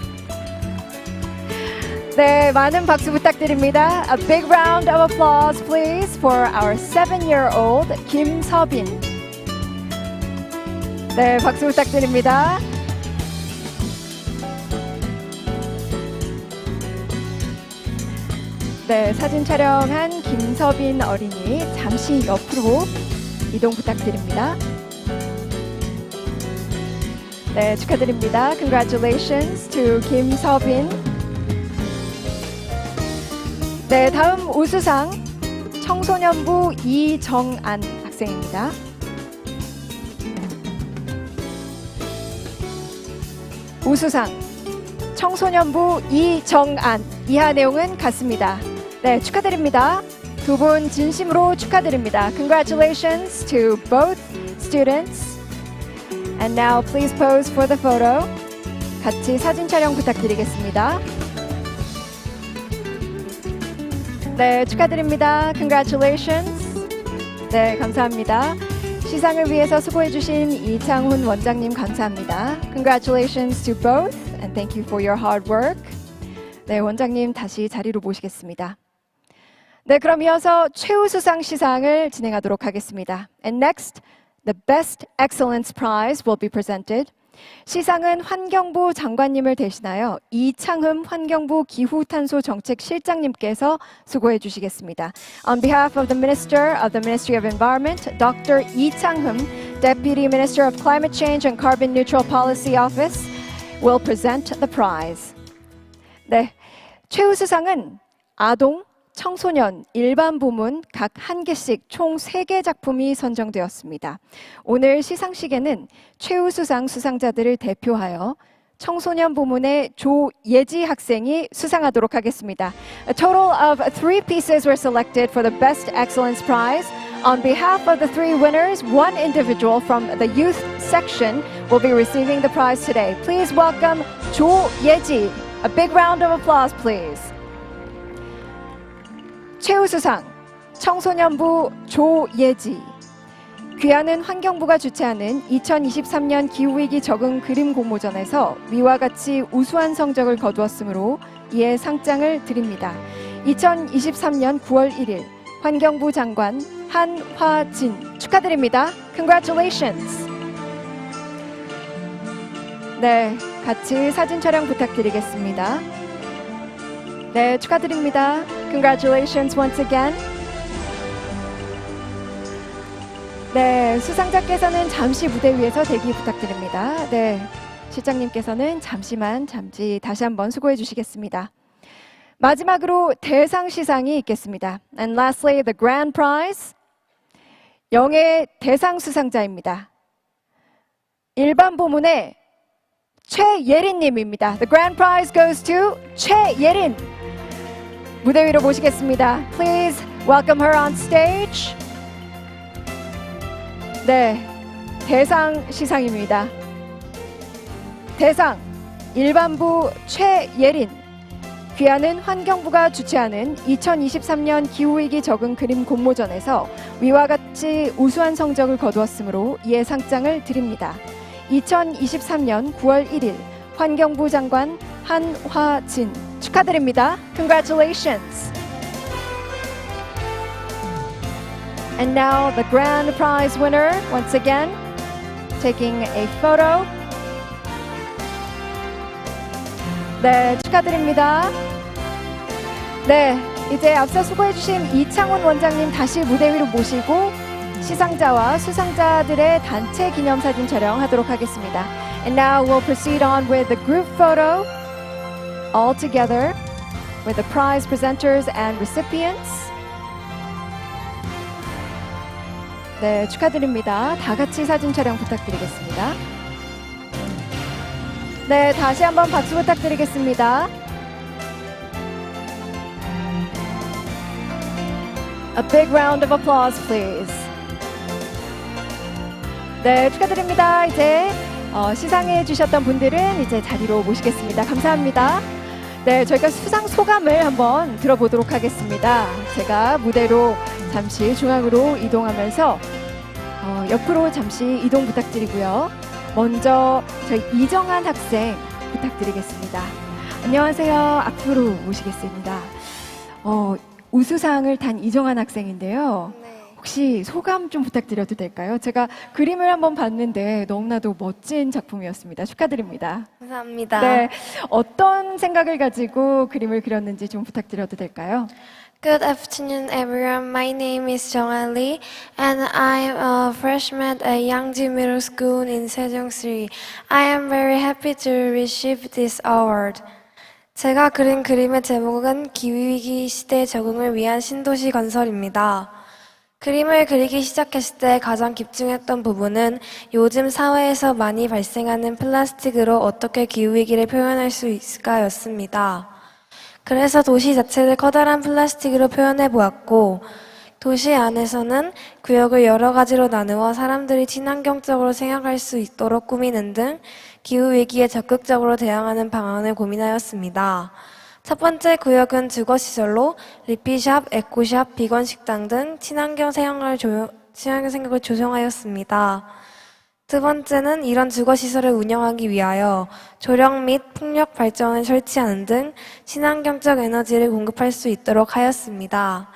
네, 많은 박수 부탁드립니다. A big round of applause please for our 7-year-old 김서빈. 네, 박수 부탁드립니다. 네, 사진 촬영한 김서빈 어린이 잠시 옆으로 이동 부탁드립니다. 네, 축하드립니다. Congratulations to 김서빈. 네, 다음 우수상 청소년부 이정안 학생입니다. 우수상 청소년부 이정안. 이하 내용은 같습니다. 네, 축하드립니다. 두 분 진심으로 축하드립니다. Congratulations to both students. And now please pose for the photo. 같이 사진 촬영 부탁드리겠습니다. 네, 축하드립니다. Congratulations. 네, 감사합니다. 시상을 위해서 수고해주신 이창훈 원장님 감사합니다. Congratulations to both and thank you for your hard work. 네, 원장님 다시 자리로 모시겠습니다. 네, 그럼 이어서 최우수상 시상을 진행하도록 하겠습니다. And next, the Best Excellence Prize will be presented. 시상은 환경부 장관님을 대신하여 이창흠 환경부 기후탄소정책실장님께서 수고해 주시겠습니다. On behalf of the Minister of the Ministry of Environment, Dr. Lee Chang-hum, Deputy Minister of Climate Change and Carbon Neutral Policy Office, will present the prize. 네, 최우수상은 아동, 청소년, 일반 부문 각 1개씩 총 3개 작품이 선정되었습니다. 오늘 시상식에는 최우수상 수상자들을 대표하여 청소년 부문의 조예지 학생이 수상하도록 하겠습니다. A total of 3 pieces were selected for the Best Excellence Prize. On behalf of the 3 winners, 1 individual from the youth section will be receiving the prize today. Please welcome 조예지. A big round of applause, please. 최우수상 청소년부 조예지. 귀하는 환경부가 주최하는 2023년 기후위기 적응 그림 공모전에서 위와 같이 우수한 성적을 거두었으므로 이에 상장을 드립니다. 2023년 9월 1일 환경부 장관 한화진 축하드립니다. Congratulations. 네, 같이 사진 촬영 부탁드리겠습니다. 네, 축하드립니다. Congratulations once again. 네, 수상자께서는 잠시 무대 위에서 대기 부탁드립니다. 네, 실장님께서는 잠시 다시 한번 수고해 주시겠습니다. 마지막으로 대상 시상이 있겠습니다. And lastly, the grand prize. 영예 대상 수상자입니다. 일반 부문의 최예린님입니다. The grand prize goes to 최예린. 무대 위로 모시겠습니다. Please welcome her on stage. 네, 대상 시상입니다. 대상 일반부 최예린. 귀하는 환경부가 주최하는 2023년 기후위기 적응 그림 공모전에서 위와 같이 우수한 성적을 거두었으므로 이에 상장을 드립니다. 2023년 9월 1일 환경부 장관 한화진 축하드립니다. Congratulations. And now the grand prize winner once again taking a photo. 네, 축하드립니다. 네, 이제 앞서 수고해주신 이창훈 원장님 다시 무대 위로 모시고 시상자와 수상자들의 단체 기념사진 촬영하도록 하겠습니다. And now we'll proceed on with the group photo all together with the prize presenters and recipients. 네, 축하드립니다. 다 같이 사진 촬영 부탁드리겠습니다. 네, 다시 한번 박수 부탁드리겠습니다. A big round of applause, please. 네, 축하드립니다. 이제 시상해 주셨던 분들은 이제 자리로 모시겠습니다. 감사합니다. 네, 저희가 수상 소감을 한번 들어보도록 하겠습니다. 제가 무대로 잠시 중앙으로 이동하면서 옆으로 잠시 이동 부탁드리고요. 먼저 저희 이정한 학생 부탁드리겠습니다. 안녕하세요. 앞으로 모시겠습니다. 우수상을 탄 이정한 학생인데요. 혹시 소감 좀 부탁드려도 될까요? 제가 그림을 한번 봤는데 너무나도 멋진 작품이었습니다. 축하드립니다. 감사합니다. 네, 어떤 생각을 가지고 그림을 그렸는지 좀 부탁드려도 될까요? Good afternoon, everyone. My name is Jong-an Lee, and I'm a freshman at Yangji Middle School in Sejong-si. I am very happy to receive this award. 제가 그린 그림의 제목은 기후위기 시대 적응을 위한 신도시 건설입니다. 그림을 그리기 시작했을 때 가장 집중했던 부분은 요즘 사회에서 많이 발생하는 플라스틱으로 어떻게 기후위기를 표현할 수 있을까였습니다. 그래서 도시 자체를 커다란 플라스틱으로 표현해 보았고, 도시 안에서는 구역을 여러 가지로 나누어 사람들이 친환경적으로 생각할 수 있도록 꾸미는 등 기후위기에 적극적으로 대응하는 방안을 고민하였습니다. 첫 번째 구역은 주거시설로 리피샵, 에코샵, 비건 식당 등 친환경 생각을 조성하였습니다. 두 번째는 이런 주거시설을 운영하기 위하여 조력 및 풍력 발전을 설치하는 등 친환경적 에너지를 공급할 수 있도록 하였습니다.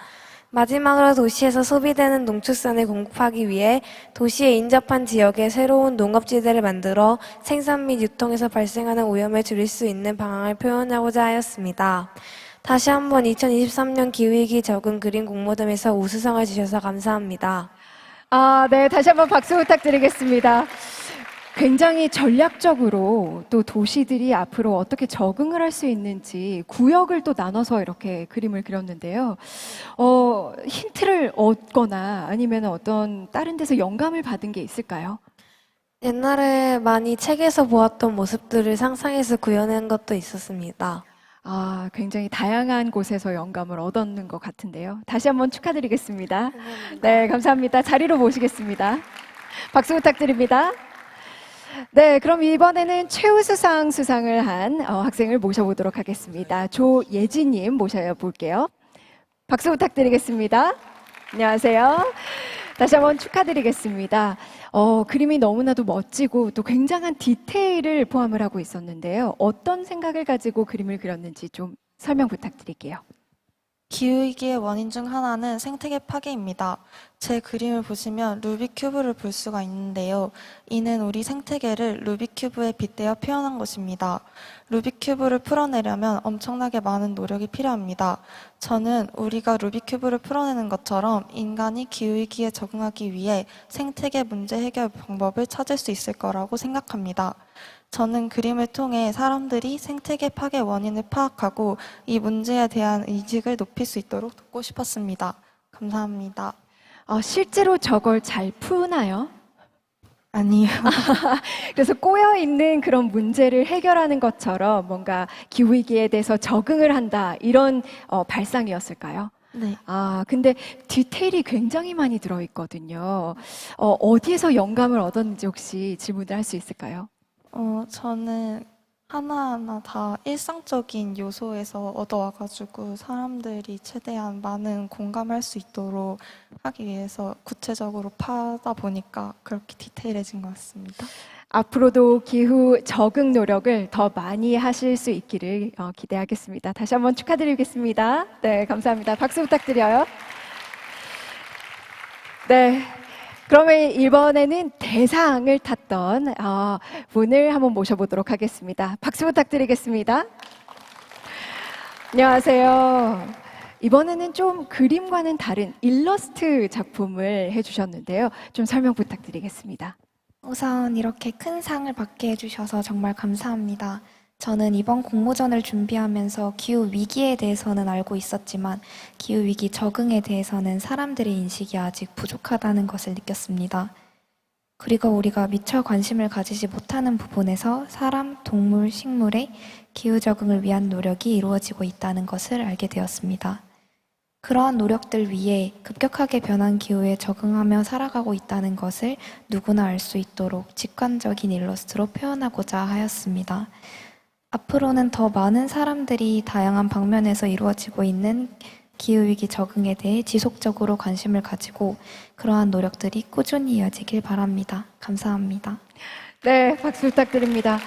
마지막으로 도시에서 소비되는 농축산을 공급하기 위해 도시에 인접한 지역에 새로운 농업지대를 만들어 생산 및 유통에서 발생하는 오염을 줄일 수 있는 방안을 표현하고자 하였습니다. 다시 한번 2023년 기후위기 적응 그림 공모전에서 우수상을 주셔서 감사합니다. 네, 다시 한번 박수 부탁드리겠습니다. 굉장히 전략적으로 또 도시들이 앞으로 어떻게 적응을 할 수 있는지 구역을 또 나눠서 이렇게 그림을 그렸는데요. 힌트를 얻거나 아니면 어떤 다른 데서 영감을 받은 게 있을까요? 옛날에 많이 책에서 보았던 모습들을 상상해서 구현한 것도 있었습니다. 굉장히 다양한 곳에서 영감을 얻었는 것 같은데요. 다시 한번 축하드리겠습니다. 감사합니다. 네, 감사합니다. 자리로 모시겠습니다. 박수 부탁드립니다. 네, 그럼 이번에는 최우수상 수상을 한 학생을 모셔보도록 하겠습니다. 조예진님 모셔볼게요. 박수 부탁드리겠습니다. 안녕하세요. 다시 한번 축하드리겠습니다. 그림이 너무나도 멋지고 또 굉장한 디테일을 포함을 하고 있었는데요. 어떤 생각을 가지고 그림을 그렸는지 좀 설명 부탁드릴게요. 기후위기의 원인 중 하나는 생태계 파괴입니다. 제 그림을 보시면 루빅 큐브를 볼 수가 있는데요. 이는 우리 생태계를 루빅 큐브에 빗대어 표현한 것입니다. 루빅 큐브를 풀어내려면 엄청나게 많은 노력이 필요합니다. 저는 우리가 루빅 큐브를 풀어내는 것처럼 인간이 기후위기에 적응하기 위해 생태계 문제 해결 방법을 찾을 수 있을 거라고 생각합니다. 저는 그림을 통해 사람들이 생태계 파괴 원인을 파악하고 이 문제에 대한 의식을 높일 수 있도록 돕고 싶었습니다. 감사합니다. 실제로 저걸 잘 푸나요? 아니요. 그래서 꼬여있는 그런 문제를 해결하는 것처럼 뭔가 기후위기에 대해서 적응을 한다 이런 발상이었을까요? 네. 근데 디테일이 굉장히 많이 들어있거든요. 어디에서 영감을 얻었는지 혹시 질문을 할 수 있을까요? 저는 하나하나 다 일상적인 요소에서 얻어와가지고 사람들이 최대한 많은 공감할 수 있도록 하기 위해서 구체적으로 파다 보니까 그렇게 디테일해진 것 같습니다. 앞으로도 기후 적응 노력을 더 많이 하실 수 있기를 기대하겠습니다. 다시 한번 축하드리겠습니다. 네, 감사합니다. 박수 부탁드려요. 네. 그러면 이번에는 대상을 탔던 분을 한번 모셔보도록 하겠습니다. 박수 부탁드리겠습니다. 안녕하세요. 이번에는 좀 그림과는 다른 일러스트 작품을 해주셨는데요. 좀 설명 부탁드리겠습니다. 우선 이렇게 큰 상을 받게 해주셔서 정말 감사합니다. 저는 이번 공모전을 준비하면서 기후위기에 대해서는 알고 있었지만 기후위기 적응에 대해서는 사람들의 인식이 아직 부족하다는 것을 느꼈습니다. 그리고 우리가 미처 관심을 가지지 못하는 부분에서 사람, 동물, 식물의 기후 적응을 위한 노력이 이루어지고 있다는 것을 알게 되었습니다. 그러한 노력들 위에 급격하게 변한 기후에 적응하며 살아가고 있다는 것을 누구나 알 수 있도록 직관적인 일러스트로 표현하고자 하였습니다. 앞으로는 더 많은 사람들이 다양한 방면에서 이루어지고 있는 기후위기 적응에 대해 지속적으로 관심을 가지고 그러한 노력들이 꾸준히 이어지길 바랍니다. 감사합니다. 네, 박수 부탁드립니다.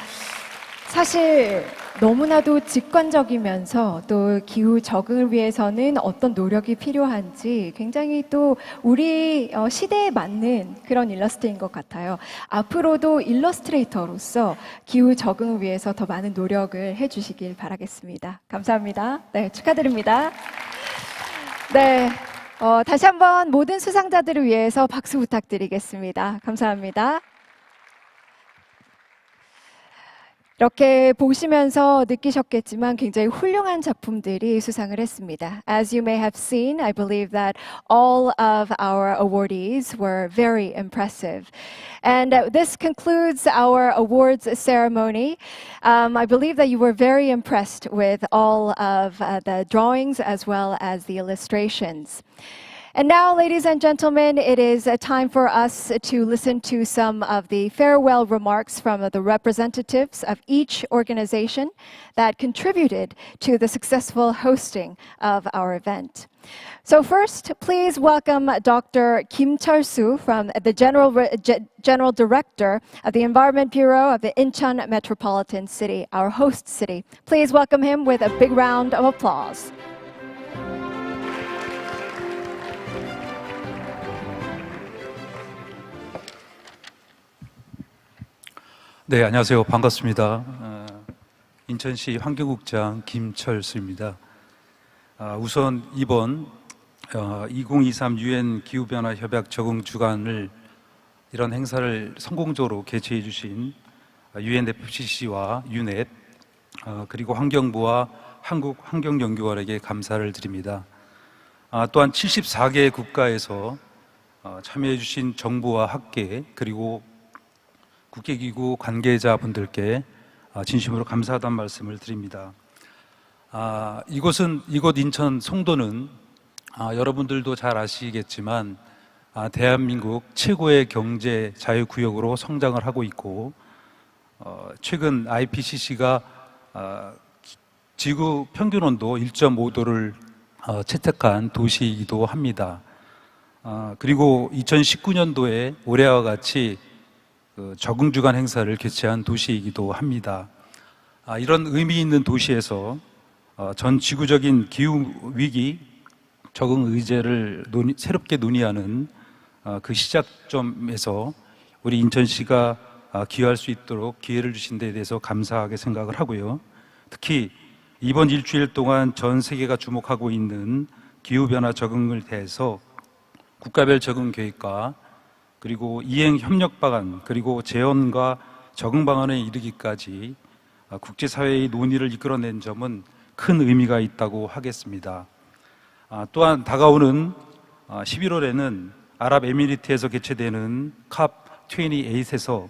사실 너무나도 직관적이면서 또 기후 적응을 위해서는 어떤 노력이 필요한지 굉장히 또 우리 시대에 맞는 그런 일러스트인 것 같아요. 앞으로도 일러스트레이터로서 기후 적응을 위해서 더 많은 노력을 해주시길 바라겠습니다. 감사합니다. 네, 축하드립니다. 네, 다시 한번 모든 수상자들을 위해서 박수 부탁드리겠습니다. 감사합니다. 이렇게 보시면서 느끼셨겠지만 굉장히 훌륭한 작품들이 수상을 했습니다. As you may have seen, I believe that all of our awardees were very impressive. And this concludes our awards ceremony. I believe that you were very impressed with all of the drawings as well as the illustrations. And now, ladies and gentlemen, it is time for us to listen to some of the farewell remarks from the representatives of each organization that contributed to the successful hosting of our event. So first, please welcome Dr. Kim Chul-soo from the General Director of the Environment Bureau of the Incheon Metropolitan City, our host city. Please welcome him with a big round of applause. 네, 안녕하세요. 반갑습니다. 인천시 환경국장 김철수입니다. 우선 이번 2023 UN 기후변화 협약 적응 주간을 이런 행사를 성공적으로 개최해 주신 UNFCC와 유넷 그리고 환경부와 한국환경연구원에게 감사를 드립니다. 또한 74개 국가에서 참여해 주신 정부와 학계 그리고 국제기구 관계자분들께 진심으로 감사하다는 말씀을 드립니다. 이곳 인천 송도는 여러분들도 잘 아시겠지만 대한민국 최고의 경제 자유구역으로 성장을 하고 있고 최근 IPCC가 지구 평균온도 1.5도를 채택한 도시이기도 합니다. 그리고 2019년도에 올해와 같이 적응 주간 행사를 개최한 도시이기도 합니다. 이런 의미 있는 도시에서 전 지구적인 기후 위기 적응 의제를 새롭게 논의하는 그 시작점에서 우리 인천시가 기여할 수 있도록 기회를 주신 데에 대해서 감사하게 생각을 하고요. 특히 이번 일주일 동안 전 세계가 주목하고 있는 기후변화 적응을 대해서 국가별 적응 계획과 그리고 이행 협력 방안 그리고 재원과 적응 방안에 이르기까지 국제사회의 논의를 이끌어낸 점은 큰 의미가 있다고 하겠습니다. 또한 다가오는 11월에는 아랍에미리트에서 개최되는 COP28에서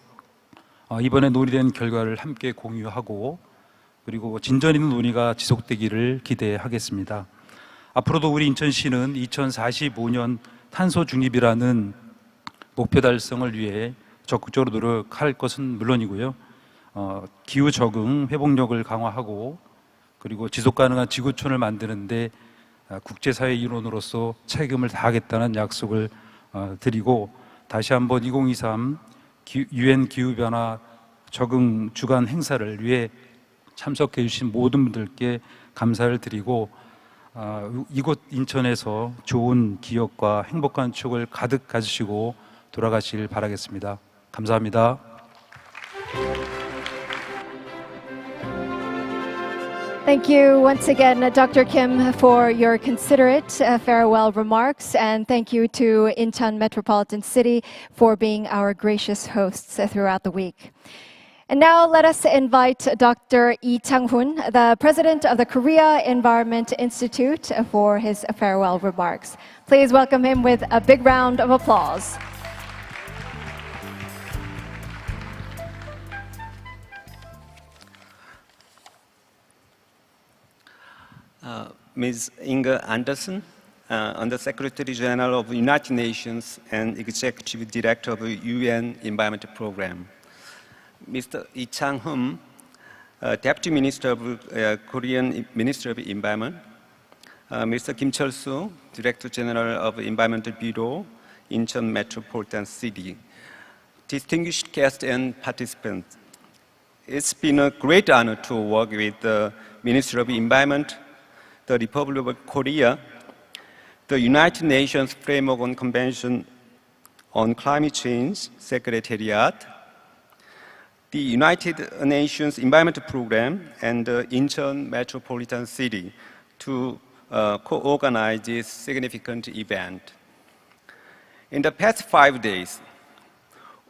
이번에 논의된 결과를 함께 공유하고 그리고 진전 있는 논의가 지속되기를 기대하겠습니다. 앞으로도 우리 인천시는 2045년 탄소 중립이라는 목표 달성을 위해 적극적으로 노력할 것은 물론이고요. 기후 적응 회복력을 강화하고 그리고 지속 가능한 지구촌을 만드는데 국제사회 일원으로서 책임을 다하겠다는 약속을 드리고 다시 한번 2023 UN 기후변화 적응 주간 행사를 위해 참석해 주신 모든 분들께 감사를 드리고 이곳 인천에서 좋은 기억과 행복한 추억을 가득 가지시고 돌아가시길 바라겠습니다. 감사합니다. Thank you once again, Dr. Kim, for your considerate farewell remarks, and thank you to Incheon Metropolitan City for being our gracious hosts throughout the week. And now let us invite Dr. Lee Chang-hoon, the president of the Korea Environment Institute, for his farewell remarks. Please welcome him with a big round of applause. Ms. Inga Anderson, Under Secretary General of the United Nations and Executive Director of the UN Environment Program. Mr. Lee Chang-hoon, Deputy Minister of Korean Ministry of Environment. Mr. Kim Chol-soo, Director General of Environmental Bureau, Incheon Metropolitan City. Distinguished guests and participants, it's been a great honor to work with the Ministry of Environment, the Republic of Korea, the United Nations Framework on Convention on Climate Change Secretariat, the United Nations Environment Program, and the Incheon Metropolitan City to co-organize this significant event. In the past 5 days,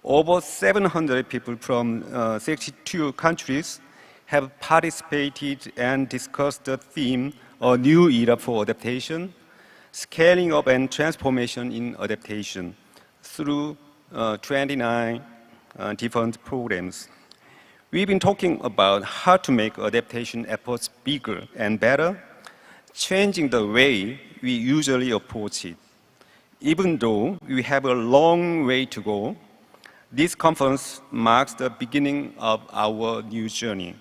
over 700 people from 62 countries have participated and discussed the theme, A New Era for Adaptation, Scaling Up and Transformation in Adaptation, through 29 different programs. We've been talking about how to make adaptation efforts bigger and better, changing the way we usually approach it. Even though we have a long way to go, this conference marks the beginning of our new journey.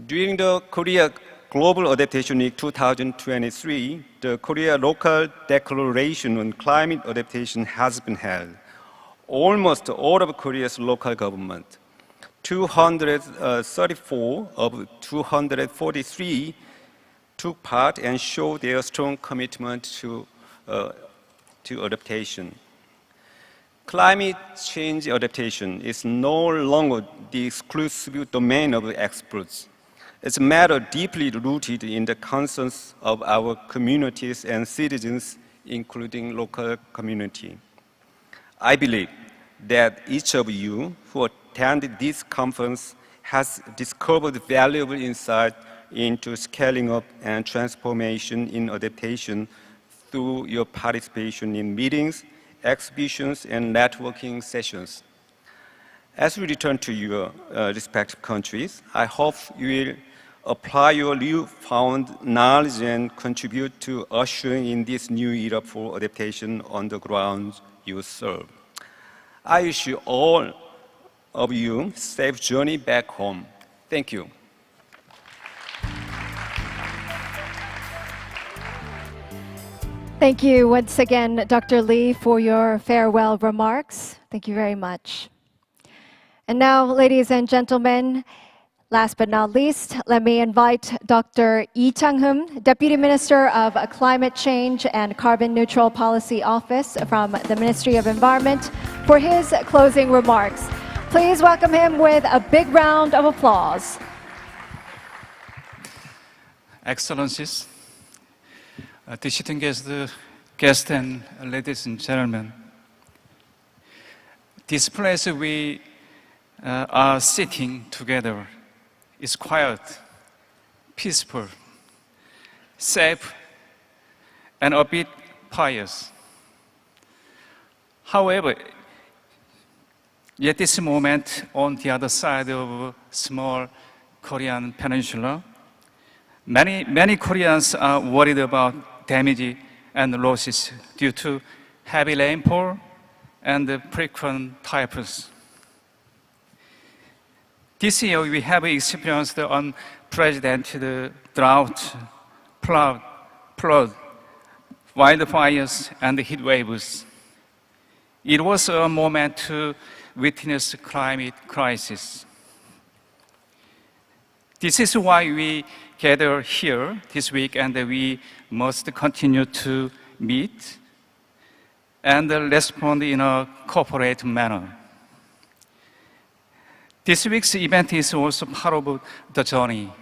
During the Korea Global Adaptation Week 2023, the Korea Local Declaration on Climate Adaptation has been held. Almost all of Korea's local government, 234 of 243, took part and showed their strong commitment to adaptation. Climate change adaptation is no longer the exclusive domain of experts. It's a matter deeply rooted in the concerns of our communities and citizens, including local community. I believe that each of you who attended this conference has discovered valuable insight into scaling up and transformation in adaptation through your participation in meetings, exhibitions, and networking sessions. As we return to your respective countries, I hope you will apply your newfound knowledge and contribute to ushering in this new era for adaptation on the grounds you serve. I wish you all of you safe journey back home. Thank you. Thank you once again, Dr. Lee, for your farewell remarks. Thank you very much. And now, ladies and gentlemen, last but not least, let me invite Dr. Lee Chang-hum, Deputy Minister of Climate Change and Carbon Neutral Policy Office from the Ministry of Environment, for his closing remarks. Please welcome him with a big round of applause. Excellencies, distinguished guests and ladies and gentlemen, this place we are sitting together is quiet, peaceful, safe, and a bit pious. However, at this moment, on the other side of small Korean peninsula, many Koreans are worried about damage and losses due to heavy rainfall and frequent typhoons. This year, we have experienced unprecedented drought, flood, wildfires, and heat waves. It was a moment to witness climate crisis. This is why we gather here this week, and we must continue to meet and respond in a cooperative manner. This week's event is also part of the journey.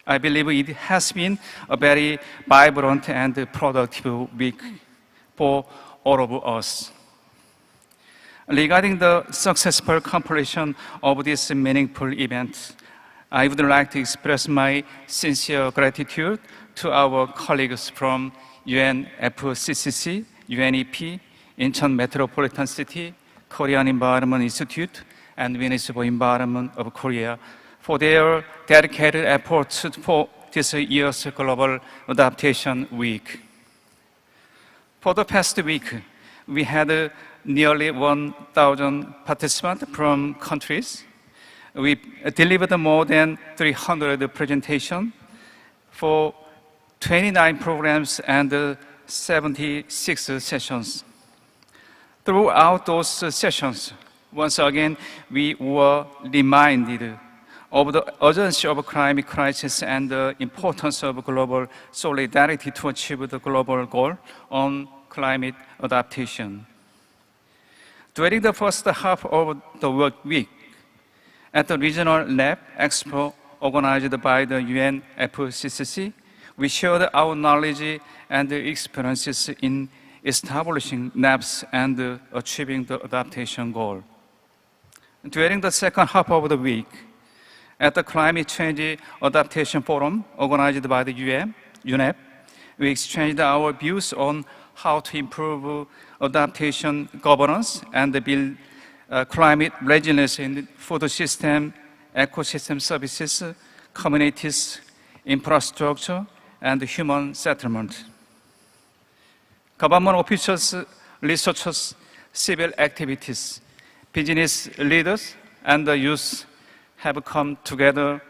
I believe it has been a very vibrant and productive week for all of us. Regarding the successful completion of this meaningful event, I would like to express my sincere gratitude to our colleagues from UNFCCC, UNEP, Incheon Metropolitan City, Korean Environment Institute, and Ministry of Environment of Korea for their dedicated efforts for this year's Global Adaptation Week. For the past week, we had nearly 1,000 participants from countries. We delivered more than 300 presentations for 29 programs and 76 sessions. Throughout those sessions, once again, we were reminded of the urgency of climate crisis and the importance of global solidarity to achieve the global goal on climate adaptation. During the first half of the work week, at the Regional Lab Expo organized by the UNFCCC, we shared our knowledge and experiences in establishing labs and achieving the adaptation goal. During the second half of the week, at the Climate Change Adaptation Forum organized by the UNEP, we exchanged our views on how to improve adaptation governance and build climate resilience in food system, ecosystem services, communities, infrastructure, and human settlement. Government officials, researchers, civil activities, business leaders, and the youth have come together,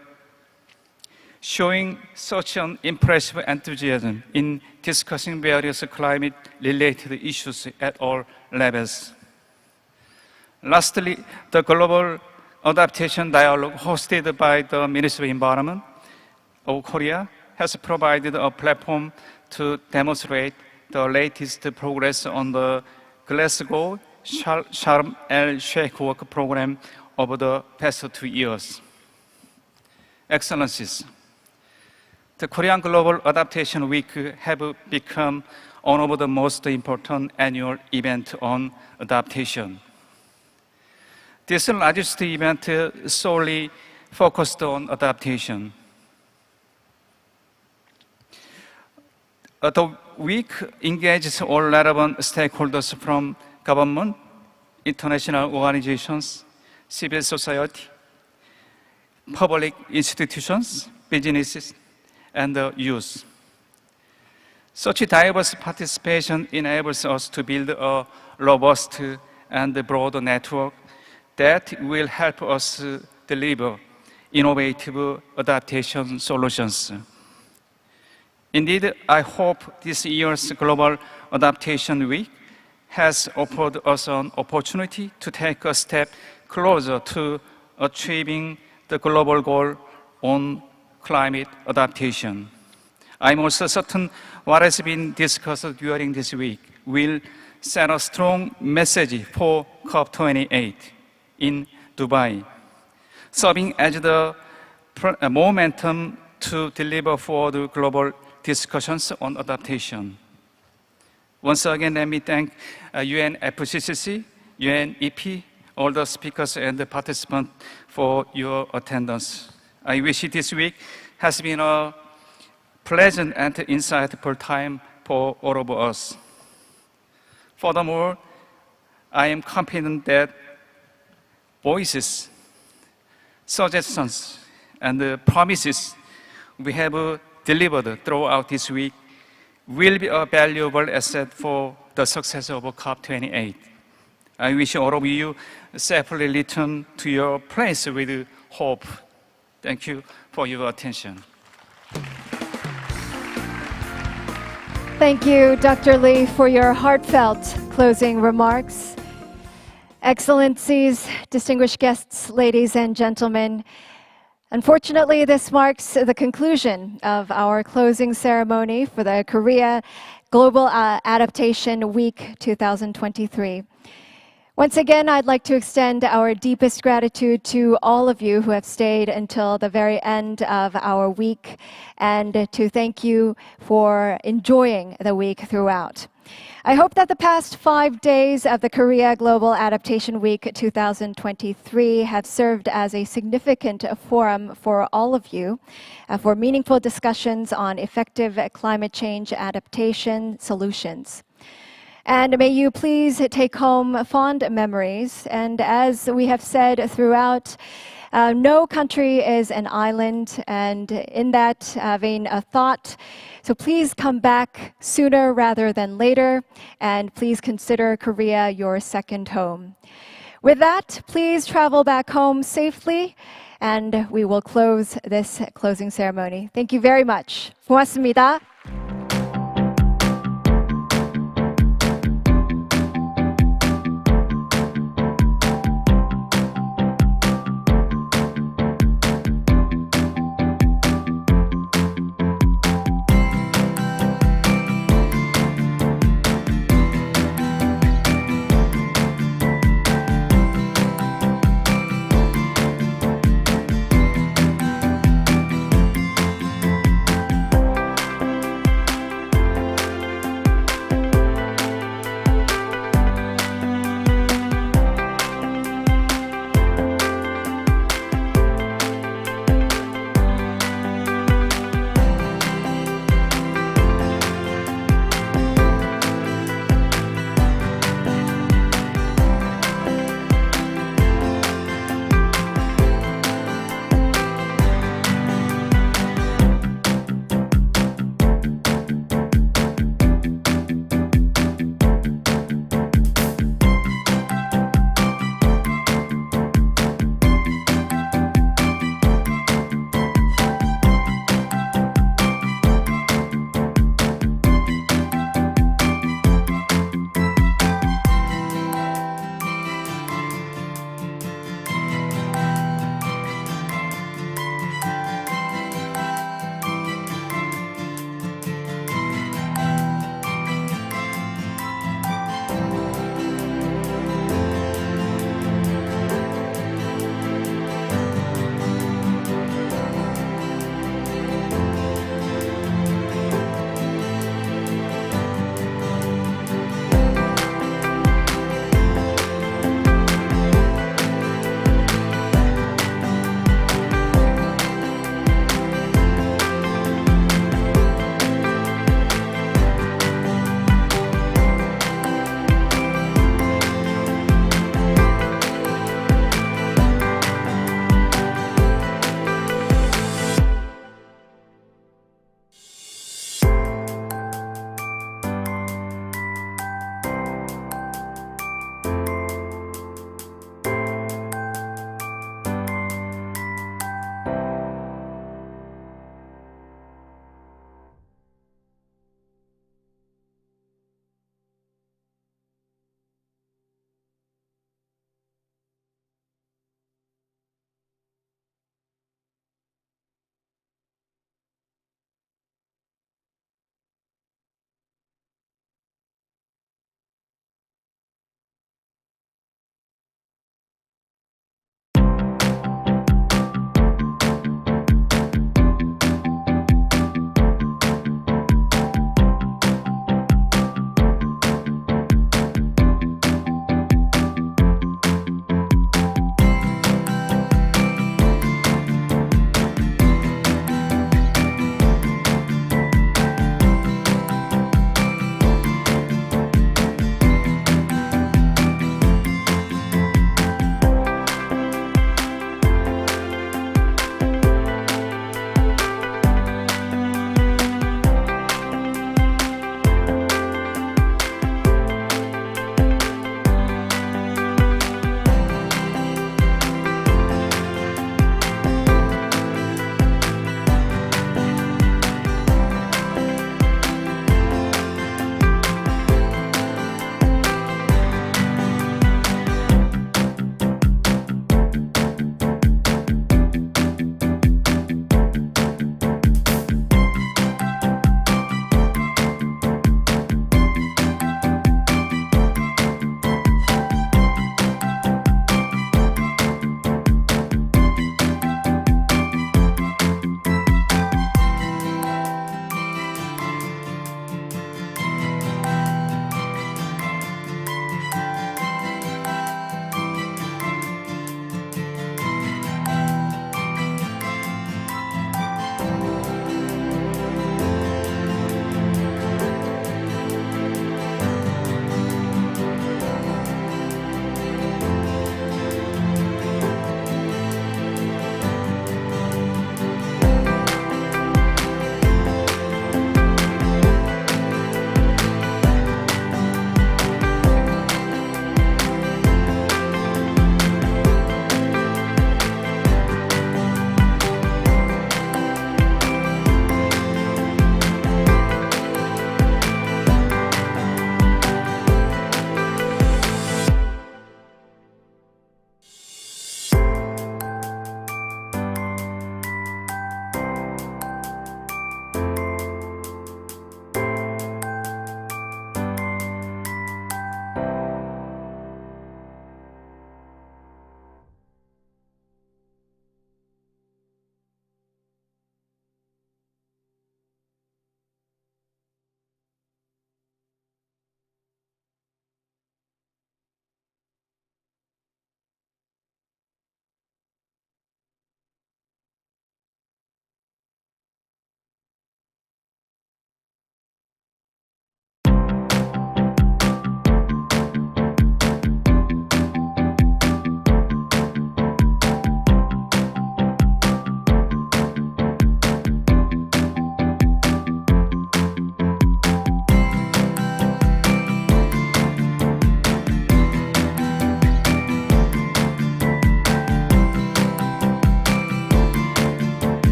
showing such an impressive enthusiasm in discussing various climate-related issues at all levels. Lastly, the Global Adaptation Dialogue hosted by the Ministry of Environment of Korea has provided a platform to demonstrate the latest progress on the Glasgow Sharm el-Sheikh work program over the past 2 years. Excellencies, the Korean Global Adaptation Week have become one of the most important annual events on adaptation. This largest event solely focused on adaptation. The week engages all relevant stakeholders from government, international organizations, civil society, public institutions, businesses, and the youth. Such diverse participation enables us to build a robust and broad network that will help us deliver innovative adaptation solutions. Indeed, I hope this year's Global Adaptation Week has offered us an opportunity to take a step closer to achieving the global goal on climate adaptation. I'm also certain what has been discussed during this week will send a strong message for COP28 in Dubai, serving as the momentum to deliver for the global discussions on adaptation. Once again, let me thank UNFCCC, UNEP, all the speakers and the participants for your attendance. I wish this week has been a pleasant and insightful time for all of us. Furthermore, I am confident that voices, suggestions, and the promises we have delivered throughout this week will be a valuable asset for the success of COP28. I wish all of you safely return to your place with hope. Thank you for your attention. Thank you, Dr. Lee, for your heartfelt closing remarks. Excellencies, distinguished guests, ladies and gentlemen, unfortunately, this marks the conclusion of our closing ceremony for the Korea Global Adaptation Week 2023. Once again, I'd like to extend our deepest gratitude to all of you who have stayed until the very end of our week, and to thank you for enjoying the week throughout. I hope that the past 5 days of the Korea Global Adaptation Week 2023 have served as a significant forum for all of you for meaningful discussions on effective climate change adaptation solutions. And may you please take home fond memories. And as we have said throughout, no country is an island, and in that vein of thought, so please come back sooner rather than later, and please consider Korea your second home. With that, please travel back home safely, and we will close this closing ceremony. Thank you very much. 고맙습니다.